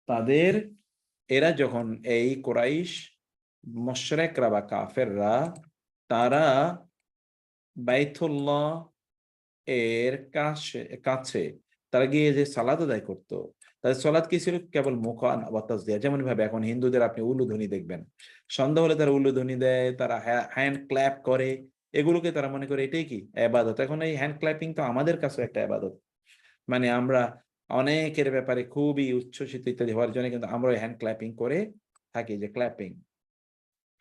তাদের, এরা যখন এই কুরাইশ মুশরিকরা বা কাফেররা তারা বাইতুল্লাহ এর কাছে তারা গিয়ে যে সালাত আদায় করতো, তাদের সালাত কি ছিল? কেবল মুখ ওয়া তাসদিয়া। যেমন ভাবে এখন হিন্দুদের আপনি উলুধ্বনি দেখবেন, সন্ধ্যা হলে তারা উলুধ্বনি দেয়, তারা হ্যান্ড ক্ল্যাপ করে, এগুলোকে তারা মনে করে এটাই কি ইবাদত। এখন এই হ্যান্ড ক্ল্যাপিং তো আমাদের কাছে একটা ইবাদত। মানে আমরা অনেকের ব্যাপারে খুবই উচ্ছ্বসিত ইত্যাদি হওয়ার জন্য কিন্তু আমরা হ্যান্ড ক্ল্যাপিং করে থাকি, যে ক্ল্যাপিং।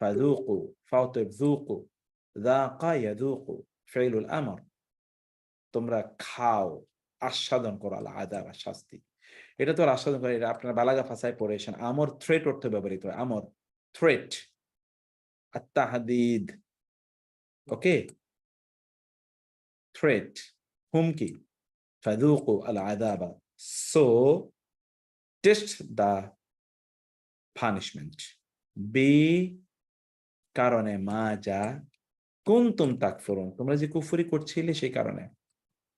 ফাযুকু ফাওয়াতযুকু যাকা ইয়াযুকু ফি'লুল আমর, তোমরা খাও, আস্বাদন করো, আল আযাব শাস্তি। এটা তো আর আস্বাদন করে, এটা আপনারা বালাগা ভাষায় পড়েছেন। আমর থ্রেট অর্থে ব্যবহৃত হয়। আমর থ্রেট, আত-তাহদিদ, ওকে, থ্রেট, হুমকি। ফাযুকু আল আযাবা, সো টেস্ট দ্য পানিশমেন্ট, বি কারণে মা যা কুনতুম তাকফুরুন, তোমরা যে কুফরি করছিলে সেই কারণে।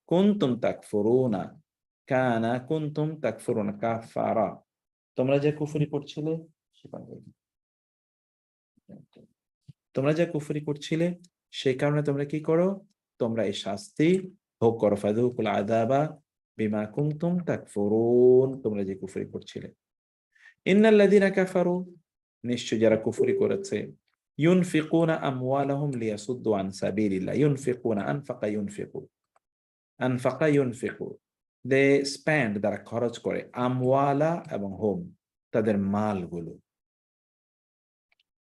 কুনতুম তাকফুরুনা, কানা কুনতুম তাকফুরুনা কাফারা, তোমরা যে কুফরি করছিলে তোমরা যে কুফরি করছিলে সেই কারণে তোমরা কি করো? তোমরা এই শাস্তি ভোগ করো। ফাযুকুল আযাবা বিমা কুনতুম তাকফুরুন, তোমরা যে কুফরি করছিলে। ইন্নাল্লাযীনা কাফারু, নিশ্চয় যারা কুফরি করেছে, ইউনফিকুনা আমওয়ালাহুম লিয়াসুদ্দু আন সাবিলিল্লাহ। ইউনফিকুনা, আনফাকা ইউনফিকু, আনফাকা ইউনফিকু, দে স্পেন্ড, তারা খরচ করে, আমওয়ালা এবং হোম, তাদের মালগুলো,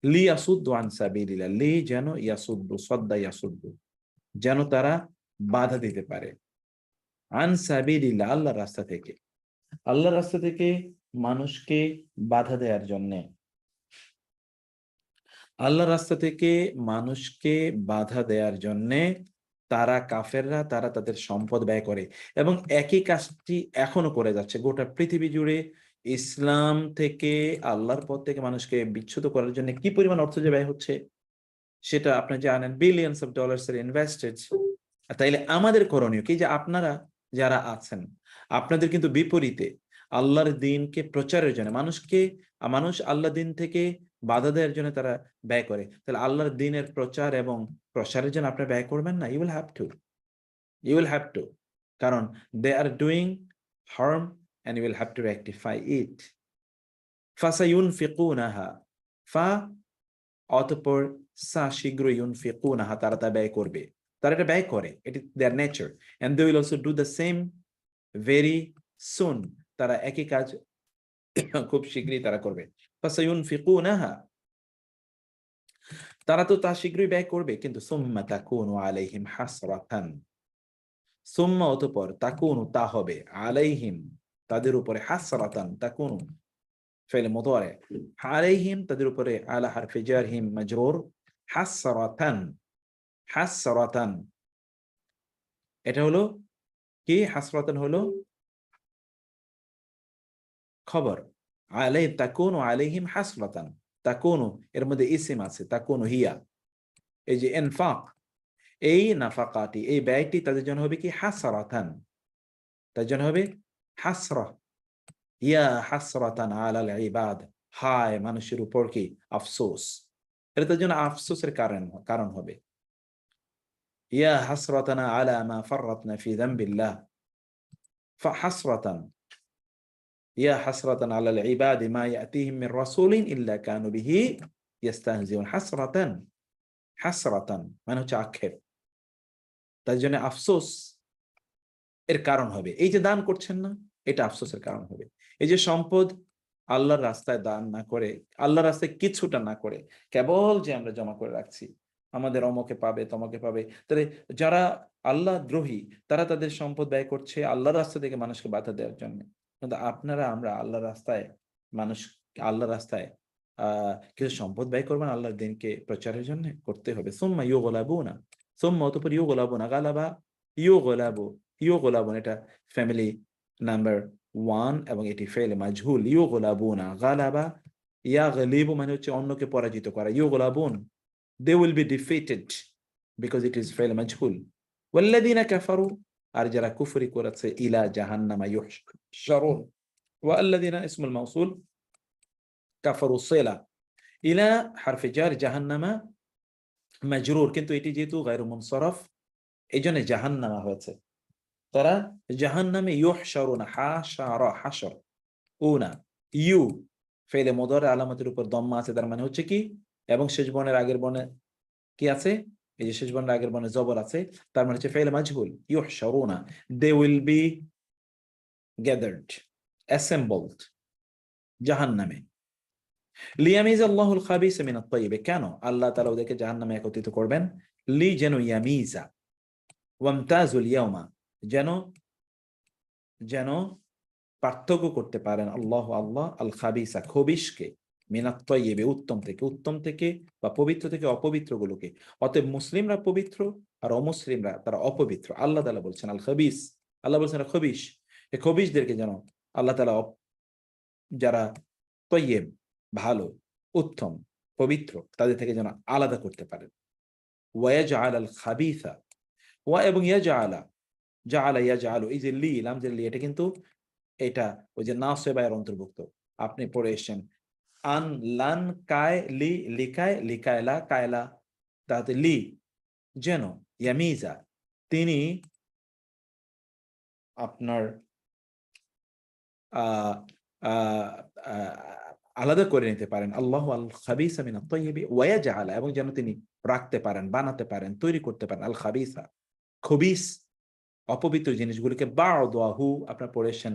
লিয়াসুদ্দু আন সাবিলিল্লাহ, লি যেন, ইয়াসুদ্দু, সদ্দা ইয়াসুদ্দু, যেন তারা বাধা দিতে পারে, আন সাবিলিল্লাহ, আল্লাহর রাস্তা থেকে, আল্লাহর রাস্তা থেকে মানুষকে বাধা দেওয়ার জন্য, আল্লাহর রাস্তা থেকে মানুষকে বাধা দেওয়ার জন্যে তারা কাফেররা, তারা তাদের সম্পদ ব্যয় করে। এবং একই কাজটি এখনো করে যাচ্ছে গোটা পৃথিবী জুড়ে। ইসলাম থেকে, আল্লাহর পথ থেকে মানুষকে বিচ্যুত করার জন্য কি পরিমাণ অর্থ যে ব্যয় হচ্ছে সেটা আপনি জানেন, বিলিয়নস অফ ডলার্স এর ইনভেস্টেড। তাইলে আমাদের করণীয় কি? যে আপনারা যারা আছেন, আপনাদের কিন্তু বিপরীতে আল্লাহর দ্বীনকে প্রচারের জন্য, মানুষ আল্লাহ দ্বীন থেকে বাধা দেওয়ার জন্য তারা ব্যয় করে। তাহলে আল্লাহর দ্বীনের প্রচার এবং প্রসারের জন্য আপনি ব্যয় করবেন না? ইউ উইল হ্যাভ টু, কারণ they are doing harm and you will have to rectify it. ফাসায়ুনফিকুনাহা, ফা অতঃপর সা শীঘ্র, ইউনফিকুনাহা, তারা তা ব্যয় করবে, তারা এটা ব্যয় করে, it is their nature, and they will also do the same very soon, তারা একই কাজ খুব শীঘ্রই তারা করবে। ফাসায়ুনফিকুনাহা, তারা তো তা শীঘ্রই ব্যয় করবে, কিন্তু সুম্মা তাকুনু আলাইহিম হাসরাতান, সুম্মা অতঃপর, তাকুনু তা হবে, আলাইহিম তাদের উপরে, হাসরাতান তাকুনু ফেলে মুদারে, আলাইহিম তাদের উপরে, আলা হারফে জারহিম মাজরুর, হাসরাতান, হাসরাতান, এটা হলো কি? হাসরাতান হলো খবর, আলাই তাকুনু আলাইহিম হাসরাতান, তাকুনু এর মধ্যে ইসিম আছে, তাকুনু হিয়া, এই যে ইনফাক, এই নাফাকাতি, এই ব্যয়টি তাদের জন্য হবে কি? হাসরাতান, তার জন্য হবে হাসরা, ইয়া হাসরাতান আলাল ইবাদ, হায় মানুষের উপর কি আফসোস, এটা তার জন্য আফসোসের কারণ হবে। ইয়া হাসরাতানা আলা মা ফাররাতনা ফি যামবিল্লাহ, ফাহাসরাতান, ইয়া হাসরাতান আলাল ইবাদি মা ইয়াতিহিম মির রাসূলিন ইল্লা কানু বিহি ইস্তাহজিউন। হাসরাতান, হাসরাতান মানে হচ্ছে আক্ষেপ, তার জন্য আফসোস এর কারণ হবে। এই যে দান করছেন না, এটা আফসোসের কারণ হবে। এই যে সম্পদ আল্লাহর রাস্তায় দান না করে, আল্লাহর রাস্তায় কিছুটা না করে, কেবল যে আমরা জমা করে রাখছি, আমাদের অমকে পাবে, তমকে পাবে, তাহলে যারা আল্লাহ দ্রোহী তারা তাদের সম্পদ ব্যয় করছে আল্লাহর রাস্তা থেকে মানুষকে বাধা দেওয়ার জন্য। কিন্তু আমরা আল্লাহর রাস্তায়, মানুষ আল্লাহর রাস্তায় কিছু সম্পদ ব্যয় করবেন আল্লাহর দ্বীনকে প্রচারের জন্য, করতে হবে। সুম্মা ইউগলাবুনা, সুম্মা অতঃপর, ইউগলাবুনা, গালাবা, ইউগলাবুন এটা ফ্যামিলি নাম্বার 1 এবং এটি ফেল মাজহুল। ইউগলাবুনা, গালাবা ইয়াগলিবু মানে হচ্ছে অন্যকে পরাজিত করা। ইউগলাবুন, they will be defeated because it is ফেল মাজহুল। ওয়াল্লাযীনা কাফারু, আর যারা কুফরি করেছে, ইলা জাহান্নামা ইউহশারুন, ওয়াল্লাযীনা ইসমুল মাউসুল, কাফারু সিলা, ইলা হারফে জার, জাহান্নামা মাজরুর, কিন্তু এটি যেহেতু গায়রু মুনসারফ, এই জন্য জাহান্নামা হয়েছে। তারা জাহান্নামে ইউহশারুনা, হাশারা হাশর, উনা, ইউ ফেলে মুদারে আলামতের উপর দম্মা আছে, তার মানে হচ্ছে কি, এবং শেষ বর্ণের আগের বর্ণে কি আছে, এই যে শেষ বর্ণের আগের বর্ণে জবর আছে, তার মানে হচ্ছে ফেলে মাজহুল, ইউহশারুনা, they will be gathered, assembled জাহান্নামে। লিয়ামিজ আল্লাহুল খাবিস মিনাত তাইয়্যিব, কেন আল্লাহ তাআলা ওদেরকে জাহান্নামে একত্রিত করবেন? লি যেন ইয়ামিজা, ওয়ামতাজুল ইয়াউমা, যেন যেন পার্থক্য করতে পারেন আল্লাহ আল খাবিসা খবিশকে, মিনাত তাইয়্যিব উত্তম থেকে, উত্তম থেকে বা পবিত্র থেকে অপবিত্র গুলোকে। অতএব মুসলিমরা পবিত্র আর অমুসলিমরা তারা অপবিত্র। আল্লাহ তাআলা বলছেন আল খাবিস, আল্লাহ বলছেন খবিশ, এই খবিশদেরকে যেন আল্লাহ তাআলা যারা তৈয়েব ভালো, উত্তম, পবিত্র, তাদের থেকে যেন আলাদা করতে পারেন। ওয়ায়াজআল আল খাবিসা, ওয়া এবং ইয়াজআলা, জাআলা ইয়াজআলু, এই যে লি, লাম যে লি, এটা কিন্তু এটা ওই যে নাসিবায়ের অন্তর্ভুক্ত। আপনি পড়ে এসেছেন আন লান কায় লি, লিকায় লিকায়লা কায়লা, তাতে লি যেন ইয়ামিজা, তিনি আপনার আহ আহ আলাদা করে নিতে পারেন আল্লাহ আল খাবিসা মিনাত তাইয়্যিবি ওয়া ইয়াজআলা, এবং যেন তিনি রাখতে পারেন, বানাতে পারেন, তৈরি করতে পারেন আল খাবিসা খবিস অপবিত্র জিনিসগুলিকে বা'দাহু, আপনারা পড়েছেন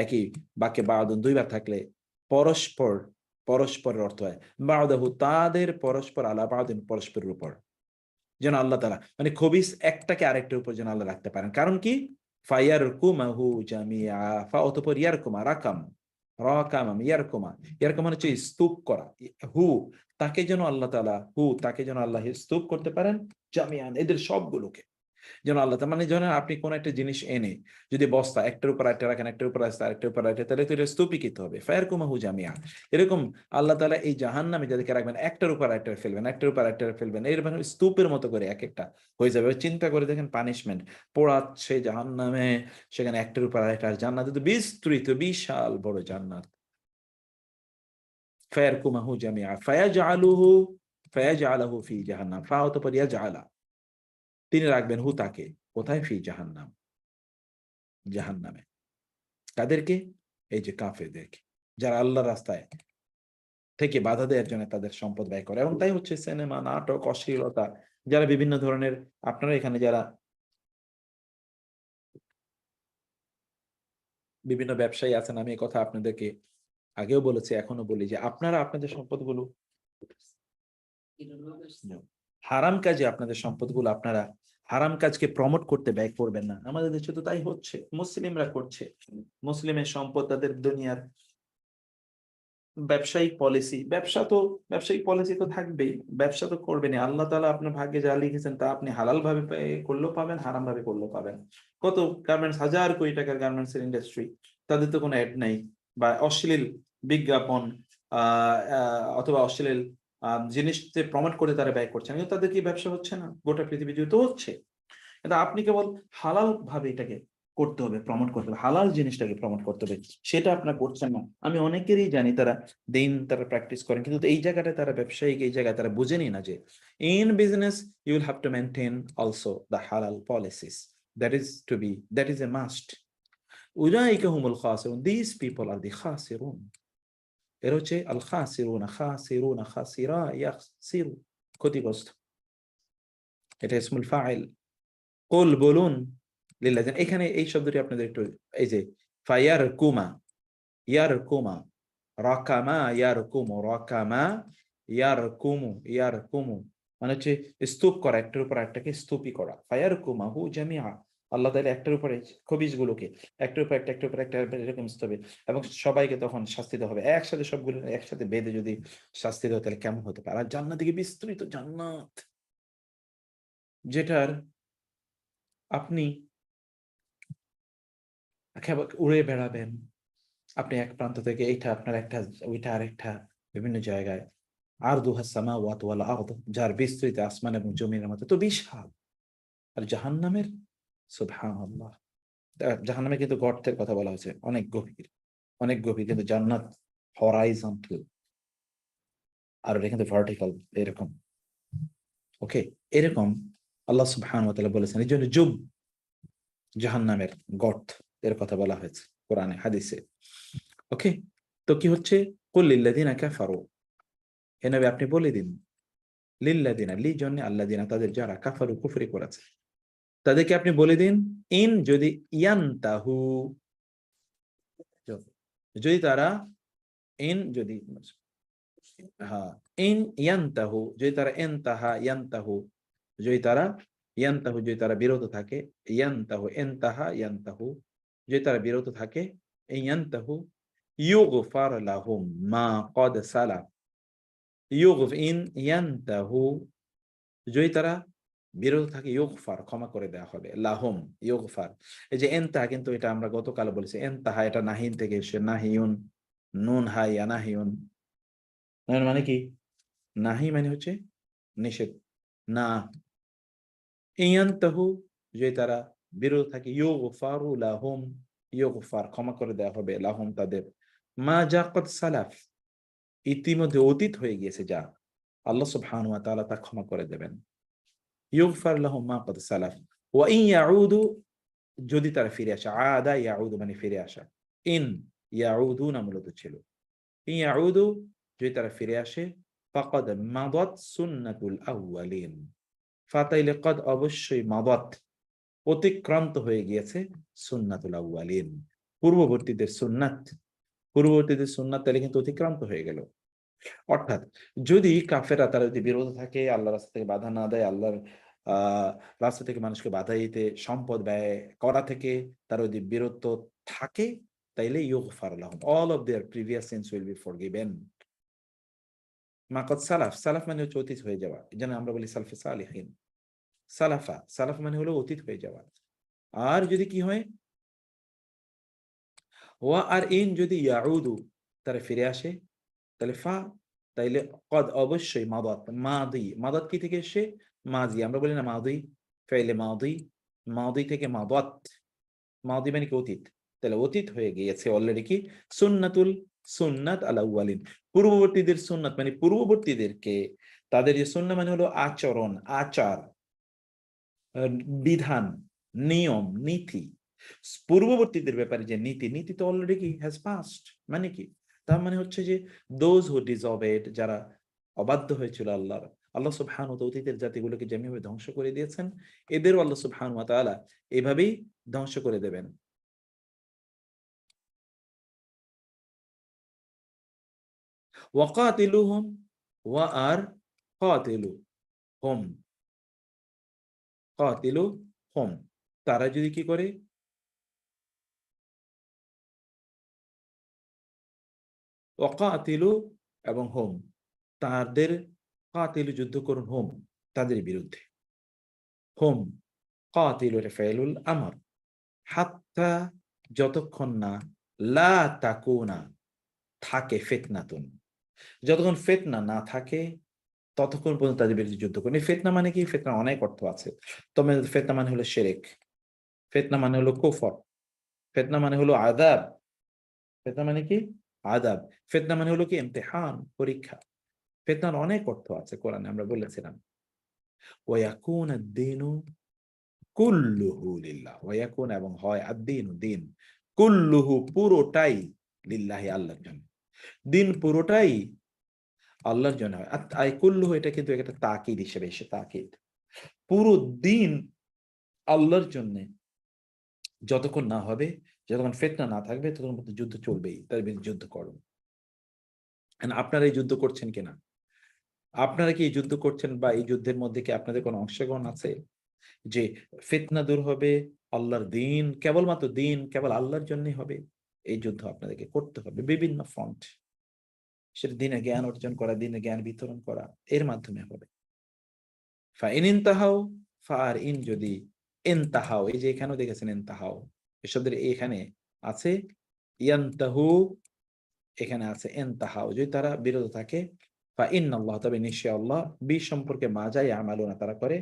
একই বাক্যে বা'দুন দুইবার থাকলে পরস্পর, পরস্পরের অর্থ হয় বা'দাহু, তাদের পরস্পর, আলা বা'দিন পরস্পরের উপর, যেন আল্লাহ তাআলা মানে খবিস একটাকে আরেকটার উপর যেন আল্লাহ রাখতে পারেন। কারণ কি, ফায়ারকুমাহু জামিআ, ফা অতঃপর ইয়ারকুমা, রাকাম, রাকাম ইয়ারকুমা, ইয়ারকুমা হচ্ছে স্তূপ করা, হু তাকে যেন আল্লাহ তাআলা, হু তাকে যেন আল্লাহ স্তূপ করতে পারেন, জামিআন এদের সবগুলোকে যেন আল্লাহ তাআলা, মানে যেন আপনি কোন একটা জিনিস এনে যদি বস্তা একটার উপর একটা রাখেন, একটার উপর আরেকটার উপর আরেকটা, তাহলে তো এটা স্তূপীকৃত হবে। ফায়ারকুমাহু জামিআ, এরকম আল্লাহ তাআলা এই জাহান্নামে যাদেরকে রাখবেন একটার উপর আরেকটা ফেলবেন, একটার উপর আরেকটা ফেলবেন, এরকম স্তূপের মতো করে এক একটা হয়ে যাবে। চিন্তা করে দেখেন, পানিশমেন্ট পোড়াচ্ছে জাহান্নামে, সেখানে একটার উপর আরেকটা, আর জান্নাতে তো বিস্তৃত বিশাল বড় জান্নাত। ফায়ারকুমাহু জামিআ ফায়াজআলুহু, ফায়াজআলুহু ফি জাহান্নাম, ফা অতঃপর ইয়াজআলা, তিনি রাখবেন হু তাকে, কোথায়? ফি জাহান্নাম, জাহান্নামে। তাদেরকে, এই যে কাফেরদেরকে, যারা আল্লাহর রাস্তায় থেকে বাধা দেওয়ার জন্য তাদের সম্পদ ব্যয় করে। এবং তাই হচ্ছে সিনেমা, নাটক, অশ্লীলতা, যারা বিভিন্ন ধরনের, আপনারা এখানে যারা বিভিন্ন ব্যবসায়ী আছেন, আমি এই কথা আপনাদেরকে আগেও বলেছি, এখনো বলি, যে আপনারা আপনাদের সম্পদগুলো হারাম কাজে, আপনাদের সম্পদগুলো আপনারা হারাম কাজকে প্রমোট করতে ব্যয় করবেন না। আমাদের দেশে তো তাই হচ্ছে, মুসলিমরা করছে, মুসলিমের সম্পদ তাদের দুনিয়ার ব্যবসায়িক পলিসি, ব্যবসায়িক পলিসি তো থাকবেই, ব্যবসা তো করবেনই। আল্লাহ তাআলা আপনার ভাগ্যে যা লিখেছেন তা আপনি হালাল ভাবে করলেও পাবেন, হারাম ভাবে করলেও পাবেন। কত গার্মেন্টস, হাজার কোটি টাকার গার্মেন্টস এর ইন্ডাস্ট্রি, তাদের তো কোনো অ্যাড নাই, বা অশ্লীল বিজ্ঞাপন অথবা অশ্লীল জিনিস প্রমোট করে তারা ব্যয় করছে, কিন্তু তাদের কি ব্যবসা হচ্ছে না? গোটা পৃথিবী জুড়ে তো হচ্ছে। কিন্তু আপনি কেবল হালাল ভাবে এটাকে করতে হবে, প্রমোট করতে হবে, হালাল জিনিসটাকে প্রমোট করতে হবে, সেটা আপনারা করছেন না। আমি অনেকেরই জানি তারা দিন তারা প্র্যাকটিস করেন, কিন্তু এই জায়গাটা তারা ব্যবসায়িক, এই জায়গায় তারা বুঝেনি না যে in business you will have to maintain also the halal policies, that is a must. উলাইকা হুমুল খাসিরুন, দিস পিপল আর দি খাসিরুন, এর হচ্ছে আল খাসিরুনা, খাসিরুনা খাসিরা ইয়াখসিরু, ক্ষতিগ্রস্ত, এটা ইসমুল ফাইল। কুল বলুন লিল্লাযিন, এখানে এই শব্দটি আপনাদের একটু, এই যে ফায়ারকুমা, ইয়ারকুমা, রাকামা ইয়ারকুমু, রাকামা ইয়ারকুমু, ইয়ারকুমু মানে হচ্ছে স্তূপ করা, একটার উপর একটাকে স্তূপী করা। ফায়ারকুমাহু জামিআ, আল্লাহ তাআলা একটার উপরে খবিশগুলোকে একটার উপর একটা, একটার উপর একটা এরকম স্তূপে, এবং সবাইকে তখন শাস্তি দেওয়া হবে একসাথে, সবগুলো একসাথে বেঁধে যদি শাস্তি দেওয়া, তাহলে কেমন হতে পারে? আর জান্নাত থেকে বিস্তৃত জান্নাত, যেটার আপনি একেবারে উড়ে বেড়াবেন, আপনি এক প্রান্ত থেকে এইটা আপনার একটা, ওইটা আরেকটা, বিভিন্ন জায়গায়। আরদুহা সামাওয়াতু ওয়াল আরদ, যার বিস্তৃত আসমান এবং জমিনের মধ্যে তো বিশাল। আর জাহান্নামের, সুবহানাল্লাহ, জাহান্নামে কিন্তু গর্তের কথা বলা হয়েছে, অনেক গভীর, অনেক গভীর, কিন্তু জান্নাত হরাইজন্টাল, আর এটা কিন্তু ভার্টিক্যাল, এরকম। ওকে, এরকম আল্লাহ সুবহানাহু ওয়া তাআলা বলেছেন, এই জন্য জুব জাহান্নামের গর্ত এর কথা বলা হয়েছে কোরআনে হাদিসে। ওকে, তো কি হচ্ছে, কুল লিল্লাযিনা কাফারু, হে নবী আপনি বলে দিন, লিল্লাযিনা লি জন্য আল্লাযিনা তাদের যারা কাফারু কুফরি করেছে তাদেরকে আপনি বলে দিন, ইন যদি ইয়ান্তাহু, যদি তারা, ইন যদি, হ্যাঁ, ইন ইয়ান্তাহু যদি তারা, ইনতাহা ইয়ান্তাহু যদি তারা, ইয়ান্তাহু যদি তারা বিরত থাকে, ইয়ান্তাহু ইনতাহা ইয়ান্তাহু যদি তারা বিরত থাকে, ইয়ান্তাহু ইউগফার লাহুম মা ক্বাদ সালাফ, ইন ইয়ান্তাহু যদি তারা বিরত থাকে, ইউগফার ক্ষমা করে দেওয়া হবে, লাহুম ইউগফার। এই যে এনতাহা, কিন্তু এটা আমরা গতকাল বলেছি, এনতাহা এটা নাহিন থেকে এসে, নাহিউন, নুন হাই নাহিউন, মানে কি, নাহি মানে হচ্ছে নিষেধ, না, ইয়ান্তাহু যদি তারা বিরত থাকে, ইউগফারু লাহুম, ইউগফার ক্ষমা করে দেওয়া হবে, লাহুম তাদের, মা যা কদ সালাফ ইতিমধ্যে অতীত হয়ে গিয়েছে যা, আল্লাহ সুবহানাহু ওয়া তাআলা তা ক্ষমা করে দেবেন, ইউগফার লাহুম মা কদ সালাফ, ওয়া ইন ইয়াউদু যদি তারা ফিরে আসে, আদা ইয়াউদু মানে ফিরে আসা, ইন ইয়াউদুনা মূলত ছিল, ইন ইয়াউদু যদি তারা ফিরে আসে, ফাকাদ মাদাত সুন্নাতুল আউয়ালিন, ফাতাইলে কদ অবশ্যই মাদাত অতিক্রান্ত হয়ে গিয়েছে, সুন্নাতুল আউয়ালিন পূর্ববর্তীদের সুন্নাত, পূর্ববর্তীদের সুন্নাত তাহলে কিন্তু অতিক্রান্ত হয়ে গেল। অর্থাৎ যদি কাফেরা তারা যদি বিরত থাকে, আল্লাহ রাস্তা থেকে বাধা না দেয়, আল্লাহর রাস্তা থেকে মানুষকে বাধা দিতে, সম্পদ ব্যয় করা থেকে তারা যদি বিরত থাকে, তাইলে ইউগফার লাহুম, all of their previous sins will be forgiven. মাকাদ সালাফ, সালাফ মানে হচ্ছে অতীত হয়ে যাওয়া, যেন আমরা বলি সালফে সালিহিন, সালাফা, সালাফ মানে হলো অতীত হয়ে যাওয়া। আর যদি কি হয়, ওয়া আর ইন যদি ইয়াউদু তারা ফিরে আসে, তাহলে ফা, তাইলে কদ অবশ্যই মাদাত, মাদি, মাদাত কি থেকে এসে, মাজি, আমরা বলি না মাদি, ফাইলে মাদি, মাদি থেকে মাদাত, মাদি মানে কি অতীত, তাহলে অতীত হয়ে গিয়েছে অলরেডি কি, সুন্নাতুল, সুন্নাত আল আউয়ালিন পূর্ববর্তীদের সুন্নাত মানে পূর্ববর্তীদেরকে, তাদের যে সুন্নাহ মানে হলো আচরণ, আচার, বিধান, নিয়ম, নীতি, পূর্ববর্তীদের ব্যাপারে যে নীতি, নীতি তো অলরেডি কি হ্যাজ পাস্ট, মানে কি, তার মানে হচ্ছে যে দোজ হু ডিসঅবেড, যারা অবাধ্য হয়েছিল আল্লাহর, আল্লাহ সুবহানাহু ওয়া তাআলা অতীতের জাতিগুলোকে যেভাবে ধ্বংস করে দিয়েছেন, এদেরও আল্লাহ সুবহানাহু ওয়া তাআলা এভাবেই ধ্বংস করে দেবেন। ওয়াকাতিলুহুম, ওয়া আর কাতিলু হুম, কাতিলু হুম, তারা যদি কি করে, ওয়াকাতিলু এবং হোম, তাদের, কাতিলু যুদ্ধ করুন, হোম তাদের বিরুদ্ধে, হোম, কাতিলু এটা ফাইলুল আমর, হাত্তা যতক্ষণ না, লা তাকুনা থাকে ফিতনাতুন, যতক্ষণ ফিতনা না থাকে ততক্ষণ পর্যন্ত তাদের বিরুদ্ধে যুদ্ধ করুন। এই ফিতনা মানে কি, ফিতনা অনেক অর্থ আছে, তবে ফিতনা মানে হলো শিরক, ফিতনা মানে হলো কুফর, ফিতনা মানে হলো আযাব, ফিতনা মানে কি, আযাব, ফিতনা মানে হলো কি ইমতিহান, পরীক্ষা, ফিতনার অনেক অর্থ আছে কোরআনে, আমরা বলেছিলাম। ওয়ায়াকুন আদ-দীনু কুল্লুহু লিল্লাহ, ওয়ায়াকুন এবং হয় আদ-দীনু দিন, কুল্লুহু পুরোটাই, লিল্লাহি আল্লাহর জন্য, দিন পুরোটাই আল্লাহর জন্য হয়। আই কুল্লুহু এটা কিন্তু একটা তাকিদ হিসেবে এসে, তাকিদ, পুরো দিন আল্লাহর জন্য যতক্ষণ না হবে, যতক্ষণ ফিতনা না থাকবে ততক্ষণ পর্যন্ত যুদ্ধ চলবেই, তার বিরুদ্ধে যুদ্ধ করুন। আপনারা এই যুদ্ধ করছেন কিনা, আপনারা কি এই যুদ্ধ করছেন, বা এই যুদ্ধের মধ্যে কি আপনাদের কোনো অংশগ্রহণ আছে, যে ফিতনা দূর হবে, আল্লাহর দিন, কেবলমাত্র দিন কেবল আল্লাহর জন্যই হবে, এই যুদ্ধ আপনাদেরকে করতে হবে বিভিন্ন ফ্রন্ট, সেটা দিনে জ্ঞান অর্জন করা, দিনে জ্ঞান বিতরণ করা, এর মাধ্যমে হবে। ফাইন ইনতাহাও, ফার ইন যদি, ইনতাহাও এই যে এখানেও দেখেছেন ইনতাহাও, এসবদের এখানে আছে ইয়ানতাহু, এখানে আছে ইনতাহাও, যদি তারা বিরত থাকে, ফা ইন্নাল্লাহ তবে নিশ্চয় আল্লাহ, বি সম্পর্কে মা যায় আমালুনা তারা করে,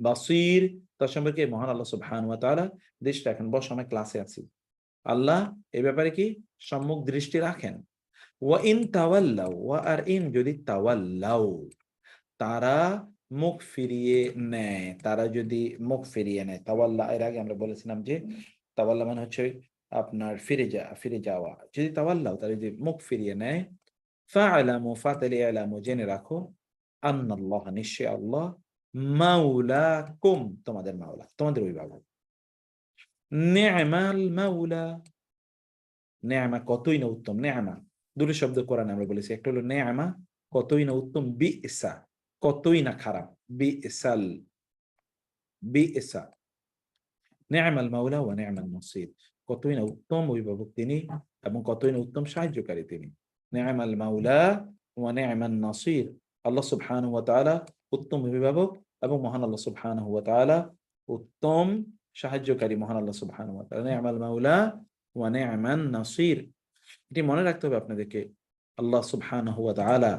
বাসির তার সম্পর্কে মহান আল্লাহ সুবহানাহু ওয়া তাআলা দৃষ্টি রাখেন। বস আমরা ক্লাসে আছি, আল্লাহ এই ব্যাপারে কি সম্মুখ দৃষ্টি রাখেন। ওয়া ইন তাওয়াল্লাউ, ওয়া আর ইন যদি তাওয়াল্লাউ তারা মুখ ফিরিয়ে নেয়, তারা যদি মুখ ফিরিয়ে নেয়, তাওয়াল্লা, এর আগে আমরা বলেছিলাম যে তাওয়াল্লা মানে হচ্ছে আপনার ফিরে যাওয়া। যদি তাওয়াল্লাও, তারা যদি মুখ ফিরিয়ে নেয়, ফা'লামু, ফাতালি আলামু, জেনে রাখো, আন্নাল্লাহ, নিশ্চয় আল্লাহ, মাওলাকুম, তোমাদের মাওলা, তোমাদের অভিভাবক। নি'মাল মাওলা, নেয়ামা কতই না উত্তম, নেয়ামা দুটো শব্দ কোরআনে আমরা বলেছি, একটা হলো নেয়ামা কতই না উত্তম, বিইসা কতই না খারাপ, বিইসাল, বিইসা, নেয়ামাল মাওলা ওয়া নেয়ামাল নাসির, কতই না উত্তম অভিভাবক তিনি এবং কতই না উত্তম সাহায্যকারী তিনি। নেয়ামাল মাওলা ওয়া নেয়ামান নাসির, আল্লাহ সুবহানাহু ওয়া তাআলা উত্তম অভিভাবক এবং মহান আল্লাহ সুবহানাহু ওয়া তাআলা উত্তম সাহায্যকারী, মহান আল্লাহ সুবহানাহু ওয়া তাআলা। নেয়ামাল মাওলা ওয়া নেয়ামান নাসির, এটি মনে রাখতে হবে আপনাদেরকে। আল্লাহ সুবহানাহু ওয়া তাআলা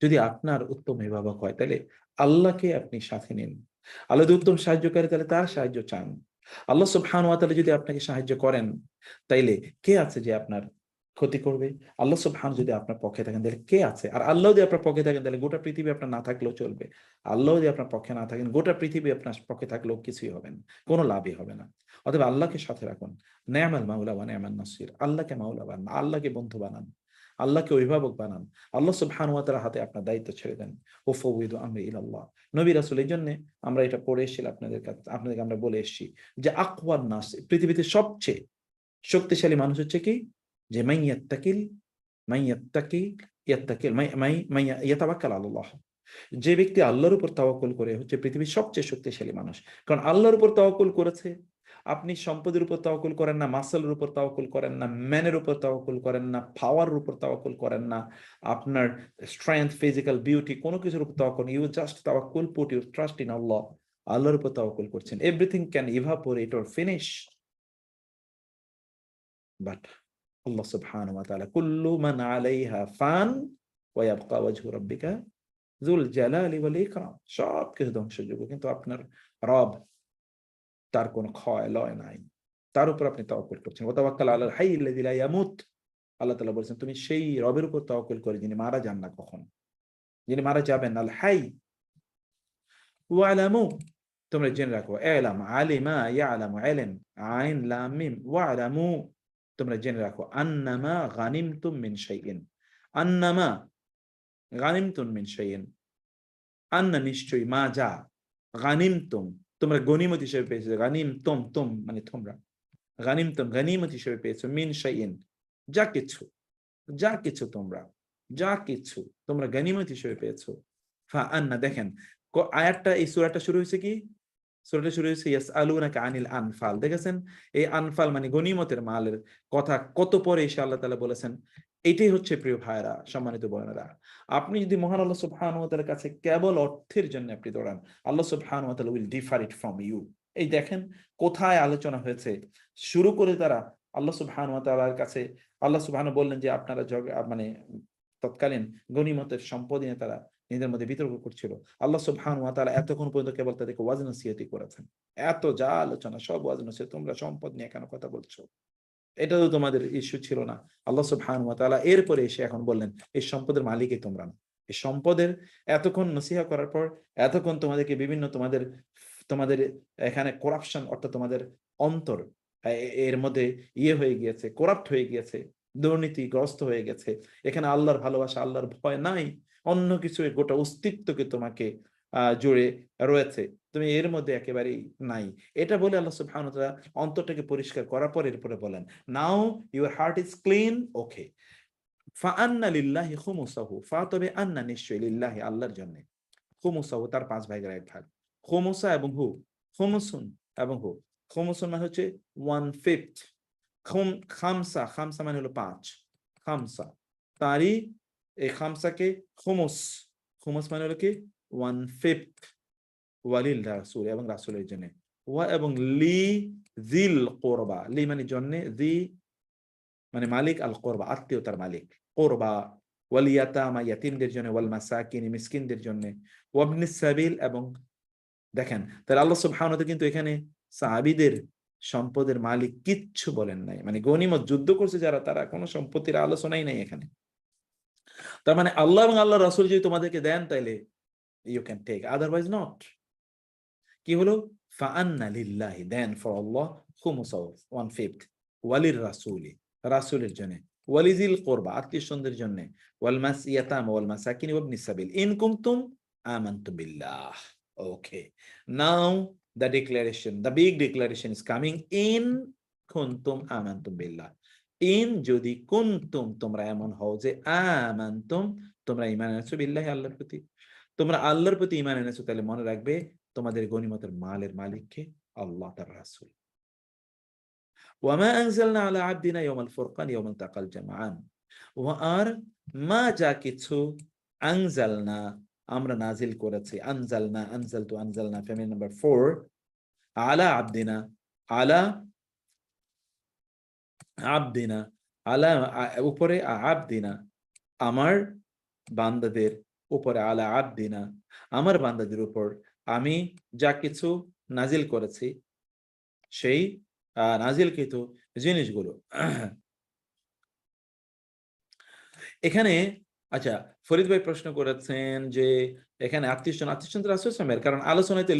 যদি আপনার উত্তম অভিভাবক হয়, তাহলে আল্লাহকে আপনি সাথে নিন। আল্লাহ যদি উত্তম সাহায্যকারী, তাহলে তার সাহায্য চান। আল্লাহ সুবহানাহু ওয়া তাআলা যদি আপনাকে সাহায্য করেন, তাইলে কে আছে যে আপনার ক্ষতি করবে? আল্লাহ সুবহানাহু যদি আপনার পক্ষে থাকেন, তাহলে কে আছে? আর আল্লাহ যদি আপনার পক্ষে থাকেন, তাহলে গোটা পৃথিবী আপনার না থাকলেও চলবে। আল্লাহ যদি আপনার পক্ষে না থাকেন, গোটা পৃথিবী আপনার পক্ষে থাকলেও কিছুই হবে না, কোনো লাভই হবে না। অতএব আল্লাহকে সাথে রাখুন। নেয়ামাল মাওলা ওয়া নেয়ামান নাসির, আল্লাহকে মাওলা বানান, আল্লাহকে বন্ধু বানান, আল্লাহকে অভিভাবক বানান। আল্লাহ সুবহানাহু ওয়া তাআলার হাতে আপনার দায়িত্ব ছেড়ে দেন। ওয়াফাউযিদু আমরি ইলাল্লাহ। নবী রাসূল, এই জন্য আমরা এটা পড়ে এসেছিলাম আপনাদেরকে আমরা বলে এসেছি যে আকওয়ান নাস, পৃথিবীতে সবচেয়ে শক্তিশালী মানুষ হচ্ছে কি? যে ইয়াতাওয়াক্কাল আলাল্লাহ, যে ব্যক্তি আল্লাহর উপর তাওয়াক্কুল করে হচ্ছে পৃথিবীর সবচেয়ে শক্তিশালী মানুষ। কারণ আল্লাহর উপর তাওয়াক্কুল করেছে। আপনি সম্পদের উপর তাওয়াক্কুল করেন না, মাসলের উপর তাওয়াক্কুল করেন না, ম্যানের উপর তাওয়াক্কুল করেন না, পাওয়ার উপর তাওয়াক্কুল করেন না, আপনার স্ট্রেংথ, ফিজিক্যাল বিউটি, কোনো কিছুর উপর তাওয়াক্কুল, ইউ জাস্ট তাওয়াক্কুল, put your trust in Allah. আল্লাহর উপর তাওয়াক্কুল করছেন। Everything can evaporate or finish, but Allah সুবহানাহু ওয়া তাআলা, কুল্লু মান আলাইহা ফান ওয়া ইয়াবকা ওয়াজহু রাব্বিকা যুল জালালি ওয়াল ইকরাম, সব কিছু ধ্বংসযোগ্য, কিন্তু আপনার রব, তার কোনো ক্ষয় লয় নাই, তার উপর আপনি তাওয়াক্কুল করছেন। ওয়া তাওয়াক্কাল আলাল হাইয়্যিল লাযী লা ইয়ামুত, আল্লাহ তাআলা বলেছেন তুমি সেই রবের উপর তাওয়াক্কুল করে যিনি মারা যান না কখনো, যিনি মারা যাবেন। আল হাই, ওয়ালামু, তোমরা জেনে রাখো, ইলাম, আলিমা ইয়ালামু, ইলম, আইন লাম মিম, ওয়ালামু, তোমরা জেনে রাখো, আন্নামা গানিমতুম মিন শাইইন, আন্নামা গানিমতুম মিন শাইইন, আন্না নিশ্চয়ই, মা যা, গানিমতুম তোমরা গনিমত হিসেবে পেয়েছো, গানিমতুম তুম মানে তোমরা, গানিমতুম গনিমত হিসেবে পেয়েছো, মিন শাইইন যা কিছু, যা কিছু তোমরা, যা কিছু তোমরা গনিমত হিসেবে পেয়েছো। ফা আন্না, দেখেন আয়াতটা, এই সূরাটা শুরু হয়েছে কি? সূরাটা শুরু হয়েছে ইয়াসআলুনাকা আনিল আনফাল। দেখেছেন, এই আনফাল মানে গনিমতের মালের কথা কত পরে এসে আল্লাহ তাআলা বলেছেন। এটাই হচ্ছে প্রিয় ভাইরা, সম্মানিত বোনেরা, আপনি যদি মহান আল্লাহ সুবহানাহু ওয়া তাআলার কাছে কেবল অর্থের জন্য আপনি দৌড়ান, আল্লাহ সুবহানাহু ওয়া তাআলা will defer it from you. এই দেখেন কোথায় আলোচনা হয়েছে, শুরু করে তারা আল্লাহ সুবহানাহু ওয়া তাআলার কাছে, আল্লাহ সুবহানাহু বললেন যে আপনারা মানে তৎকালীন গনিমতের সম্পদ নিয়ে তারা নিজেদের মধ্যে বিতর্ক করছিল। আল্লাহ সুবহানাহু ওয়া তাআলা এতক্ষণ পর্যন্ত কেবল তাদেরকে ওয়াজ নসিহত করেছেন। এত যা আলোচনা সব ওয়াজ নসিহত, তোমরা সম্পদ নিয়ে কেন কথা বলছো, এটা তো তোমাদের ইস্যু ছিল না। আল্লাহ সুবহানাহু ওয়া তাআলা এরপরে এসে এখন বললেন এই সম্পদের মালিকই তোমরা না। এই সম্পদের এতক্ষণ নসিহত করার পর, এতক্ষণ তোমাদেরকে বিভিন্ন তোমাদের এখানে করাপশন, অর্থাৎ তোমাদের অন্তর এর মধ্যে হয়ে গিয়েছে, করাপ্ট হয়ে গিয়েছে, দুর্নীতিগ্রস্ত হয়ে গেছে। এখানে আল্লাহর ভালোবাসা, আল্লাহর ভয় নাই, অন্য কিছু গোটা অস্তিত্বকে তোমাকে জুড়ে রয়েছে, তুমি এর মধ্যে একেবারেই নাই। এটা বলে আল্লাহ সুবহানাহু ওয়া তাআলা অন্তরটাকে পরিষ্কার করার পর এরপরে বলেন, নাও ইউর হার্ট ইজ ক্লিন, ওকে, ফা আন্না লিল্লাহি খুমুসাহু, ফা তবে আন্না নিশ্চয়, লিল্লাহি আল্লাহর জন্য, খুমুসাহু তার 5 ভাগের 1 ভাগ, খুমুসা এবং হু, খুমুসুন এবং হু, খুমুসুন মানে হচ্ছে 1/5, খামসা, খামসা মানে হলো 5, খামসা, তারই এই খামসাকে খুমুস, খুমুস মানে হলো কি 1/5, ওয়ালিল রাসূল এবং রাসূলের জন্য, ওয়া এবং লি যিল কুরবা, লি মানে জন্য, জি মানে মালিক, আল কুরবা আত্মীয়তার মালিক, কুরবা, ওয়াল ইয়াতামা ইয়াতীমদের জন্য, ওয়াল মাসাকিন মিসকিনদের জন্য, ওয়াবনিস সাবিল, এবং দেখেন তাহলে আল্লাহ সুবহানাহু ওয়া তাআলা কিন্তু এখানে সাহাবীদের সম্পদের মালিক কিচ্ছু বলেন নাই, মানে গনিমত যুদ্ধ করছে যারা, তারা কোনো সম্পত্তির আলোচনাই নাই এখানে। তার মানে আল্লাহ এবং আল্লাহর রাসূল যদি তোমাদেরকে দেন, তাইলে you can take, otherwise not. কি হলো? ফাআন্না লিল্লাহি, দেন ফর আল্লাহ, খুমুসাও 1/5, ওয়ালির রাসূলি, রাসূলের জন্য, ওয়ালিজিল কুরবা, আত্মীয়স্বজনদের জন্য, ওয়াল ইয়াতামা ওয়াল মাসাকিন ওয়াবনিস সাবিল ইন কুনতুম আমানতুম বিল্লাহ। ওকে, নাও the declaration, the big declaration is coming, in কুনতুম আমানতুম বিল্লাহ, ইন যদি কুনতুম তোমরা এমন হও যে আমানতুম তোমরা ঈমান এনেছো বিল্লাহি আল্লাহর প্রতি, তোমরা আল্লাহর প্রতি ঈমান এনেছো, তাহলে মনে রাখবে তোমাদের গনিমতের মালের মালিককে আল্লাহ তার রাসূল। ওয়ামা আনজালনা আলা আবদিনা ইয়াউমাল ফুরকান ইয়াউমাল তাকাল জামআন, আর মা যা কিছু আনজালনা আমরা নাজিল করেছি, আনজালনা, আনজালতু, আনজালনা ফেমিনিন নাম্বার 4, আলা আবদিনা, আলা আবদিনা, আলা উপরে, আবদিনা আমার বান্দাদের উপরে, আলা আবদিনা আমার বান্দাদের উপর আমি যা কিছু নাজিল করেছি, সেই নাজিলকৃত জিনিসগুলো। এখানে আচ্ছা, ফরিদ ভাই প্রশ্ন করেছেন যে এখানে আত্মীয়স্বজন রাসূল সাল্লামের, কারণ আলোচনাতে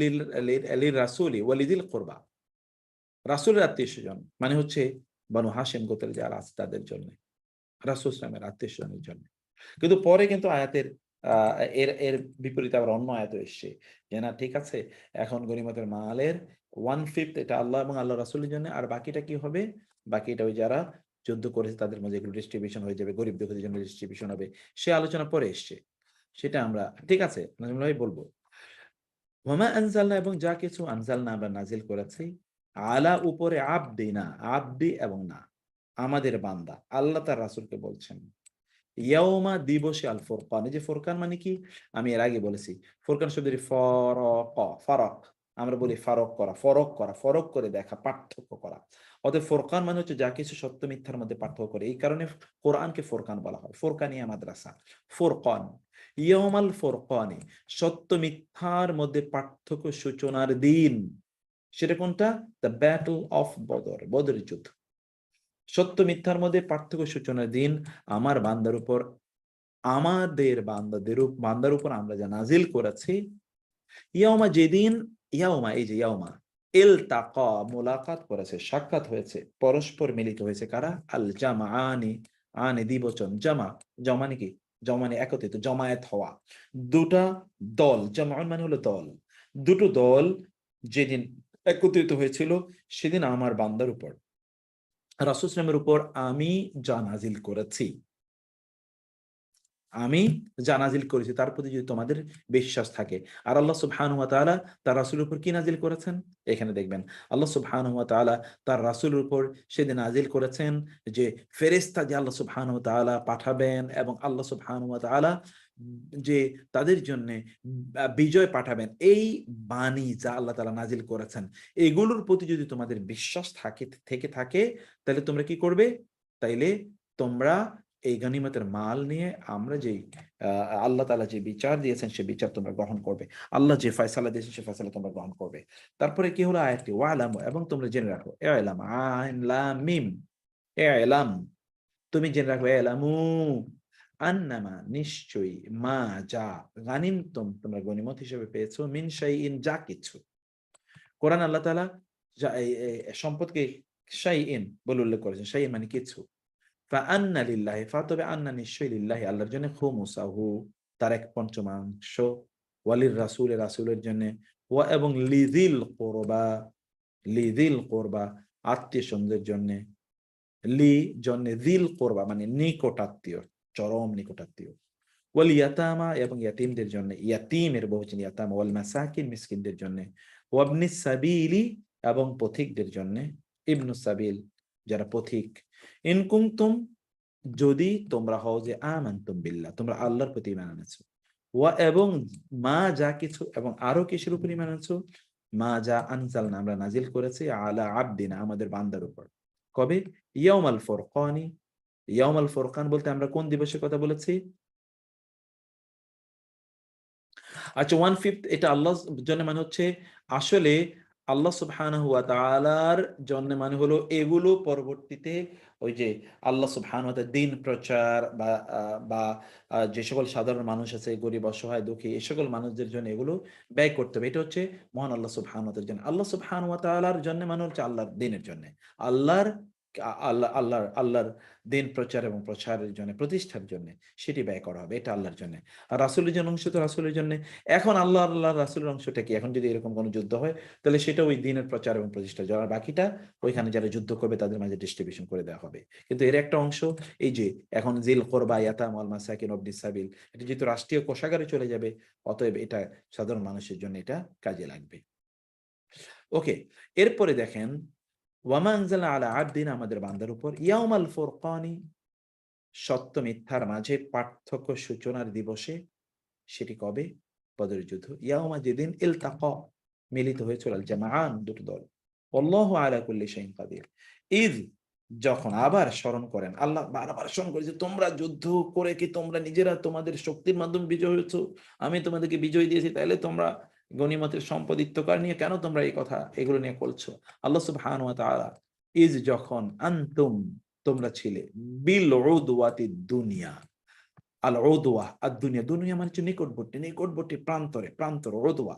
লিল রাসূলি ওয়ালিদিল কুরবা, রাসূলের আত্মীয়স্বজন মানে হচ্ছে বনু হাশিম গোত্রের যারা আছে তাদের জন্য, রাসূল সাল্লামের আত্মীয়স্বজনের জন্য। কিন্তু পরে কিন্তু আয়াতের এর এর বিপরীতে আবার অন্য আয়াত এসছে যে না ঠিক আছে, এখন গনিমতের মালের 1/5 এটা আল্লাহ এবং আল্লাহ রাসূলের জন্য, আর বাকিটা কি হবে? বাকিটা ওই যারা যুদ্ধ করেছে তাদের মধ্যে এগুলো ডিস্ট্রিবিউশন হয়ে যাবে, গরিব দুঃখীদের জন্য ডিস্ট্রিবিউশন হবে। সে আলোচনা পরে এসছে, সেটা আমরা ঠিক আছে নাজমুল ভাই বলবো। ওয়ামা আনজালনা এবং যা কিছু আনজালনা আমরা নাজিল করেছি, আলা উপরে, আবদিনা আবদি এবং না আমাদের বান্দা, আল্লাহ তার রাসূলকে বলছেন ইয়াউমা দিবসে আল ফুরকান। এই যে ফুরকান মানে কি আমি এর আগে বলেছি, ফুরকান শব্দের ফারাক, আমরা বলি ফারক করা, ফরক করা, ফরক করে দেখা, পার্থক্য করা। অতএব ফুরকান মানে হচ্ছে যা কিছু সত্য মিথ্যার মধ্যে পার্থক্য করে, এই কারণে কোরআনকে ফুরকান বলা হয়, ফুরকানিয়া মাদ্রাসা। ফুরকান, ইয়াউমাল ফুরকানি, সত্য মিথ্যার মধ্যে পার্থক্য সূচনার দিন। সেটা কোনটা? দ্য ব্যাটল অফ বদর, বদরের যুদ্ধ। সত্য মিথ্যার মধ্যে পার্থক্য সূচনার দিন আমার বান্দার উপর, আমাদের বান্দার উপর আমরা যা নাজিল করেছি। ইয়াউমা যেদিন, ইয়াউমা এই যে ইয়াউমা, ইলতাকা মুলাকাত করেছে, সাক্ষাৎ হয়েছে, পরস্পর মিলিত হয়েছে কারা? আল জামাআনি, আনি দ্বিবচন, জামা, জমানি কি? জমানি একত্রিত, জমায়েত হওয়া, দুটা দল, জামাআন মানে হলো দল, দুটো দল যেদিন একত্রিত হয়েছিল সেদিন আমার বান্দার উপর, রাসূল সাল্লাল্লাহু আলাইহি ওয়াসাল্লামের উপর আমি যা নাজিল করেছি, আমি যা নাজিল করেছি তার প্রতি যদি তোমাদের বিশ্বাস থাকে। আর আল্লাহ সুবহানাহু ওয়া তাআলা তার রাসূলের উপর কি নাজিল করেছেন? এখানে দেখবেন আল্লাহ সুবহানাহু ওয়া তাআলা তার রাসূলের উপর সেদিন নাজিল করেছেন যে ফেরেশতা যে আল্লাহ সুবহানাহু ওয়া তাআলা পাঠাবেন, এবং আল্লাহ সুবহানাহু ওয়া তাআলা যে তাদের জন্য বিজয় পাঠাবেন, এই বাণী যা আল্লাহ তাআলা নাজিল করেছেন, এগুলোর প্রতি যদি তোমাদের বিশ্বাস থাকে তাহলে তোমরা কি করবে? তাইলে তোমরা এই গনিমতের মাল নিয়ে আমরা যেই আল্লাহ তাআলা যে বিচার দিয়েছেন সে বিচার তোমরা গ্রহণ করবে, আল্লাহ যে ফয়সালা দিয়েছেন সে ফয়সালা তোমরা গ্রহণ করবে। তারপরে কি হলো আয়াতটি? ওয়ালাম, এবং তোমরা জেনে রাখো, ইলাম, আইন লাম মিম, ইলাম তুমি জেনে রাখো, ইলামু আন্নামা নিশ্চয়ই, মা যা, গানিমতুম তোমরা গনিমত হিসেবে পেয়েছো, মিন শাইইন যা কিছু। কোরআন আল্লাহ তাআলা যা সম্পদকে শাইইন বলে উল্লেখ করেছেন, শাইইন মানে কিছু। ফাআন্না লিল্লাহি, তবে আন্না নিশ্চয়ই লিল্লাহি আল্লাহর জন্য, খুমুসাহু তার 1/5, ওয়ালির রাসূল রাসূলের জন্য, ওয়া এবং লিযিল কুরবা আত্মীয়স্বজনদের জন্য, যিল কুরবা মানে নিকটাত্মীয়, চরম নিকটাত্মীয়, ওয়াল ইয়াতামা এবং ইয়াতীমদের জন্য, ইয়াতীমের বহুবচন ইয়াতামা, ওয়াল মাসাকিন মিসকিনদের জন্য, ওয়াবনিস সাবিলি এবং পথিকদের জন্য, ইবনুস সাবিল যারা পথিক, ইন কুনতুম যদি তোমরা হও যে আমানতুম বিল্লাহ তোমরা আল্লাহর প্রতি ঈমান এনেছো, ওয়া এবং মা যা কিছু, এবং আরো কিসের উপর ঈমান এনেছো? মা যা আনজালনা আমরা নাজিল করেছি, আলা আবদিনা আমাদের বান্দার উপর। কবে? ইয়াউমাল ফুরকানি, ইয়াউমাল ফুরকান বলতে আমরা কোন দিবসের কথা বলেছি? আচ্ছা 1/5 এটা আল্লাহর জন্য মানে হচ্ছে আসলে আল্লাহ সুবহানাহু ওয়া তাআলার জন্য মানে হলো এগুলো পরবর্তীতে ওই যে আল্লাহ সুবহানাহু ওয়া তাআলা দ্বীন প্রচার বা যে সকল সাধারণ মানুষ আছে গরিব অসহায় দুঃখী এই সকল মানুষদের জন্য এগুলো ব্যয় করতে হবে। এটা হচ্ছে মহান আল্লাহ সুবহানাহু ওয়া তাআলার জন্য। আল্লাহ সুবহানাহু ওয়া তাআলার জন্য মানে হচ্ছে আল্লাহর দ্বীনের জন্য। আল্লাহর আল্লাহর দ্বীন প্রচার এবং প্রসারের জন্য প্রতিষ্ঠার জন্য সেটি ব্যয় করা হবে। এটা আল্লাহর জন্য। আর রাসূলের জন্য অংশ তো রাসূলের জন্য। এখন আল্লাহর রাসূলের অংশটা কি? এখন যদি এরকম কোনো যুদ্ধ হয় তাহলে সেটা ওই দ্বীনের প্রচার এবং প্রতিষ্ঠা। যারা বাকিটা ওইখানে যারা যুদ্ধ করবে তাদের মাঝে ডিস্ট্রিবিউশন করে দেওয়া হবে। কিন্তু এর একটা অংশ এই যে এখন জিল কুরবা, ইয়াতাম ওয়াল মাসাকিন ওয়াবনিস সাবিল এটা যেহেতু রাষ্ট্রীয় কোষাগারে চলে যাবে, অতএব এটা সাধারণ মানুষের জন্য এটা কাজে লাগবে। ওকে, এরপরে দেখেন ওয়ামা আনজালনা আলা আবদিনা আমাদের বান্দার উপর ইয়াউমাল ফুরকানি সত্য মিথ্যার মাঝে পার্থক্য সূচনার দিবসে। সেটি কবে? বদরের যুদ্ধ। ইয়াউমা যেদিন ইলতাকা মিলিত হয়েছিল আল জামাআন দুটো দল। আল্লাহু আলা কুল্লি শাইইন কাদির। ইয যখন আবার স্মরণ করেন, আল্লাহ বারবার স্মরণ করে যে তোমরা যুদ্ধ করে কি তোমরা নিজেরা তোমাদের শক্তির মাধ্যমে বিজয় হয়েছো, আমি তোমাদেরকে বিজয় দিয়েছি, তাইলে তোমরা গনিমতের সম্পদ ইত্তকার নিয়ে কেন তোমরা এই কথা এগুলো নিয়ে বলছো? আল্লাহ সুবহানাহু ওয়া তাআলা ইয যখন আনতুম তোমরা ছিলে বিল উদওয়াতিদ দুনিয়া। আল উদওয়া আদ দুনিয়া, দুনিয়া মানে হচ্ছে নিকটবর্তী প্রান্তর উদওয়া।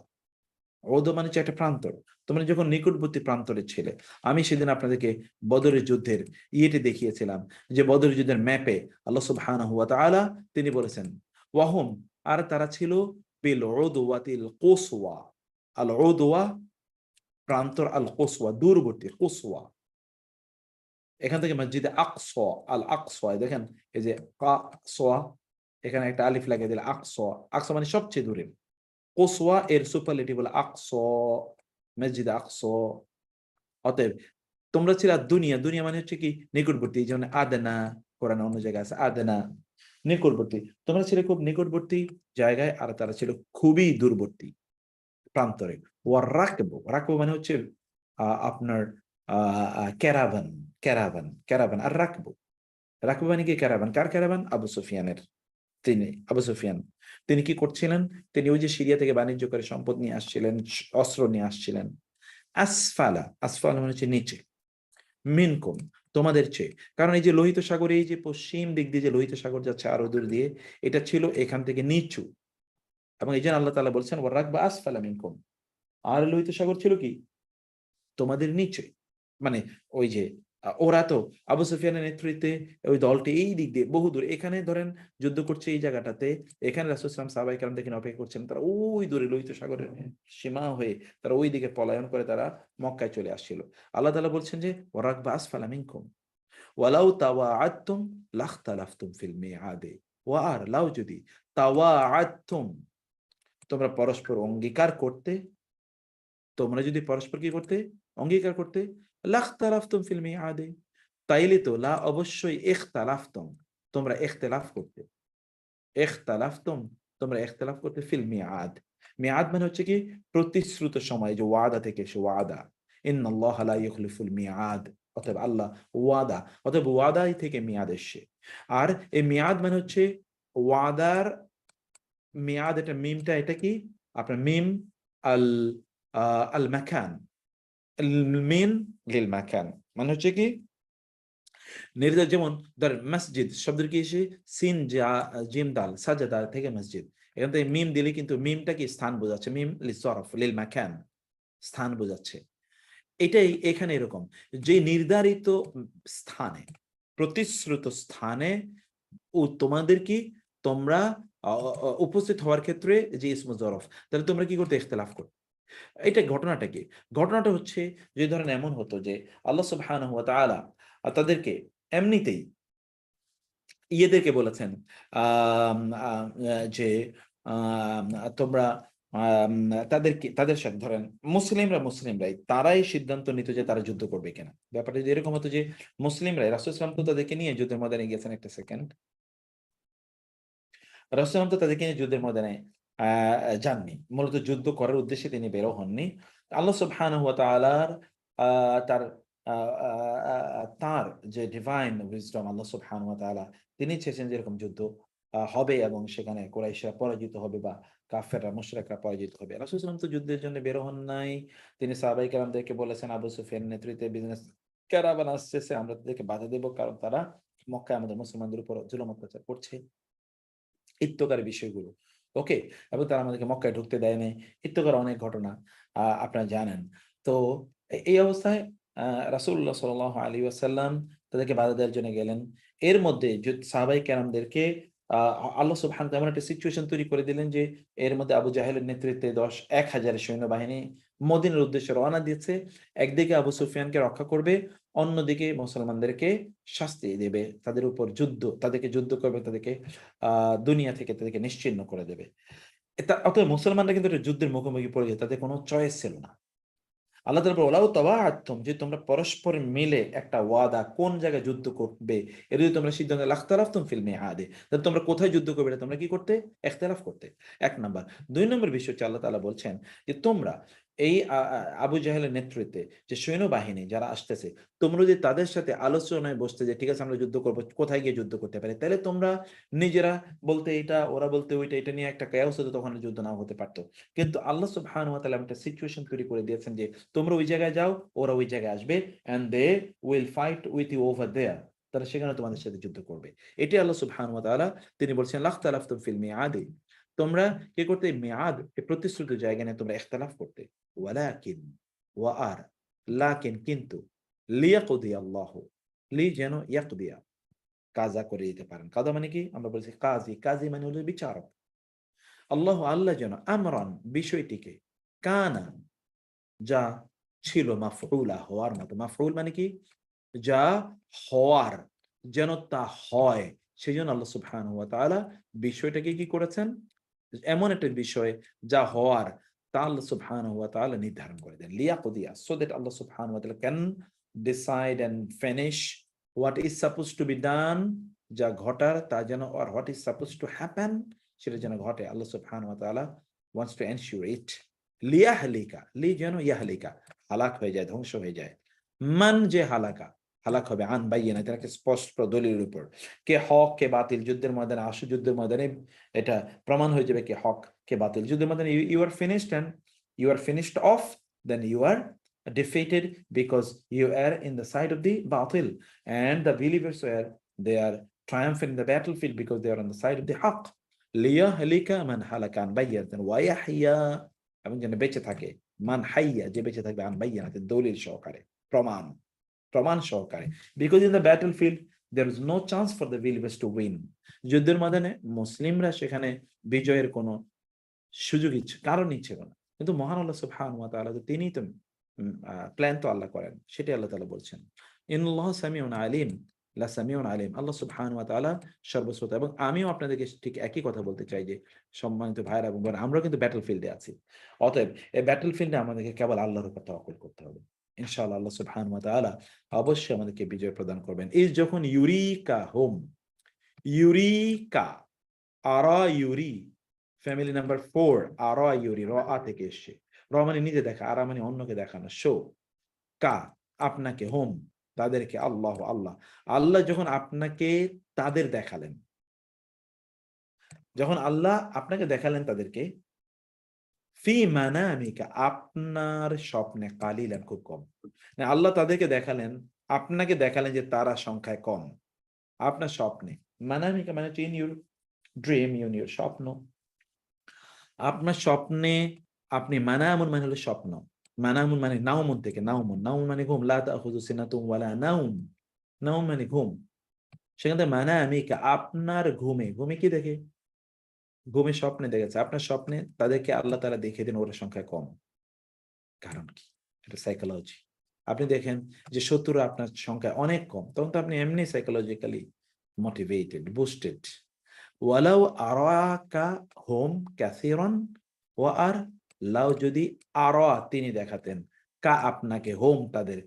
উদওয়া মানে হচ্ছে একটা প্রান্তর। তোমরা যখন নিকটবর্তী প্রান্তরে ছিলে, আমি সেদিন আপনাদেরকে বদরের যুদ্ধের ইয়েটি দেখিয়েছিলাম যে বদরের যুদ্ধের ম্যাপে আল্লাহ সুবহানাহু ওয়া তাআলা তিনি বলেছেন ওয়াহুম, আর তারা ছিল বিল উদওয়াতিল কুসওয়া। আল উদওয়া প্রান্তর, আল কুসওয়া দূরবর্তী, কুসওয়া এখান থেকে মসজিদে আকসা, আল আকসা দেখেন এই যে কাসওয়া এখানে একটা আলিফ লাগিয়ে দিলে আকসা, আকসা মানে সবচেয়ে দূরে। কুসওয়া এর সুপারলেটিভ হলো আকসা, মসজিদে আকসা। অতএব তোমরা ছিল দুনিয়া, দুনিয়া মানে হচ্ছে কি নিকটবর্তী, এই যেমন আদনা, কোরআনে অন্য জায়গায় আছে আদনা নিকটবর্তী। তোমরা ছিল খুব নিকটবর্তী জায়গায় আর তারা ছিল খুবই দূরবর্তী প্রান্তরে। ওয়ার রাকবু, রাকবু মানে হচ্ছে আপনার ক্যারাভান, ক্যারাভান আর রাকবু। রাকবু মানে কি ক্যারাভান, কার ক্যারাভান? আবু সুফিয়ানের। আবু সুফিয়ান তিনি কি করছিলেন? তিনি ওই যে সিরিয়া থেকে বাণিজ্য করে সম্পদ নিয়ে আসছিলেন, অস্ত্র নিয়ে আসছিলেন। আসফালা মানে হচ্ছে নিচে, মিনকুম তোমাদের চেয়ে। কারণ এই যে লোহিত সাগরে এই যে পশ্চিম দিক দিয়ে যে লোহিত সাগর যাচ্ছে আরো দূর দিয়ে, এটা ছিল এখান থেকে নিচু। এবং এই জন্য আল্লাহ তাআলা বলছেন ওয়া রাকবা আসফালা মিনকুম, আর লোহিত সাগর ছিল কি তোমাদের নিচে। মানে ওই যে ওরা তো আবু সুফিয়ানের নেতৃত্বে ওই দলটি এই দিক দিয়ে বহুদূর, এখানে ধরেন যুদ্ধ করছে এই জায়গাটাতে, এখানে রাসূল সাল্লাল্লাহু আলাইহি ওয়াসাল্লাম সাহাবায়ে কেরাম দেখেন অপেক্ষা করছেন, তারা ওই দূরে লোহিত সাগরের সীমা হয়ে তারা ওই দিকে পলায়ন করে তারা মক্কায় চলে আসছিল। আল্লাহ তাআলা বলছেন যে ওয়ারাকবা আসফালা মিনকুম ওয়ালাউ তাওয়াআদতুম লাখতালাফতুম ফিল মিআদে। ওয়া আর লাউ যদি তাওয়াআদতুম তোমরা পরস্পর অঙ্গীকার করতে, তোমরা যদি পরস্পর কি করতে অঙ্গীকার করতে, লাখতালাফতুম ফিল মিআদে তাইলে তো লা অবশ্যই ইখতালাফতুম তোমরা ইখতিলাফ করতে, ইখতালাফতুম তোমরা ইখতিলাফ করতে ফিল মিআদ। মিআদ মানে হচ্ছে কি প্রতিশ্রুত সময়, যে ওয়াদা থেকে এসে ওয়াদা। ইন্নাল্লাহা লা ইখলিফুল মিআদ, অতএব আল্লাহ ওয়াদা, অতএব ওয়াদাই থেকে মিয়াদ এসে। আর এই মিয়াদ মানে হচ্ছে ওয়াদার মিয়াদ, এটা মিমটা এটা কি আপনার মিম আল আল মাকান, মিন লিল মাকান মানে হচ্ছে কি নির্দেশ। যেমন ধরেন মসজিদ শব্দের কি এসে সিন জিম দাল সাজাদা থেকে মসজিদ, এখান থেকে মিম দিলে কিন্তু মিমটা কি স্থান বোঝাচ্ছে, মিম লিসরফ লিল মাকান স্থান বোঝাচ্ছে। এটাই এখানে এরকম যে নির্ধারিত স্থানে, প্রতিশ্রুত স্থানে ও তোমাদের কি তোমরা উপস্থিত হওয়ার ক্ষেত্রে যে ইসমু জরফ, তাহলে তোমরা কি করতে ইখতিলাফ করতে। এটা ঘটনাটা কি? ঘটনাটা হচ্ছে যে ধরেন এমন হতো যে আল্লাহ সুবহানাহু ওয়া তাআলা তাদেরকে এমনিতেই ইয়েদেরকে বলেছেন যে তোমরা তাদেরকে তাদের সাথে ধরেন মুসলিমরাই তারাই সিদ্ধান্ত নিত যে তারা যুদ্ধ করবে কিনা। ব্যাপারটা যদি এরকম হতো যে মুসলিমরাই, রাসূল সাল্লাল্লাহু আলাইহি ওয়াসাল্লাম তো তাদেরকে নিয়ে যুদ্ধের ময়দানে গিয়েছেন, একটা সেকেন্ড, রাসূল সাল্লাল্লাহু আলাইহি ওয়াসাল্লাম তো তাদেরকে নিয়ে যুদ্ধের ময়দানে যাননি, মূলত যুদ্ধ করার উদ্দেশ্যে তিনি বেরো হননি। আল্লাহ সুবহানাহু ওয়া তাআলার তার তার যে ডিভাইন উইজডম আল্লাহ সুবহানাহু ওয়া তাআলা তিনি চেয়েছেন যে এরকম যুদ্ধ হবে এবং সেখানে কুরাইশরা পরাজিত হবে বা কাফেররা মুশরিকরা পরাজিত হবে। রাসূল সাল্লাল্লাহু আলাইহি ওয়াসাল্লাম তো যুদ্ধের জন্য বের হন নাই। তিনি সাহাবায়ে কেরামদেরকে বলেছেন আবু সুফিয়ানের নেতৃত্বে বিজনেস ক্যারাভান আসতেছে, আমরা তাদেরকে বাধা দেব, কারণ তারা মক্কায় আমাদের মুসলমানদের উপর জুলুম অত্যাচার করছে, ইত্যকারী বিষয়গুলো। ওকে, এবং তারা আমাদেরকে মক্কায় ঢুকতে দেয় নাই, ইত্যকার অনেক ঘটনা আপনারা জানেন। তো এই অবস্থায় রাসূলুল্লাহ সাল্লাল্লাহু আলাইহি ওয়াসাল্লাম তাদেরকে বাধা দেওয়ার জন্য গেলেন। এর মধ্যে সাহাবায়ে কেরামদেরকে আল্লাহ সুবহানাহু ওয়া তাআলা এমন একটা সিচুয়েশন তৈরি করে দিলেন যে এর মধ্যে আবু জাহেলের নেতৃত্বে ১,০০০ সৈন্যবাহিনী মদীনার উদ্দেশ্যে রওনা দিয়েছে। একদিকে আবু সুফিয়ানকে রক্ষা করবে, অন্যদিকে মুসলমানদেরকে শাস্তি দেবে, তাদের উপর তাদেরকে যুদ্ধ করবে, তাদেরকে দুনিয়া থেকে তাদেরকে নিশ্চিহ্ন করে দেবে। অতএব মুসলমানরা কিন্তু একটা যুদ্ধের মুখোমুখি পড়ে যায়, তাদের কোনো চয়েস ছিল না। আল্লাহ তাআলা বলে, ওয়ালাউ তাওয়াআতুম, যে তোমরা পরস্পর মিলে একটা ওয়াদা কোন জায়গায় যুদ্ধ করবে এর যদি তোমরা সিদ্ধান্ত লাখতালাফতুম ফিল মিআদে, তাহলে তোমরা কোথায় যুদ্ধ করবে এটা তোমরা কি করতে? ইখতিলাফ করতে। ১ নাম্বার। ২ নম্বর বিষয় হচ্ছে আল্লাহ তাআলা বলছেন যে তোমরা এই আবু জাহেলের নেতৃত্বে যে সৈন্যবাহিনী যারা আসতেছে, তোমরা যদি তাদের সাথে আলোচনায় বসতে যে ঠিক আছে আমরা যুদ্ধ করব, কোথায় গিয়ে যুদ্ধ করতে পারি, তাহলে তোমরা নিজেরা বলতে এটা, ওরা বলতে ওইটা, এটা নিয়ে একটা কেয়াস হতো, তখন যুদ্ধ নাও হতে পারত। কিন্তু আল্লাহ সুবহানাহু ওয়া তাআলা একটা সিচুয়েশন তৈরি করে দিয়েছেন যে তোমরা ওই জায়গায় যাও, ওরা ওই জায়গায় আসবে, and they will fight with you over there, তারা সেখানে তোমাদের সাথে যুদ্ধ করবে। এটি আল্লাহ সুবহানাহু ওয়া তাআলা তিনি বলছেন লাখতালাফতুম ফিল মিআদি, তোমরা কি করতে? মিআদ, এই প্রতিশ্রুত জায়গা নিয়ে তোমরা ইখতিলাফ করতে। ওয়ালাকিন, লাকিন কিন্তু, লিয়াকদি আল্লাহ, যেন ইয়াকদিয়া, কাজা করে দিতে পারেন। কাজা মানে কি? আমরা বলছি কাজী, কাজী মানে হলো বিচারক। আল্লাহ যেন আমরান, বিষয়টিকে, কানা, যা ছিল, মাফউলা, হওয়ার মতো। মাফউল মানে কি? যা হওয়ার, যেন তা হয়। সেজন্য আল্লাহ সুবহানাহু ওয়া তাআলা বিষয়টাকে কি করেছেন? এমন একটা বিষয় যা হওয়ার, তা আল্লাহ সুবহানাহু ওয়া তাআলা নির্ধারণ করে দেন। লিয়াকদিয়া, সো দ্যাট আল্লাহ সুবহানাহু ওয়া তাআলা can decide and finish what is supposed to be done, যা ঘটার তা যেন, or what is supposed to happen, সেটা যেন ঘটে। আল্লাহ সুবহানাহু ওয়া তাআলা ওয়ান্টস টু এনশিওর ইট। লিয়াহলিকা, যেন ইয়াহলিকা, হালাক হয়ে যায়, ধ্বংস হয়ে যায়। মান, যে হালাক হবে, আন বাইয়িনা, তাকে স্পষ্ট দলিলের উপর। কে হক কে বাতিল, যুদ্ধের ময়দানে আসু, যুদ্ধের ময়দানে এটা প্রমাণ হয়ে যাবে কে হক কে বাতিল। যুদ্ধের ময়দানে you are finished and you are finished off, then you are defeated because you are in the side of the batil, and the believers were, they are triumphant in the battlefield because they are on the side of the haqq. লিয়াহলিকা মান হালাকা আন বাইয়িনাতিন ওয়া ইয়াহইয়া, এবং যেন বেঁচে থাকে, মান হাইয়া, যে বেঁচে থাকবে, আন বাইয়িনাতিন, দলিল সহকারে, প্রমাণ সহকারে। Because in the battlefield there is no chance for the believers to win. যুদ্ধের ময়দানে মুসলিমরা সেখানে বিজয়ের কোনো সুযোগই কারণই ছিল না। কিন্তু মহান আল্লাহ সুবহানাহু ওয়া তাআলা, তিনিই তো প্ল্যান তো আল্লাহ করেন, সেটাই আল্লাহ তাআলা বলছেন। ইন্নাল্লাহা সামিউন আলিম, সামিউন আলিম, আল্লাহ সুবহানাহু ওয়া তাআলা সর্বশ্রোতা। এবং আমিও আপনাদেরকে ঠিক একই কথা বলতে চাই যে সম্মানিত ভাইরা এবং বোনেরা, আমরা কিন্তু ব্যাটলফিল্ডে আছি। অতএব এই ব্যাটলফিল্ডে আমাদেরকে কেবল আল্লাহর উপর তাওয়াক্কুল করতে হবে। ইনশাআল্লাহ আল্লাহ সুবহানাহু ওয়া তাআলা অবশ্যই আমাদেরকে বিজয় প্রদান করবেন। এই যখন ইউরিকা, আরা ইউরি, ফ্যামিলি নাম্বার 4, আরা ইউরি, র আ থেকে এসছে। র মানে নিজে দেখা, আরা মানে অন্যকে দেখানো। শো, কা, আপনাকে, হোম, তাদেরকে, আল্লাহ যখন আপনাকে তাদের দেখালেন, যখন আল্লাহ আপনাকে দেখালেন তাদেরকে, ফি মানামিকা, আপনার স্বপ্নে, কালিলান, খুব কম। আল্লাহ তাদেরকে দেখালেন, আপনাকে দেখালেন যে তারা সংখ্যায় কম, আপনার স্বপ্নে। মানামিকা মানে হচ্ছে in your dream, in your স্বপ্ন, আপনার স্বপ্নে আপনি, মানামুন মানে হলো স্বপ্ন, মানামুন মানে নাউমুন থেকে, নাউমুন মানে ঘুম, লা তাখুযু সিনাতুন ওয়ালা নাউম, নাউম মানে ঘুম। সেখান থেকে মানামিকা, আপনার ঘুমে কি দেখে? ঘুমে স্বপ্নে দেখেছে, আপনার স্বপ্নে তাদেরকে আল্লাহ তাআলা দেখিয়ে দেন ওরা সংখ্যায় কম। কারণ কি? এটা সাইকোলজি। আপনি দেখেন যে শত্রুরা আপনার সংখ্যায় অনেক কম, তখন তো আপনি এমনি সাইকোলজিক্যালি মোটিভেটেড, বুস্টেড। ওয়ালাউ আরাকা হুম কাসীরান, ওয়া আর, লাউ যদি, আরা তিনি দেখাতেন, কা আপনাকে, হোম তাদের,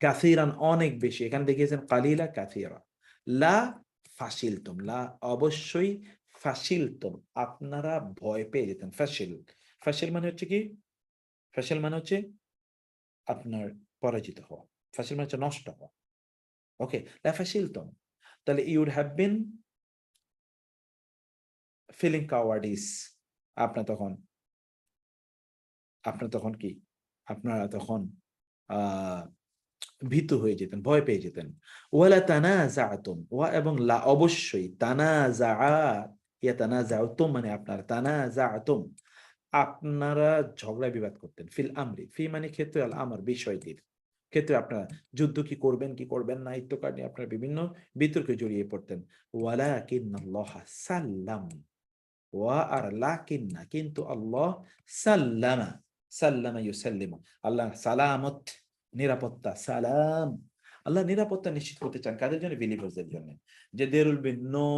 কাসীরান অনেক বেশি, এখানে দেখিয়েছেন কালিলা কাসীরা, লা ফাশিলতুম, লা অবশ্যই, ফাশিলতুম আপনারা ভয় পেয়ে যেতেন। ফাশিল মানে হচ্ছে কি? ফাশিল মানে হচ্ছে আপনার পরাজিত হওয়া, ফাশিল মানে হচ্ছে নষ্ট হওয়া। ওকে, লা ফাশিলতুম, তাহলে you would have been feeling cowardice, আপনার তখন কি আপনারা তখন আহ ভীত হয়ে যেতেন, ভয় পেয়ে যেতেন। ওয়ালা তানাজাআতুম, ওয়া এবং লা অবশ্যই, তানাজাআ ইয়াতানাজাউতুম মানে আপনারা, তানাজাআতুম আপনারা ঝগড়া বিবাদ করতেন, ফিল আমরি, ফি মানে ক্ষেত্রে, আল আমর বিষয়টির ক্ষেত্রে আপনারা যুদ্ধ কি করবেন কি করবেন না ইত্যাদি নিয়ে আপনারা বিভিন্ন বিতর্কে জড়িয়ে পড়তেন। ওয়ালাকিন্নাল্লাহ সাল্লাম, ওয়া আর লাকিন্না কিন্তু আল্লাহ, সাল্লামা, সাল্লামা ইউসাল্লিমু আল্লাহ সালামত নিরাপত্তা, সালাম আল্লাহ নিরাপত্তা নিশ্চিত করতে চান কাদের জন্য? বিলিভার্সদের জন্য, যে there will be no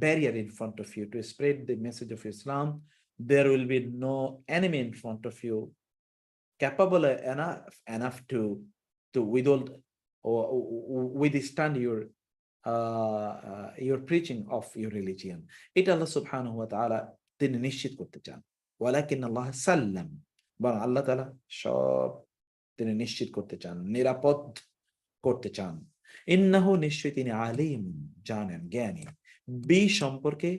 barrier in front of you to spread the message of Islam. There will be no enemy in front of you capable enough to withstand your preaching of your religion. এটা আল্লাহ সুবহানাহু ওয়া তাআলা তিনি নিশ্চিত করতে চান। ওয়ালাকিন আল্লাহ সাল্লাম, বরং আল্লাহ তাআলা সব তিনি নিশ্চিত করতে চান, নিরাপদ করতে চান। ইন্নাহু নিশ্চয় তিনি আলিম, জানেন, জ্ঞানী, বি সম্পর্কে,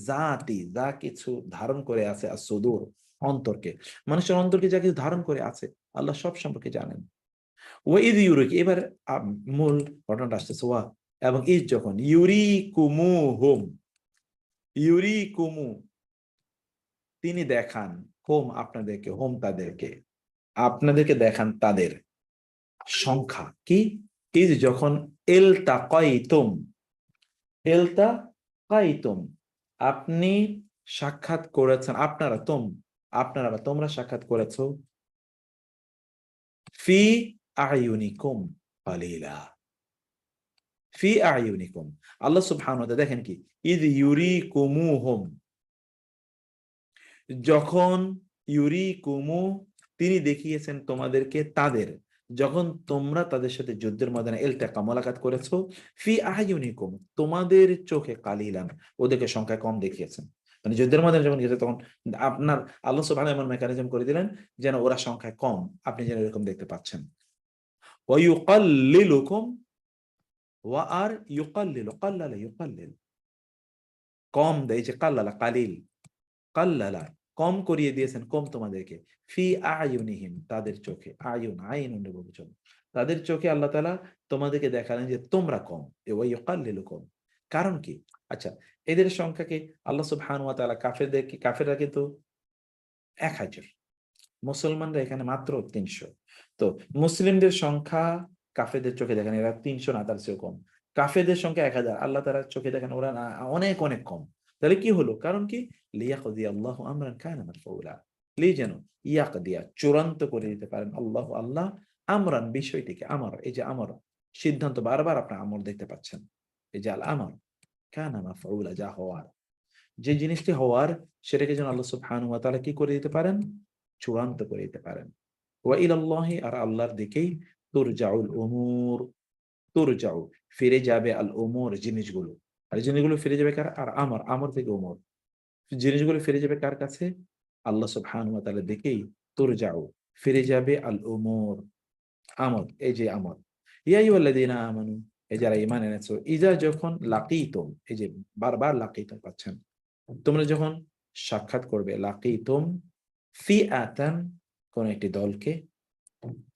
জাতি যা কিছু ধারণ করে আছে, আসুদুর অন্তরকে, মানুষের অন্তরকে যা কিছু ধারণ করে আছে আল্লাহ সব সম্পর্কে জানেন। ওয়াইদ ইউরিক, এবার মূল ঘটনাটা আসতেছে, ওয়া এবং ইজ যখন, ইউরিকুমুহুম, ইউরিকুমু তিনি দেখান, হোম আপনাদেরকে, হোম তাদেরকে, আপনাদেরকে দেখান তাদের সংখ্যা কি, ইজ যখন, ইলতাকাইতুম, ইলতাকাইতুম আপনি সাক্ষাৎ করেছেন, আপনারা আপনারা বা তোমরা সাক্ষাৎ করেছো, ফি আয়ুনিকুম কালিলা, ফি আয়ুনিকুম আল্লাহ সুবহানাহু ওয়া তাআলা দেখেন কি, ইদ ইউরিকুমুহুম যখন, ইউরিকুমু তিনি দেখিয়েছেন তোমাদেরকে তাদের, যখন তোমরা তাদের সাথে যুদ্ধের ময়দানে ইলতাকা মুলাকাত করেছো, ফি আয়ুনিকুম তোমাদের চোখে, কালিলান ওদেরকে সংখ্যা কম দেখিয়েছেন, মানে যুদ্ধের ময়দানে যখন গেছে তখন আপনার আল্লাহ সুবহানাহু এমন মেকানিজম করে দিলেন যেন ওরা সংখ্যায় কম, আপনি যেন এরকম দেখতে পাচ্ছেন। ওয়া ইউকাল্লিলুকুম, ওয়া আর ইউকাল্লিলু, কাল্লালা ইউকাল্লিল কম দেয়, যে কাল্লালা কালিল, কাল্লালা কম করিয়ে দিয়েছেন, কম তোমাদেরকে, ফি আয়ুনিহিম তাদের চোখে, আয়ুন আইনুন বহুবচন, তাদের চোখে আল্লাহ তাআলা তোমাদেরকে দেখালেন যে তোমরা কম, ওয়া ইউকাল্লিলুকুম কারণ কি? আচ্ছা, এদের সংখ্যাকে আল্লাহ সুবহানাহু ওয়া তাআলা কাফেররা কিন্তু 1000, মুসলমানরা এখানে মাত্র 300, তো মুসলিমদের সংখ্যা কাফেরদের চোখে দেখেন এরা 300 না তার চেয়েও কম, কাফেরদের সংখ্যা 1000, আল্লাহ তাআলা চোখে দেখেন ওরা অনেক অনেক কম। তাহলে কি হলো? কারণ কি? লিয়াকদি আল্লাহু আমরান কানা মাফউলা, যেন ইয়াকদিয়া চূড়ান্ত করে দিতে পারেন আল্লাহ, আল্লাহ আমরান বিষয়টিকে, আমর, এই যে আমর সিদ্ধান্ত, বারবার আপনি আমর দেখতে পাচ্ছেন, এই যে আল আমর কানা মাফউলা যা হওয়ার, যে জিনিসটি হওয়ার সেটাকে যেন আল্লাহ সুবহানাহু ওয়া তাআলা কি করে দিতে পারেন? চূড়ান্ত করে দিতে পারেন। ওয়া ইলাল্লাহি আর আল্লাহর দিকেই, তুরজাউল উমুর, তুরজাউ ফিরে যাবে, আল উমুর জিনিসগুলো, আর জিনিসগুলো ফিরে যাবে কার? আর আমর থেকে উমর, জিনিসগুলো ফিরে যাবে কার কাছে? আল্লাহ সুবহানাহু ওয়া তাআলার দিকেই, তুরজাউ ফিরে যাবে, আল উমুর আমর, এই যে আমর, ইয়া আইয়ুহাল্লাযীনা আমানু এই যারা ঈমান এনেছো, ইজা যখন, লাকিতুম এই যে বারবার লাকিতুম পাচ্ছেন, তোমরা যখন সাক্ষাৎ করবে, লাকিতুম ফিআতান কোন একটি দলকে,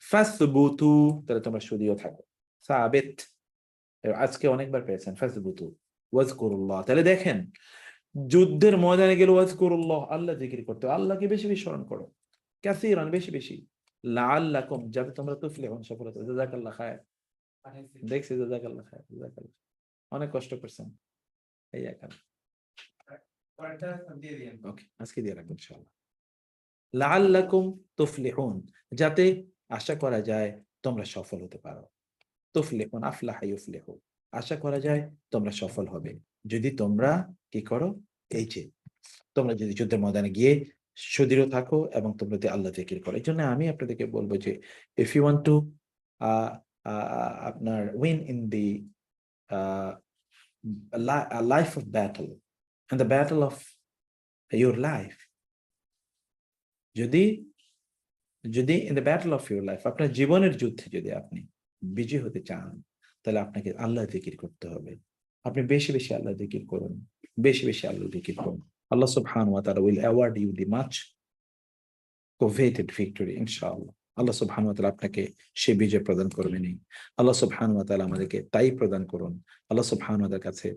ফাসবুতু তাহলে তোমরা সুদীয় থাকো, সাবিত আজকে অনেকবার পেয়েছেন, ফাসবুতু ওয়াজকুরুল্লাহ, তাহলে দেখেন যুদ্ধের ময়দানে গেলে ওয়াজকুরুল্লাহ আল্লাহ জিকির করতে, আল্লাহকে বেশি বেশি স্মরণ করো, কাসীরান বেশি বেশি, লাআল্লাকুম যাতে তোমরা তুফলিহুন সফলতা, জাযাকাল্লাহ খায়র, দেখছি জাযাকাল্লাহ খায়র, জাযাকাল্লাহ অনেক কষ্ট করছেন, এই একান ওকে আজকে দিয়ে রাখবো ইনশাআল্লাহ, লাআল্লাকুম তুফলিহুন যাতে আশা করা যায় তোমরা সফল হতে পারো, তুফলিহুন আফলাহা ইউফলিহু আশা করা যায় তোমরা সফল হবে যদি তোমরা কি করো, এই যে তোমরা যদি যুদ্ধের ময়দানে গিয়ে সুদৃঢ় থাকো এবং তোমরা যদি আল্লাহ জিকির করো। এই জন্য আমি আপনাদেরকে বলবো যে ইফ ইউ ওয়ান্ট টু আপনার win in the life of battle, in the battle of your life, যদি in the battle of your life আপনার জীবনের যুদ্ধে যদি আপনি বিজয়ী হতে চান, তাহলে আপনাকে আল্লাহ জিকির করতে হবে, আপনি বেশি বেশি আল্লাহ জিকির করুন, বেশি বেশি আল্লাহ জিকির করুন। আল্লাহ সুবহানাহু ওয়া তাআলা will award you the much coveted victory ইনশাআল্লাহ। আল্লাহ সুবহানাহু ওয়া তাআলা আপনাকে সে বিজয় প্রদান করবেনই। আল্লাহ সুবহানাহু ওয়া তাআলা আমাদেরকে তাই প্রদান করুন। আল্লাহ সুবহানাহু ওয়া তাআলার কাছে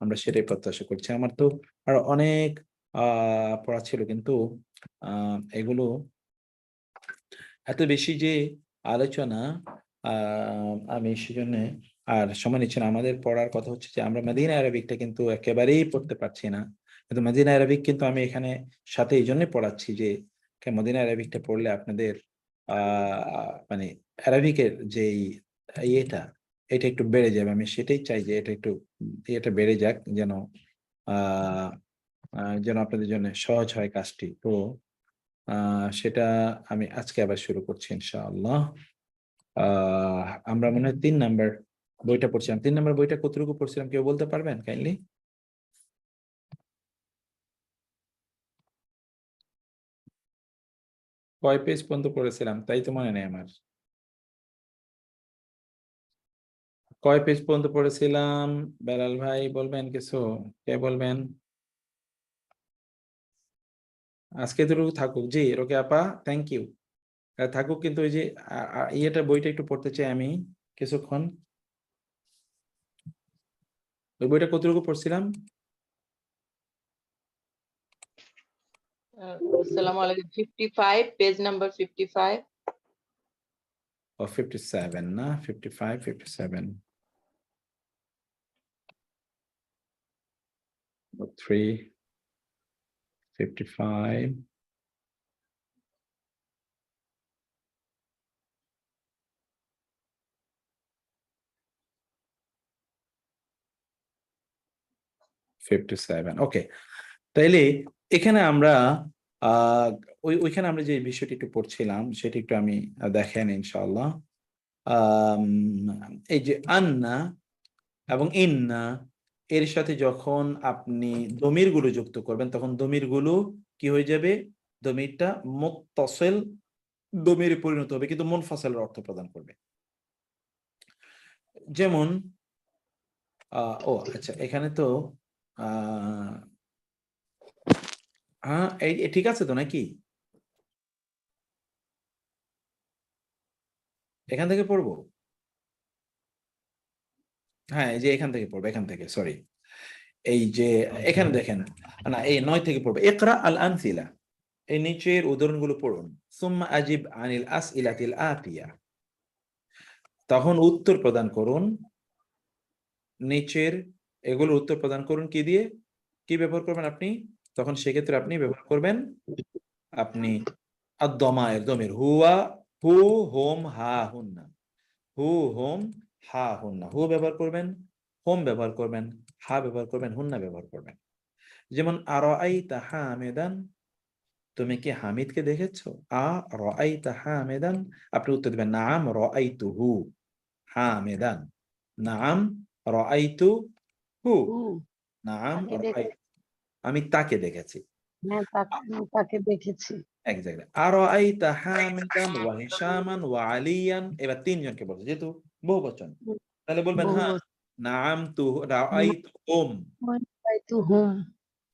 আমরা সেটাই প্রত্যাশা করছি। আমার তো আর অনেক পড়া ছিল, কিন্তু এগুলো এত বেশি যে আলোচনা, আমি সেজন্য আর সময় নিচ্ছি না। আমাদের পড়ার কথা হচ্ছে যে আমরা মদিনা আরবিকটা কিন্তু একেবারেই পড়তে পারছি না, কিন্তু মদিনা আরবিক কিন্তু আমি এখানে সাথে এই জন্যই পড়াচ্ছি যে মদিনা আরবিকটা পড়লে আপনাদের মানে আরবিকের যে এটা একটু বেড়ে যাবে। আমি সেটাই চাই যে এটা একটু এটা বেড়ে যাক, যেন যেন আপনাদের জন্য সহজ হয় কাজটি। তো সেটা আমি আজকে আবার শুরু করছি ইনশাআল্লাহ। আমরা মনে হয় 3 নাম্বার বইটা পড়ছিলাম। 3 নাম্বার বইটা কতটুকু পড়ছিলাম কেউ বলতে পারবেন কাইন্ডলি? কয় পেজ পর্যন্ত পড়েছিলাম তাই তো মনে নেই আমার। কয় পেজ পর্যন্ত পড়েছিলাম? বেলাল ভাই বলবেন কিছু? কে বলবেন? আজকে এতটুকু থাকুক। জি রোকেয়া আপা, থ্যাংক ইউ। থাকুক, কিন্তু ওই যে ইয়েটা বইটা একটু পড়তে চাই আমি কিছুক্ষণ। ওই বইটা কতটুকু পড়ছিলাম?
Assalamu alaikum. 55, page number 55.
ও 57 না, 55 57 3 55 57 ওকে। তাইলে এখানে আমরা ওইখানে আমরা যে বিষয়টি একটু পড়ছিলাম সেটা একটু আমি দেখেন ইনশাআল্লাহ। এই যে আন্না এবং ইন্না এর সাথে যখন আপনি দমির গুলো যুক্ত করবেন তখন দমির গুলো কি হয়ে যাবে? দমিরটা মুত্তাসিল দমিরে পরিণত হবে, কিন্তু মুনফাসিলের অর্থ প্রদান করবে। যেমন ও আচ্ছা, এখানে তো হ্যাঁ ঠিক আছে তো নাকি? এখান থেকে পড়বো? হ্যাঁ, এই যে এখান থেকে পড়বো, এখান থেকে সরি। এই যে এখানে দেখেন, না এই 9 থেকে পড়বো। ইকরা আল আমসিলা, এই নিচের উদাহরণগুলো পড়ুন। সুম্মা আজিব আনিল আসইলাতিল আতিয়া, তখন উত্তর প্রদান করুন। নিচের এগুলো উত্তর প্রদান করুন কি দিয়ে? কি ব্যবহার করবেন আপনি? তখন সেক্ষেত্রে আপনি ব্যবহার করবেন আপনি আদ-দমায়ের, দমির হুয়া, হু, হুম, হা, হুন্না। হু, হুম, হা, হুন্না। হু ব্যবহার করবেন, হোম ব্যবহার করবেন, হা ব্যবহার করবেন, হুন্না ব্যবহার করবেন। যেমন আরাআইতা হামিদান, তুমি কি হামিদকে দেখেছো? আরাআইতা হামিদান, আপনি উত্তর দিবেন নাম রাআইতুহু হামিদান। নাম রাআইতুহু, নাম রাআইতু, আমি তাকে দেখেছি।
হ্যাঁ, তাকে দেখেছি।
এক্স্যাক্টলি। আরাআইতা হামিদান ওয়া হিশামান ওয়া আলিয়ান, এবার তিনজনকে বলছে যেহেতু বহুবচন, তাহলে বলবেন হ্যাঁ নাম তু রাআইতুহুম,
রাআইতুহুম,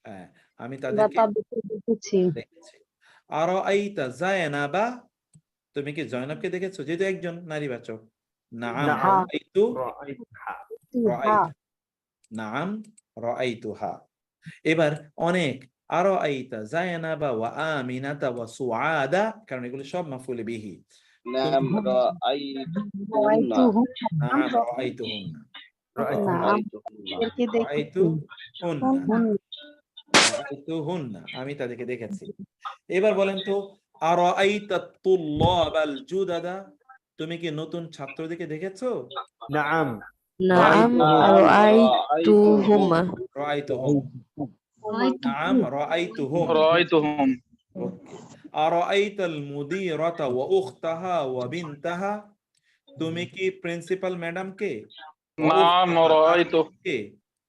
হ্যাঁ আমি
বা
তাদেরকে
তাদেরকে দেখেছি।
দেখেছি। আরাআইতা যায়নাবা, তুমি কি জয়নবকে দেখেছো? যেহেতু একজন নারীবাচক। নাম
নাআম
রাআইতু,
রাআইতুহা।
রাআইতু, নাম রাআইতুহা। এবার অনেক আরাআইতা যায়নাবা ওয়া আমিনাতা ওয়া সুআদা, কারণ এগুলো সব মাফউল বিহি।
নাম রাআইতুহুন্না,
রাআইতুহুম,
নাম রাআইতুহুন্না,
রাআইতুহুন্না, এদেরকে দেখেছি।
রাআইতুহুন্না, রাআইতুহুন্না, আমি তাদেরকে দেখেছি। এবার বলেন তো আরাআইতা তুল্লাবাল জুদাদা, তুমি কি নতুন ছাত্রদেরকে দেখেছো?
নাআম
নাআম রাআইতুহুম।
রাআইতুহুম, নাম রাআইতুহুম।
রাআইতুহুম।
ওকে। আরাআইতাল মুদিরাতা ওয়া উখতাহা ওয়া বিনতাহা, তুমি কি প্রিন্সিপাল ম্যাডামকে,
নাম রাআইতু,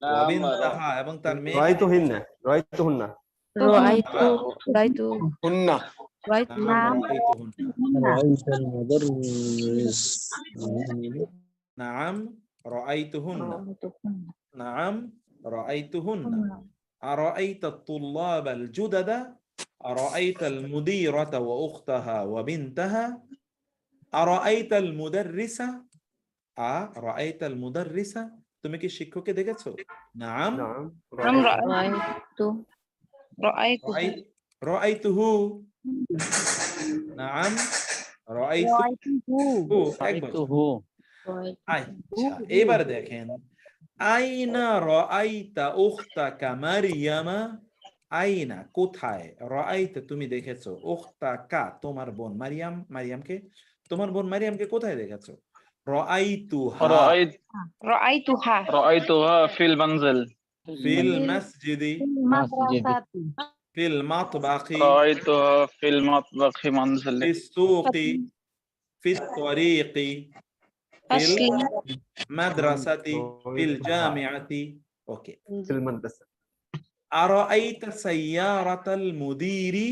ওয়া বিনতাহা এবং তার মেয়েকে
রাআইতুহুন্না রাআইতুহুন্না
রাআইতু
হুন্না,
নাম
রাআইতুহুন্না,
রাআইতুহুন্না, নাম রাআইতুহুন্না নাআম রাআইতুহুন্না আরাআইতা আত-তুল্লাবাল জুদাদা আরাআইতাল মুদীরাতা ওয়া উখতাহা ওয়া বিনতাহা আরাআইতাল মুদাররিসা আরাআইতাল মুদাররিসা তুমি কি শিক্ষককে দেখেছো? নাআম
رأيته
রাআইতুহু নাআম রাআইতুহু একবার
রাআইতুহু
আচ্ছা এবার দেখেন আইনা রাআইতা উখতাকা মারইয়ামা আইনা কোথায় রাআইতা তুমি দেখেছো উখতাকা তোমার বোন মারিয়াম মারিয়ামকে তোমার বোন মারিয়ামকে কোথায় দেখেছো রাআইতুহা
رأيتها
رأيتها في المنزل
ফিল মাসজিদি
মাদ্রাসাতি
ফিল মাতবাখি
رأيتها في المطبخ منزل
ফিস সুকি ফিস তরিকি ফিল
أصلي
মাদ্রাসাতি ফিল জামিআতি ওকে
في المدرسة
আরাআইতা সাইয়ারাতাল মুদীরি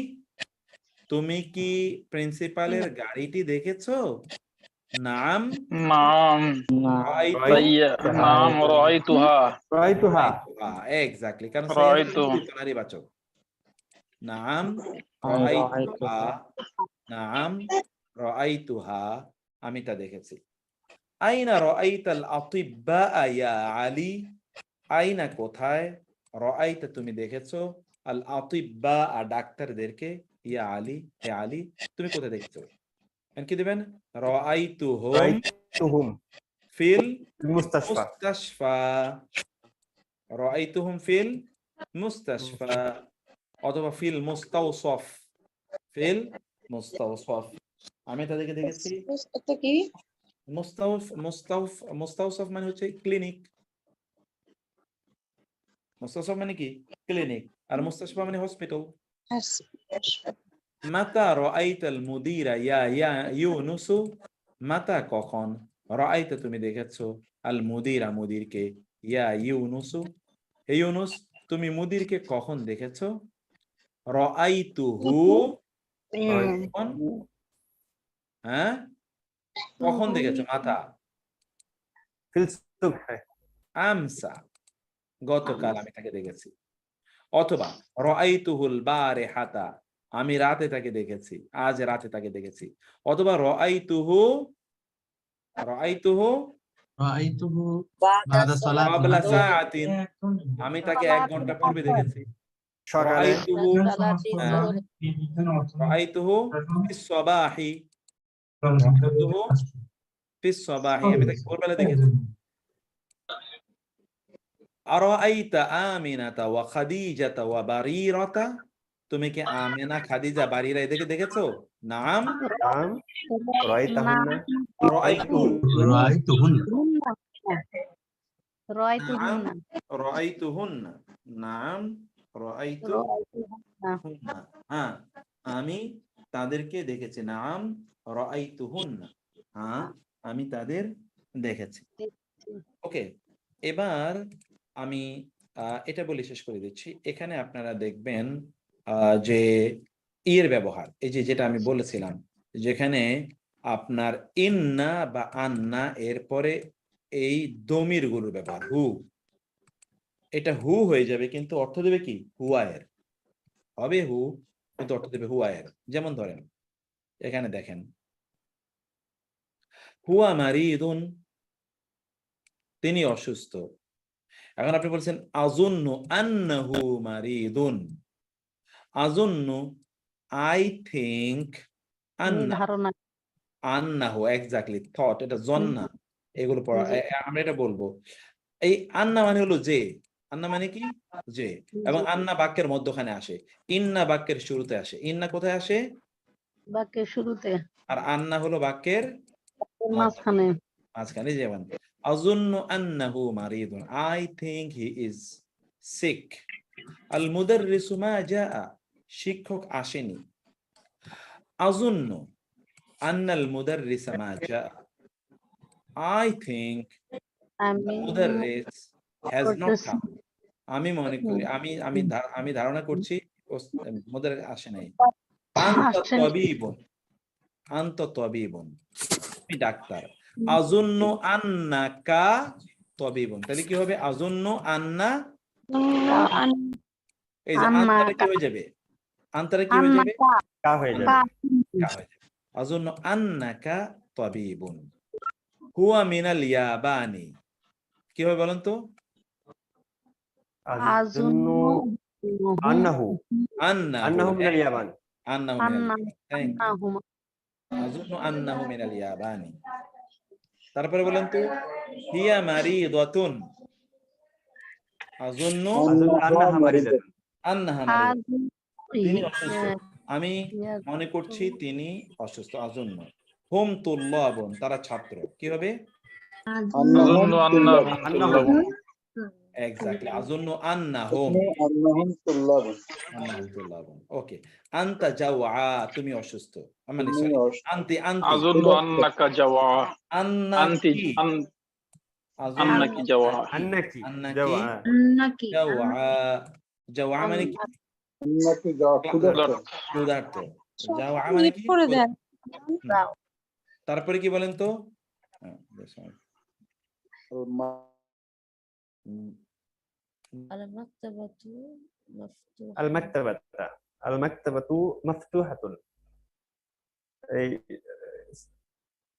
তুমি কি প্রিন্সিপালের গাড়িটি দেখেছো? নাম
نعم نعم رأيتها
رأيتها
এক্স্যাক্টলি কারণ
রাআইতুহা।
নারীবাচক নাম
রাআইতুহা।
নাম রাআইতুহা আমি তা দেখেছি আইনা রাআইতাল আতিব্বা ইয়া আলী আইনা কোথায় রাআইতা তুমি দেখেছো আল আতিব্বা ডাক্তারদেরকে ইয়া আলী হে আলী তুমি কোথায় দেখেছো কি দিবেন রাআইতুহুম
رأيتهم
ফিল
في المستشفى
মুস্তাশফা রাআইতুহুম ফিল মুস্তাশফা অথবা ফিল মুস্তাওসফ ফিল মুস্তাওসফ আমি তাদেরকে দেখেছি মুস্তাওসফ মানে হচ্ছে ক্লিনিক মুস্তাওসফ মানে কি ক্লিনিক আর মুস্তাশফা মানে হসপিটাল মাতা রাআইতাল মুদীরা ইয়া ইউনুস মাতা কখন রাআইতা তুমি দেখেছো আল মুদীরা মুদীরকে ইয়া ইউনুস হে ইউনুস তুমি মুদীরকে কখন দেখেছো রাআইতুহু কখন হ্যাঁ কখন দেখেছো মাতা
في الصبح
আমসা গতকাল আমি তাকে দেখেছি অথবা রাআইতুহুল বারিহাতা আমি রাতে তাকে দেখেছি আজ রাতে তাকে দেখেছি অথবা রাআইতুহু ক্বাবলা সাআতিন আমি তাকে 1 ঘন্টা পূর্বে দেখেছি
সকালে
রাআইতুহু ফিস সাবাহি রাআইতুহু ফিস সাবাহি আমি তাকে ভোরবেলা দেখেছি আরাআইতা আমিনাতা ওয়া খাদিজাতা ওয়া বারিরাতা তুমি কি আমিনা খাদিজা বারিরা এদেরকে দেখেছো? নাম
نعم رأيتهن
রাআইতুহুন্না
রাআইতুহুন্না নাম রাআইতুহুন্না হ্যাঁ আমি তাদেরকে দেখেছি নাম রাআইতুহুন্না হ্যাঁ আমি তাদের দেখেছি ওকে এবার আমি এটা বলে শেষ করে দিচ্ছি এখানে আপনারা দেখবেন যে এর ব্যবহার এই যে যেটা আমি বলেছিলাম যেখানে আপনার ইন্না বা আন্না এরপরে এই দমির গুলোর ব্যবহার হু এটা হু হয়ে যাবে কিন্তু অর্থ দেবে কি হুয়ায়ের হবে হু কিন্তু অর্থ দেবে হুয়ায়ের যেমন ধরেন এখানে দেখেন হুয়া মারিদুন তিনি অসুস্থ এখন আপনি বলছেন আযুন্নু আন্নাহু মারিদুন আযুন্নু আই থিংক
ধারণা
আন্নাহু এক্স্যাক্টলি থট এটা জন্না এগুলো পড়া আমরা এটা বলবো এই আন্না মানে হলো যে আন্না মানে কি যে এবং আন্না বাক্যের মধ্যখানে আসে ইন্না বাক্যের শুরুতে আসে ইন্না কোথায় আসে
বাক্যের শুরুতে
আর আন্না হলো বাক্যের
মাঝখানে
মাঝখানে যেমন আযুন্নু আন্নাহু মারিদুন I think he is sick আল মুদাররিসু মা জাআ শিক্ষক আসেনি আযুন্নু আন্নাল মুদাররিসা মা জাআ I think মুদাররিস has not come আমি মনে করি আমি ধারণা করছি মুদাররিস আসে নাই আনতা তাবিবুন তুমি ডাক্তার আযুন্নু আন্নাকা তাবিবুন, তাহলে কি হবে? আযুন্নু আন্না, এই যে আন্তাটা কি হয়ে যাবে? আন্তাটা কি হয়ে যাবে?
কা হয়ে যাবে।
কা হয়ে যাবে। আযুন্নু আন্নাকা তাবিবুন। হুয়া মিনাল ইয়াবানি, কি হবে বলেন তো?
আযুন্নু আন্নাহু
আন্নাহু
মিনাল ইয়াবান।
আন্নাহু মিনাল ইয়াবানি। Thank you. আযুন্নু আন্নাহু মিনাল ইয়াবানি। তারপরে বলেন তো হিয়া মারিদাতুন। আযুন্নু
আন্নাহা মারিদাতুন।
আন্নাহা মারিদাতুন, তিনি অসুস্থ, আমি মনে করছি তিনি অসুস্থ। আযুন্নু হুম তুল্লাবুন, তারা ছাত্র, কি হবে?
أظن أنهم طلاب
এক্স্যাক্টলি, আযুন্নু আন্নাহুম তুল্লাবুন। ওকে, আনতা জাওআ, তুমি অসুস্থ, মানে সরি, আনতি
أظن أنك جوع أنت
আন্নাকি আযুন্নু
أنك جوع
আন্নাকি
আন্নাকি
জাওয়া।
জাওআ। জাওআ মানে কি? ক্ষুধার্ত। জাওআ মানে কি? তারপরে কি বলেন তো?
আল মাকতাবাতু মাফতুহাতুন। এই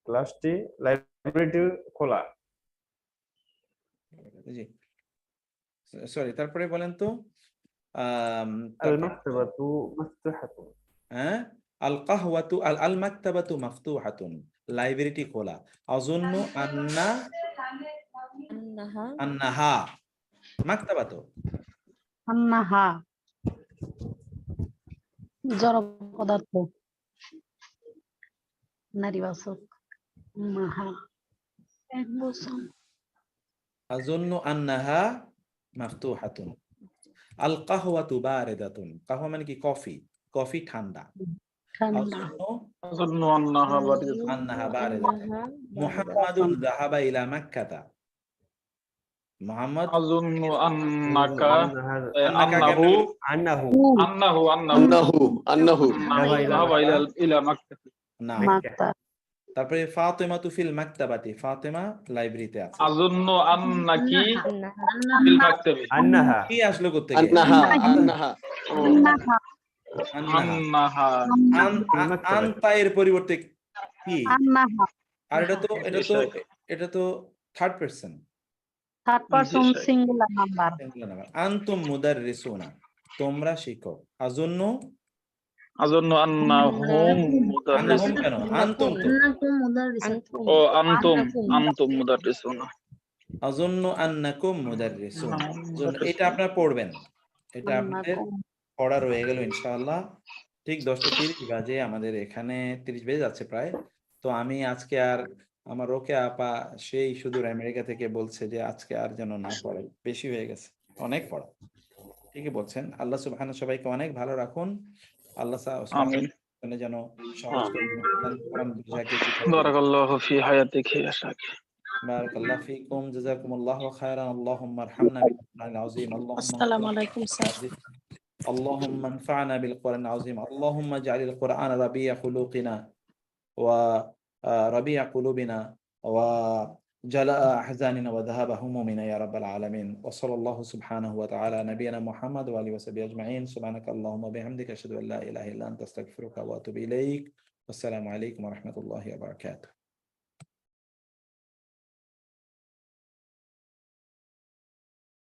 ক্লাসটি, লাইব্রেরিটি খোলা।
জি, সরি, তারপরে বলেন তো
আল
তারপরে,
মাকতাবাতু মাফতুহাতুন।
হ্যাঁ, আল কাহওয়াতু আল মাকতাবাতু মাফতুহাতুন, লাইব্রেরিটি খোলা। আযুন্নু আন্নাহা মাকতাবাতু।
আন্নাহা জড় পদার্থ, নারীবাচক। মাহা এক বছর।
আযুন্নু আন্নাহা মাফতুহাতুন। আল কাহওয়াতু বারিদাতুন, কাহওয়া মানে কি? কফি, কফি ঠান্ডা।
ঠান্ডা।
আযুন্নু
أظن أنها باردة
আন্নাহা বারিদাতুন। মুহাম্মাদুন যাহাবা ইলা মাক্কাতা, মুহাম্মদ
أظن أنك
আন্নাকা
أنه
কেমনে বলি?
আন্নাহু
أنه
ذهب إلى
ذهب إلى مكة
না।
মাক্তা।
তারপরে ফাতেমাতু ফিল মাকতাবাতি, ফাতেমা লাইব্রেরিতে আছে।
أظن أنك في المكتب
আন্নাহা
কি আসলো কোত্থেকে?
আন্নাহা
أنها
আনতা এর পরিবর্তে কি?
আন্নাহা
আর
Yes,
এটা তো third person,
third person
Yes,
singular number.
আনতুম মুদাররিসুনা, তোমরা শিক্ষক। আযুন্নু
أظن أنهم
আন্নাহুম
مدرسون
কেন? আনতুম তো।
أنتم مدرسون
আযুন্নু আন্নাকুম মুদাররিসুন। এটা আপনারা পড়বেন, এটা আপনাদের পড়া রয়ে গেল ইনশাআল্লাহ। ঠিক 10:30 বাজে, আমাদের এখানে 30 বেজে যাচ্ছে প্রায়। তো আমি আজকে আর, আমার রোকেয়া আপা সেই সুদূর আমেরিকা থেকে বলছে যে আজকে আর যেন না পড়ে, বেশি হয়ে গেছে, অনেক পড়া। ঠিকই বলছেন। আল্লাহ সুবহানাহু সবাইকে অনেক ভালো রাখুন। আল্লাহ
آمين
যেন সহজ করে দেন, কোরআন বুঝাকে
بارك الله في حياتك يا شاك
বারাকাল্লাহু ফিকুম, জাযাকুমুল্লাহু খায়রান। আল্লাহুম্মা আরহামনা বিল কুরআনিল আযীম।
আসসালামু আলাইকুম স্যার।
اللهم انفعنا بالقرآن العظيم. اللهم اجعل القرآن ربيع قلوبنا وربيع قلوبنا وجلاء أحزاننا وذهاب همومنا يا رب العالمين. وصلى الله سبحانه وتعالى على نبينا محمد وآله وصحبه أجمعين. سبحانك اللهم وبحمدك أشهد أن لا إله إلا أنت أستغفرك وأتوب إليك. والسلام عليكم ورحمة الله وبركاته.